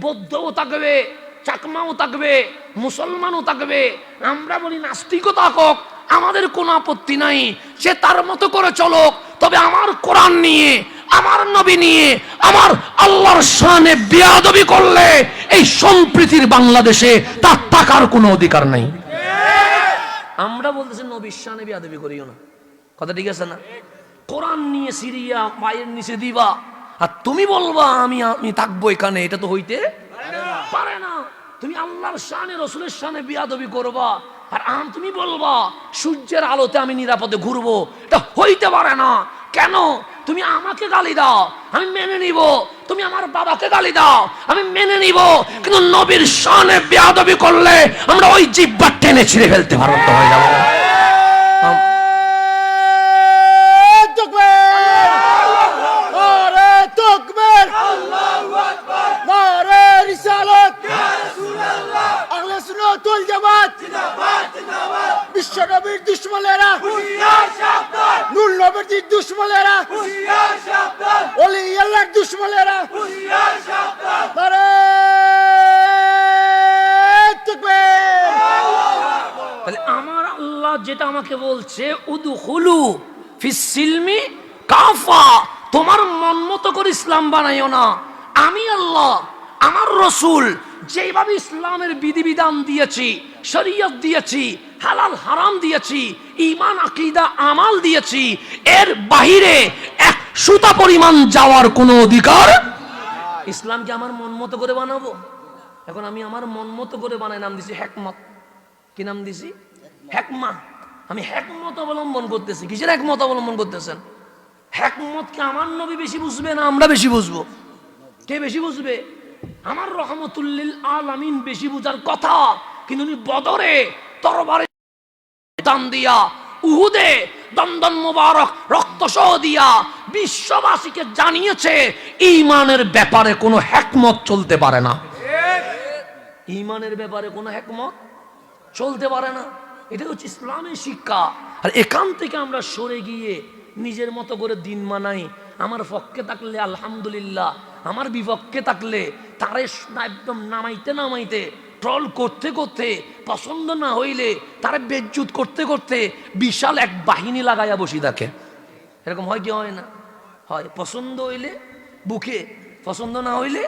বৌদ্ধও থাকবে, চাকমাও থাকবে, মুসলমানও থাকবে। আমরা বলি নাস্তিকও থাকুক, আমাদের কোনো আপত্তি নাই, সে তার মতো করে চলুক। তবে আমার কোরআন নিয়ে, আমার নবী নিয়ে, আমার আল্লাহর শানে বেয়াদবি করলে এই সম্প্রীতির বাংলাদেশে তার থাকার কোনো অধিকার নাই। আমরা বলতেছি নবীর শানে বেয়াদবি করিও না, কথা ঠিক আছে না? কোরআন নিয়ে সিরিয়া মায়ের নিচে দিবা আর তুমি বলবা আমি আমি থাকবো এখানে, এটা তো হইতে পারে না। তুমি আল্লাহর শানে রসুলের শানে বেয়াদবি করবা আর তুমি বলবা সূর্যের আলোতে আমি নিরাপদে ঘুরবো, এটা হইতে পারে না। কেন? তুমি আমাকে গালি দাও, আমি মেনে নিব, তুমি আমার বাবাকে গালি দাও, আমি মেনে নিব, কিন্তু নবীর শানে বেয়াদবি করলে আমরা ওই জিহ্বা টেনে ছিঁড়ে ফেলতে বাধ্য হয়ে যাব। বিশ্বনবীর দুশমনেরা, নূর নবীর দুশমনেরা, ওলি আল্লাহর দুশমনেরা, নারে তাকবীর। তাহলে আমার আল্লাহ যেটা আমাকে বলছে উদখুলু ফিস সিলমি কাফা, তোমার মন মতো করে ইসলাম বানাইও না। আমি আল্লাহ, আমার রসুল যেভাবে ইসলামের বিধিবিধান দিয়েছি, শরীয়ত দিয়েছি, হালাল হারাম দিয়েছি, ঈমান আকীদা আমাল দিয়েছি, এর বাহিরে এক সুতা পরিমাণ যাওয়ার কোনো অধিকার। ইসলামকে আমার মন মতো করে বানাবো? এখন আমি আমার মন মতো করে বানাই, নাম দিছি হেকমত। কি নাম দিছি? হেকমা। আমি হেকমত অবলম্বন করতেছি। কিসের হেকমত অবলম্বন করতেছেন? হেকমতকে আমার নবী বেশি বুঝবে না আমরা বেশি বুঝবো? কে বেশি বুঝবে? আমার রহমতুল্লিল আলামিন বেশি বুঝার কথা, কিন্তু উনি বদরে তরবারে দান দিয়া, উহুদে দন্দন মুবারক রক্ত সহ দিয়া বিশ্ববাসীকে জানিয়েছে ঈমানের ব্যাপারে কোনো হেকমত চলতে পারে না। ঈমানের ব্যাপারে কোনো হেকমত চলতে পারে না। এটা হচ্ছে ইসলামের শিক্ষা। আর এখান থেকে আমরা সরে গিয়ে নিজের মতো করে দিন মানাই। আমার পক্ষে থাকলে আলহামদুলিল্লাহ, আমার বিপক্ষে থাকলে তারে একদম নামাইতে নামাইতে, ট্রল করতে করতে, পছন্দ না হইলে তারে বেজ্জুত করতে করতে বিশাল এক বাহিনী লাগাইয়া বসি থাকে। এরকম হয় কি হয় না? হয়। পছন্দ হইলে বুকে, পছন্দ না হইলে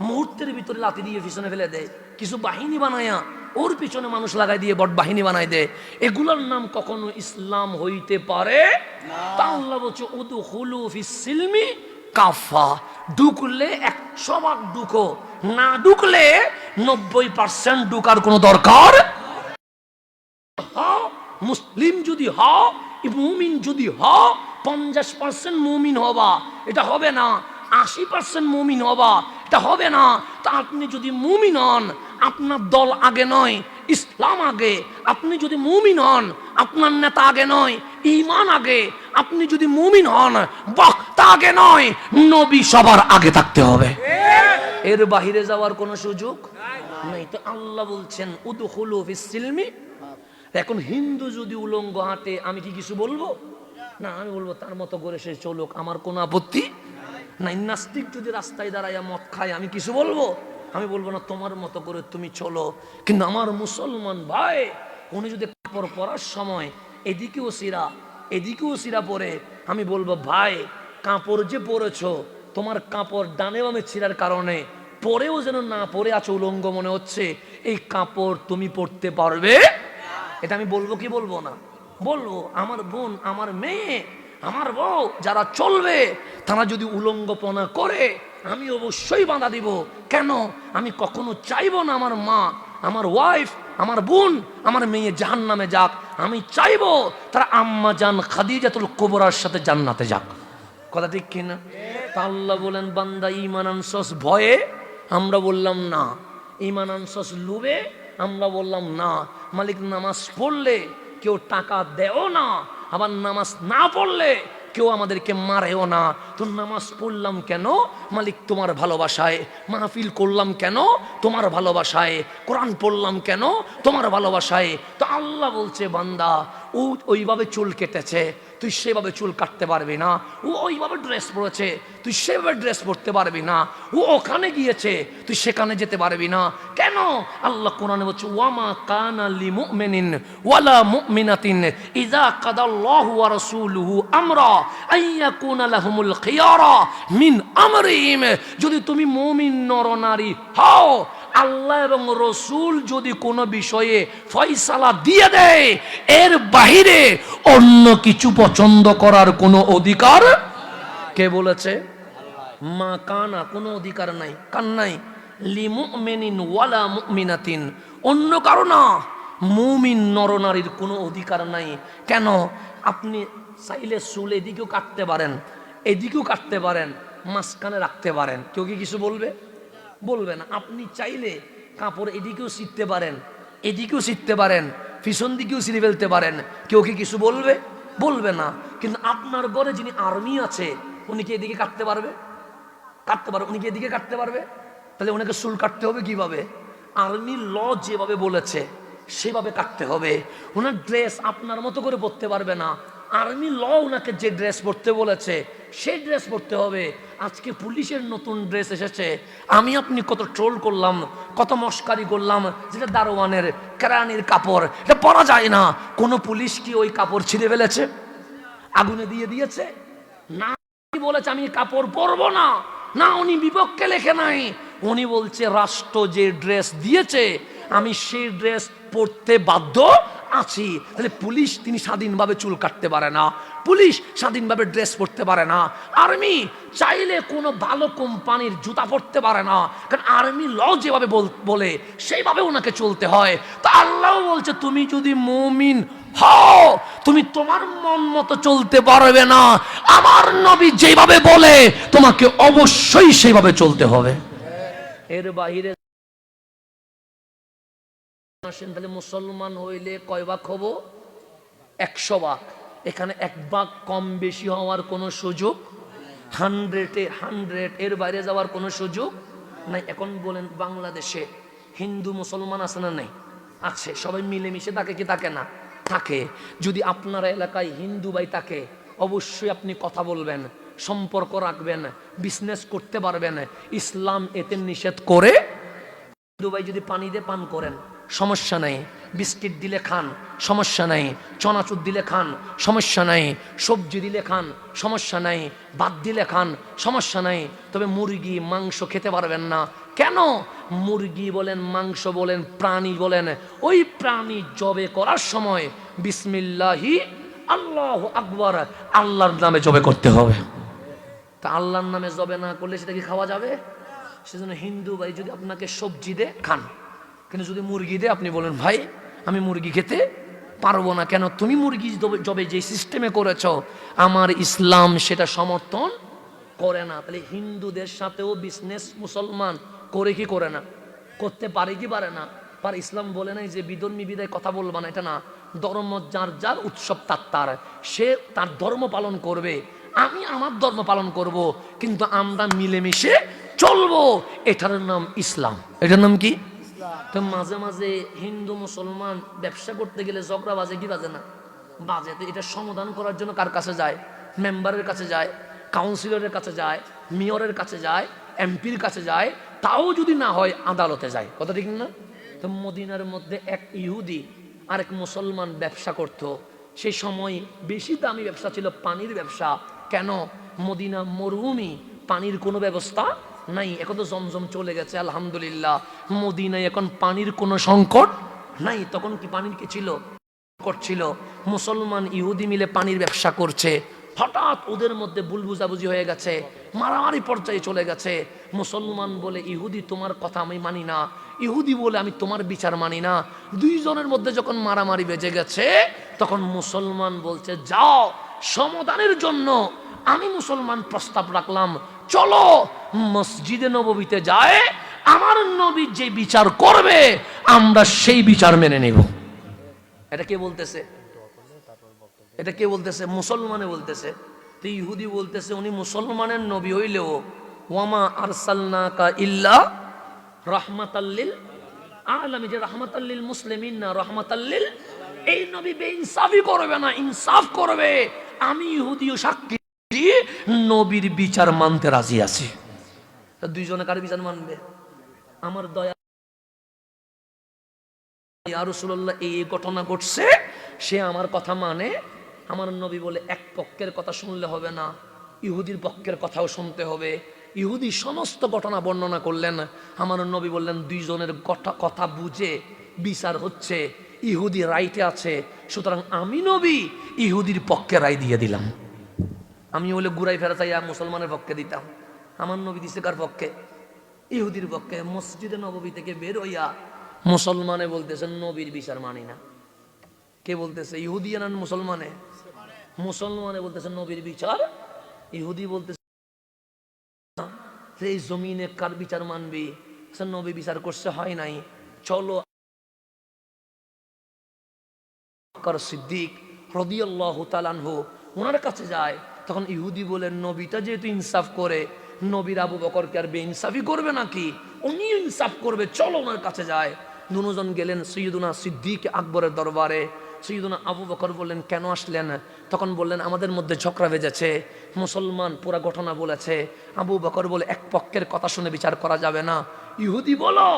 মুহূর্তের ভিতরে লাথি দিয়ে পিছনে ফেলে দেয়। কিছু বাহিনী বানায়া ওর পিছনে মানুষ লাগাই দিয়ে বট বাহিনী বানাই দেয়। এগুলোর নাম কখনো ইসলাম হইতে পারে না। আল্লাহ বলছে উদখুলু ফিস সিলমি কাফা, ঢুকলে 100 ঢুকো, না ঢুকলে 90% ঢুকার কোনো দরকার। মুসলিম যদি হও, মুমিন যদি হও, 50% মুমিন হবা, এটা হবে না। 80% মুমিন হবা, এটা হবে না। তা আপনি যদি মুমিন হন, আপনার দল আগে নয়, ইসলাম আগে। আপনি যদি মুমিন হন, আপনার নেতা আগে নয়, ঈমান আগে। আপনি যদি মুমিন হন, বক্তা আগে নয়, নবী সবার আগে থাকতে হবে। এর বাহিরে যাওয়ার কোনো সুযোগ নাই। তো আল্লাহ বলছেন উদখুলু ফিস সিলমি। এখন হিন্দু যদি উলঙ্গ হাঁটে, আমি কি কিছু বলবো না? আমি বলবো তার মতো করে সে চলুক, আমার কোনো আপত্তি নাই। নাস্তিক যদি রাস্তায় দাঁড়াইয়া মদ খায়, আমি কিছু বলবো? আমি বলবো না তোমার মতো করে তুমি চলো। কিন্তু আমার মুসলমান ভাই, উনি যদি কাপড় পরার সময় এদিকেও সিরা এদিকেও সিরা পরে, আমি বলবো ভাই কাপড় যে পরেছো, তোমার কাপড় ডানে বামে ছিঁড়ার কারণে পরেও যেন না পরে আছো, উলঙ্গ মনে হচ্ছে, এই কাপড় তুমি পরতে পারবে? এটা আমি বলবো কি বলবো না? বলবো। আমার বোন, আমার মেয়ে, আমার বউ যারা চলবে, তারা যদি উলঙ্গপনা করে, আমি অবশ্যই বাধা দিব। কেন? আমি কখনো চাইবো না আমার মা, আমার ওয়াইফ, আমার বোন, আমার মেয়ে জাহান্নামে যাক। আমি চাইবো তারা আম্মা জান খাদিজাতুল কুবরার সাথে জান্নাতে যাক। কথা ঠিক কিনা? তা আল্লাহ বলেন বান্দা ঈমান আনছস ভয়ে, আমরা বললাম না। ঈমান আনছস লোভে, আমরা বললাম না। মালিক নামাজ পড়লে কেউ টাকা দেও না, আবার নামাজ না পড়লে কেউ আমাদেরকে মারেও না। তো নামাজ পড়লাম কেন? মালিক তোমার ভালোবাসায়। মাহফিল করলাম কেন? তোমার ভালোবাসায়। কোরআন পড়লাম কেন? তোমার ভালোবাসায়। তো আল্লাহ বলছে বান্দা, ও ওইভাবে চুল কেটেছে, তুই সেভাবে চুল কাটতে পারবি না। ও ওইভাবে ড্রেস পরেছে, তুই সেভাবে ড্রেস পরতে পারবি না। ও ওখানে গিয়েছে, তুই সেখানে যেতে পারবি না। কেন? আল্লাহ কোরআনে বলছে ওয়ামা কানা লিমুমিনিন ওয়ালা মুমিনাতিন ইযা কাদাল্লাহু ওয়া রাসূলুহু আমরা আইয়াকুনা লাহুমুল খিয়ারা মিন আমরিহিম। যদি তুমি মুমিন নরনারী হও, আল্লাহ এবং রসুল যদি কোনো বিষয়ে ফয়সালা দিয়ে দেয়, এর বাহিরে অন্য কিছু পছন্দ করার কোনো অধিকার কে বলেছে? মা কানা, কোনো অধিকার নাই। কার নাই? লিমুমিনিন ওয়ালা মুমিনাতিন, অন্য কারো না, মুমিন নরনারীর কোনো অধিকার নাই। কেন? আপনি চাইলে চুল এদিকেও কাটতে পারেন, এদিকেও কাটতে পারেন, মাঝখানে রাখতে পারেন, কেউ কি কিছু বলবে? বলবে না। আপনি চাইলে কাপড় এদিকেও ছিঁড়তে পারেন, এদিকেও ছিঁড়তে পারেন, পিছন দিকেও ছিঁড়ে ফেলতে পারেন, কেউ কি কিছু বলবে? বলবে না। কিন্তু আপনার ঘরে যিনি আর্মি আছে, উনি কি এদিকে কাটতে পারবে? কাটতে পারবে। উনি কি এদিকে কাটতে পারবে? তাহলে ওনাকে চুল কাটতে হবে কিভাবে? আর্মি ল যেভাবে বলেছে সেভাবে কাটতে হবে। ওনার ড্রেস আপনার মতো করে পরতে পারবে না। আর্মি ল ওনাকে যে ড্রেস পরতে বলেছে সেই ড্রেস পরতে হবে। আজকে পুলিশের নতুন ড্রেস এসেছে, আমি আপনি কত ট্রোল করলাম, কত মস্কারি করলাম, যেটা দারোয়ানের কেরানির কাপড়, এটা পরা যায় না। কোনো পুলিশ কি ওই কাপড় ছিঁড়ে ফেলেছে? আগুনে দিয়ে দিয়েছে? না, বলেছে আমি কাপড় পরবো না। না, উনি বিপক্ষে লেখে নাই, উনি বলছে রাষ্ট্র যে ড্রেস দিয়েছে আমি সেই ড্রেস পরতে বাধ্য আছি। তাহলে পুলিশ তিনি স্বাধীনভাবে চুল কাটতে পারে না, পুলিশ স্বাধীনভাবে ড্রেস পরতে পারে না, আর্মি চাইলে কোনো ভালো কোম্পানির জুতা পরতে পারে না, কারণ আর্মি ল যেভাবে বলে সেইভাবে ওনাকে চলতে হয়। তো আল্লাহ বলছে তুমি যদি মুমিন হও, তুমি তোমার মন মতো চলতে পারবে না, আমার নবী যেভাবে বলে তোমাকে অবশ্যই সেইভাবে চলতে হবে। এর বাহিরে আসেন, তাহলে মুসলমান হইলে কয় ভাগ হব? 100 ভাগ। এখানে 1 ভাগ কম বেশি হওয়ার কোনো সুযোগ, 100-এ 100, এর বাইরে যাওয়ার কোনো সুযোগ নাই। এখন বলেন বাংলাদেশে হিন্দু মুসলমান আছে না? নাই, আছে। সবাই মিলেমিশে থাকে কি থাকে না? থাকে। যদি আপনার এলাকায় হিন্দু ভাই থাকে, অবশ্যই আপনি কথা বলবেন, সম্পর্ক রাখবেন, বিজনেস করতে পারবেন। ইসলাম এতে নিষেধ করে। হিন্দু ভাই যদি পানি দিয়ে পান করেন সমস্যা নাই, বিস্কিট দিলে খান সমস্যা নাই, চনাচুর দিলে খান সমস্যা নাই, সবজি দিলে খান সমস্যা নাই, ভাত দিলে খান সমস্যা নাই। তবে মুরগি মাংস খেতে পারবেন না। কেন? মুরগি বলেন, মাংস বলেন, প্রাণী বলেন, ওই প্রাণী জবে করার সময় বিসমিল্লাহি আল্লাহু আকবার, আল্লাহর নামে জবে করতে হবে। তা আল্লাহর নামে জবে না করলে সেটা কি খাওয়া যাবে? সেজন্য হিন্দু ভাই যদি আপনাকে সবজি দে খান, কিন্তু যদি মুরগি দে আপনি বলেন ভাই আমি মুরগি খেতে পারবো না। কেন? তুমি মুরগি জবে যে সিস্টেমে করেছ আমার ইসলাম সেটা সমর্থন করে না। তাহলে হিন্দুদের সাথেও বিজনেস মুসলমান করে কি করে না? করতে পারে কি পারে না? পার। ইসলাম বলে নাই যে বিধর্মী বিদায় কথা বলবা না, এটা না। ধর্ম যার যার, উৎসব তার, সে তার ধর্ম পালন করবে, আমি আমার ধর্ম পালন করব, কিন্তু আমরা মিলেমিশে চলবো। এটার নাম ইসলাম। এটার নাম কি? তো মাঝে মাঝে হিন্দু মুসলমান ব্যবসা করতে গেলে ঝগড়া বাজে কি বাজে না? বাজে। তো এটা সমাধান করার জন্য কার কাছে যায়? মেম্বারের কাছে যায়, কাউন্সিলরের কাছে যায়, মেয়রের কাছে যায়, এমপির কাছে যায়, তাও যদি না হয় আদালতে যায়। কথা ঠিক না? তো মদিনার মধ্যে এক ইহুদি আর এক মুসলমান ব্যবসা করত। সেই সময় বেশি দামি ব্যবসা ছিল পানির ব্যবসা। কেন? মদিনা মরুভূমি, পানির কোনো ব্যবস্থা নাই। এখন তো জমজম চলে গেছে আলহামদুলিল্লাহ, মদিনায় এখন পানির কোনো সংকট নাই। তখন কি পানির কি ছিল? করছিল। মুসলমান ইহুদি মিলে পানির ব্যবসা করছে। হঠাৎ ওদের মধ্যে ভুল বুঝাবুঝি হয়ে গেছে, মারামারি পর্যায়ে চলে গেছে। মুসলমান বলে ইহুদি তোমার কথা আমি মানি না, ইহুদি বলে আমি তোমার বিচার মানি না। দুইজনের মধ্যে যখন মারামারি বেজে গেছে তখন মুসলমান বলছে যাও সমাধানের জন্য আমি মুসলমান প্রস্তাব রাখলাম, চলো মসজিদে নববীতে যায়, আমার নবী যে বিচার করবে আমরা সেই বিচার মেনে নেব। এটা কে বলতেছে? এটা কে বলতেছে? মুসলমানে বলতেছে। তো ইহুদি বলতেছে উনি মুসলমানের নবী হইলেও ওয়ামা আরসালনাকা ইল্লা রাহমাতাল্লিল আলামিন, যে রাহমাতাল্লিল মুসলিমিন না, রাহমাতাল্লিল। এই নবী বেইনসাফি করবে না, ইনসাফ করবে। আমি ইহুদিও সাক্ষী দিয়ে নবীর বিচার মানতে রাজি আছি। দুইজনে কার বিচার মানবে? আমার দয়া ইয়া রাসূলুল্লাহ এই ঘটনা ঘটছে, সে আমার কথা মানে। আমার নবী বলে এক পক্ষের কথা শুনলে হবে না, ইহুদির পক্ষের কথাও শুনতে হবে। ইহুদি সমস্ত ঘটনা বর্ণনা করলেন। আমার নবী বললেন, দুইজনের কথা বুঝে বিচার হচ্ছে, ইহুদি রাইটে আছে, সুতরাং আমি নবী ইহুদির পক্ষে রায় দিয়ে দিলাম। আমি হলে গুড়াই ফেরা চাইয়া মুসলমানের পক্ষে দিতাম, আমার নবী দিছে কার পক্ষে? ইহুদির পক্ষে। মসজিদে নববী থেকে বের হইয়া মুসলমানে বলতেছেন নবীর বিচার মানি না। কে বলতেছে? ইহুদি না মুসলমানে? মুসলমানে বলতেছেন নবীর বিচার, ইহুদি বলতেছে এই জমিনে কার বিচার মানবি? নবী বিচার করছে, হয় নাই, চলো সিদ্দিক রাদিয়াল্লাহু তাআলা আনহু ওনার কাছে যায়। তখন ইহুদি বলেন, নবীটা যেহেতু ইনসাফ করে, নবীর আবু বকরকে আর বেইনসাফি করবে নাকি? উনি ইনসাফ করবে, চলো ওনার কাছে যায়। দুজন গেলেন সৈয়দুনা সিদ্দিক আকবরের দরবারে। সৈয়দুনা আবু বকর বললেন, কেন আসলেন? তখন বললেন, আমাদের মধ্যে ঝগড়া বেজেছে, মুসলমান পুরা ঘটনা বলেছে। আবু বকর বলে, এক পক্ষের কথা শুনে বিচার করা যাবে না। ইহুদি বলো।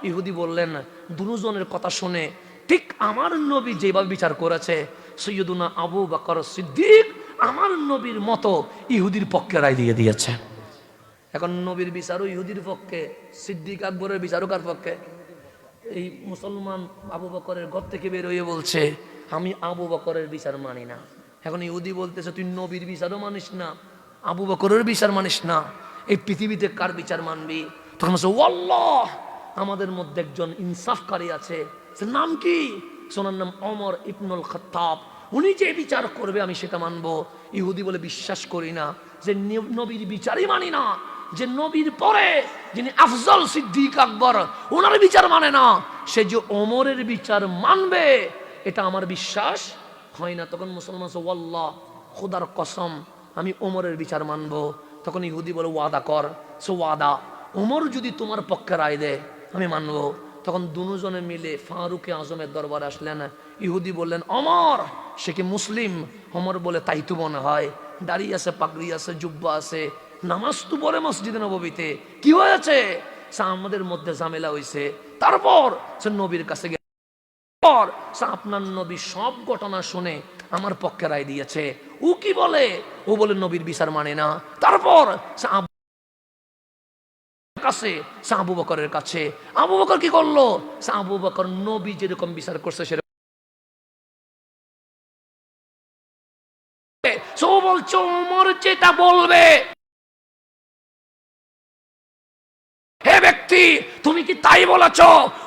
ইহুদি বললেন, দুজনের কথা শুনে ঠিক আমার নবী যেভাবে বিচার করেছে, সৈয়দুনা আবু বকর সিদ্দিক আমার নবীর মতো ইহুদির পক্ষে রায় দিয়ে দিয়েছে। এখন নবীর বিচারও ইহুদির পক্ষে, সিদ্দিক আকবরের বিচারও কার পক্ষে? এই মুসলমান আবু বকরের ঘর থেকে বের হয়ে বলছে, আমি আবু বকরের বিচার মানি না। এখন ইহুদি বলতেছে, তুই নবীর বিচারও মানিস না, আবু বকরের বিচার মানিস না, এই পৃথিবীতে কার বিচার মানবি? তখন বলছে, ওয়াল্লাহ, আমাদের মধ্যে একজন ইনসাফকারী আছে, নাম কি? সোনার নাম ওমর ইবনুল খাত্তাব, উনি যে বিচার করবে আমি সেটা মানবো। ইহুদি বলে, বিশ্বাস করি না যে নবীর বিচারই মানি না, যে নবীর পরে যিনি আফজল সিদ্দিক আকবর ওনার বিচার মানে না, সে যে ওমরের বিচার মানবে এটা আমার বিশ্বাস হয় না। তখন মুসলমান ওয়াল্লাহ, খোদার কসম, আমি ওমরের বিচার মানবো। তখন ইহুদি বলে, ওয়াদা কর। সো ওয়াদা, ওমর যদি তোমার পক্ষে রায় দেয় আমি মানবো। তখন দুজনে মিলে ফারুকে আজমের দরবারে আসলেন। ইহুদি বললেন, ওমর সে কি মুসলিম? ওমর বলে, তাই তো মনে হয়, দাড়ি আছে, পাগড়ি আছে, জুব্বা আছে, নামাজ তো পড়ে মসজিদে নববীতে, কি হয়েছে? আমাদের মধ্যে ঝামেলা হয়েছে। তারপর সে নবীর কাছে গেল, আপনার নবী সব ঘটনা শুনে আমার পক্ষে রায় দিয়েছে। ও কি বলে? ও বলে নবীর বিচার মানে না। তারপর আবু বকরের কাছে, আবু বকর কি করলো? আবু বকর নবী যেরকম বিচার করছে সেরকম বলছে, ওমর যেটা বলবে। হে ব্যক্তি, তুমি কি তাই বলেছ?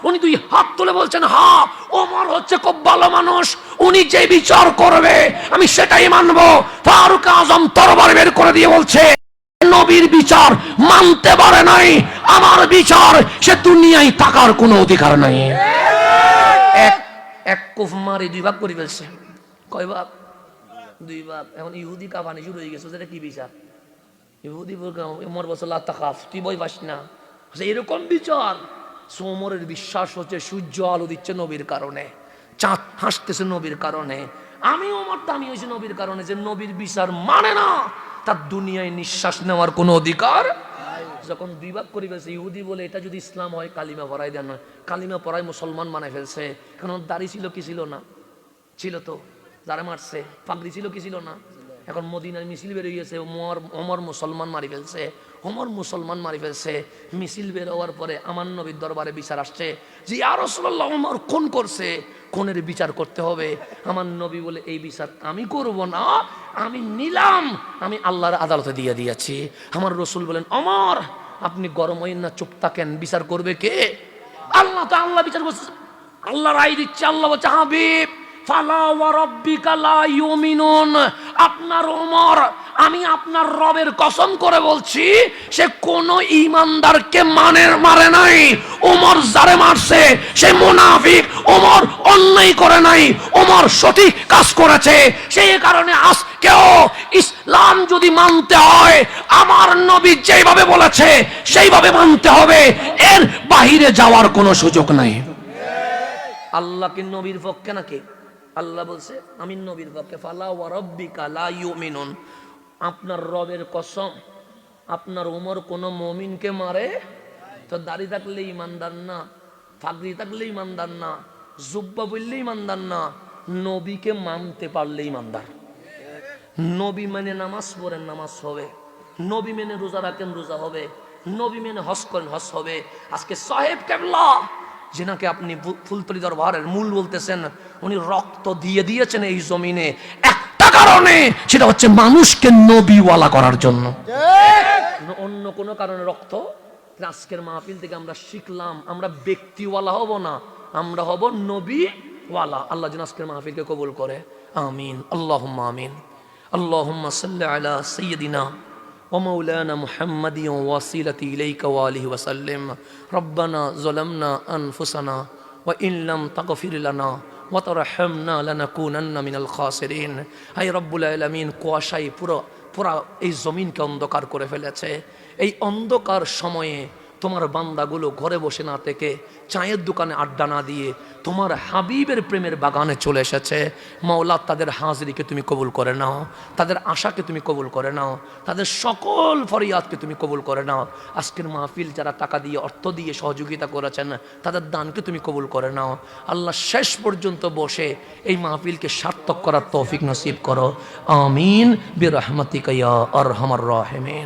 উনি দুই হাত তুলে বলছেন, হ্যাঁ, ওমর হচ্ছে খুব ভালো মানুষ, উনি যে বিচার করবে আমি সেটাই মানবো। ফারুক আজম তরবারি বের করে দিয়ে বলছে, নবীর বিচার মানতে পারে নাই, আমার বিচার সে দুনিয়ায় থাকার কোনো অধিকার নাই। এক কুফ মারি দুই ভাগ করে ফেলছে। কয় ভাগ? দুই ভাগ। এখন ইহুদি কাঁপানি শুরু হয়ে গেছে, যেটা কি বিচার? ইহুদি ওমর বলছে, লা তাখাফ, তুই ভয় পাস না। এরকম বিচার? ওমরের বিশ্বাস হচ্ছে সূর্য আলো দিচ্ছে নবীর কারণে, চাঁদ হাসতেছে নবীর কারণে। আমি ওমর দামি হয়েছে নবীর কারণে, যে নবীর বিচার মানে না তার দুনিয়ায় নিঃশ্বাস নেওয়ার কোনো অধিকার। যখন দুই ভাগ করে ফেলছে, ইহুদি বলে, এটা যদি ইসলাম হয় কালিমা পড়াই দেন, নয় কালিমা পড়াই মুসলমান মানে ফেলছে। কারণ দাড়ি ছিল কি ছিল না? ছিল তো, যারা মারছে। পাগড়ি ছিল কি ছিল না? এখন মদিনায় মিছিল বের হয়েছে, ওমর মুসলমান মারি ফেলছে, ওমর মুসলমান মারি ফেলছে। মিছিল বের হওয়ার পরে আমার নবীর দরবারে বিচার আসছে যে, ইয়া রাসূলুল্লাহ, ওমর খুন করছে, খুনের বিচার করতে হবে। আমার নবী বলে, এই বিচার আমি করব না, আমি নিলাম, আমি আল্লাহর আদালতে দিয়ে দিয়েছি। আমার রসুল বলেন, ওমর আপনি গরম হইন না, চুপ থাকেন, বিচার করবে কে? আল্লাহ। তো আল্লাহ বিচার করছে, আল্লাহ রায় দিচ্ছে। আল্লাহ বলছে, হাবিব ফালা ওয়া রাব্বিকা লা ইউমিনুন, আপনার ওমর, আমি আপনার রবের কসম করে বলছি, সে কোন ঈমানদারকে মারে নাই। ওমর যারে মারছে সে মুনাফিক, ওমর অন্যায় করে নাই, ওমর সঠিক কাজ করেছে। সেই কারণে আজকেও ইসলাম যদি মানতে হয়, আমার নবী যেভাবে বলেছে সেইভাবে মানতে হবে, এর বাহিরে যাওয়ার কোনো সুযোগ নাই। আল্লাহ কি নবীর পক্ষে নাকি? আল্লাহ বলছে, আমি নবীর পক্ষে। ফালা ওয়া রাব্বিকা লা ইউমিনুন, আপনার রবের কসম, আপনার ওমর কোন মুমিনকে মারে তো দাড়ি থাকলে ইমানদার না, পাগড়ি থাকলে ইমানদার না, জুব্বা বললে ইমানদার না, নবীকে মানতে পারলে ইমানদার। নবী মানে নামাজ পড়েন, নামাজ হবে, নবী মেনে রোজা রাখেন, রোজা হবে। নবী মেনে হজ করেন, হজ হবে। আজকে সাহেব কেবলা যেনাকে আপনি ফুলতলি দরবারের মূল বলতেছেন, উনি রক্ত দিয়ে দিয়েছেন এই জমিনে একটা কারণে, সেটা হচ্ছে মানুষকে নবীওয়ালা করার জন্য। অন্য কোনো কারণে রক্ত। আজকের মাহফিল থেকে আমরা শিখলাম, আমরা ব্যক্তিওয়ালা হব না, আমরা হব নবীওয়ালা। আল্লাহ যেন আজকের মাহফিলকে কবুল করে, আমিন। আল্লাহুম্মা আমিন। আল্লাহুম্মা সাল্লি আলা সাইয়্যিদিনা ওয়া মাওলানা মুহাম্মাদিন ওয়াসিলাতি ইলাইকা ওয়া আলিহি ওয়া সাল্লিম। রব্বানা যালামনা আনফুসানা ওয়া ইন লাম তাগফির লানা ওয়া তারহামনা লানাকুনান্না মিনাল খাসিরিন। হে রব্বুল আলামিন, কুয়াশায় পুরা এই জমিনকে অন্ধকার করে ফেলেছে। এই অন্ধকার সময়ে তোমার বান্দাগুলো ঘরে বসে না থেকে, চায়ের দোকানে আড্ডা না দিয়ে তোমার হাবিবের প্রেমের বাগানে চলে এসেছে। মাওলা, তাদের হাজিরিকে তুমি কবুল করে নাও, তাদের আশাকে তুমি কবুল করে নাও, তাদের সকল ফরিয়াদকে তুমি কবুল করে নাও। আজকের মাহফিল যারা টাকা দিয়ে, অর্থ দিয়ে সহযোগিতা করেছেন, তাদের দানকে তুমি কবুল করে নাও। আল্লাহ, শেষ পর্যন্ত বসে এই মাহফিলকে সার্থক করার তৌফিক নসিব করো, আমিন বিরহমাতিকা ইয়া আরহামার রাহিমিন।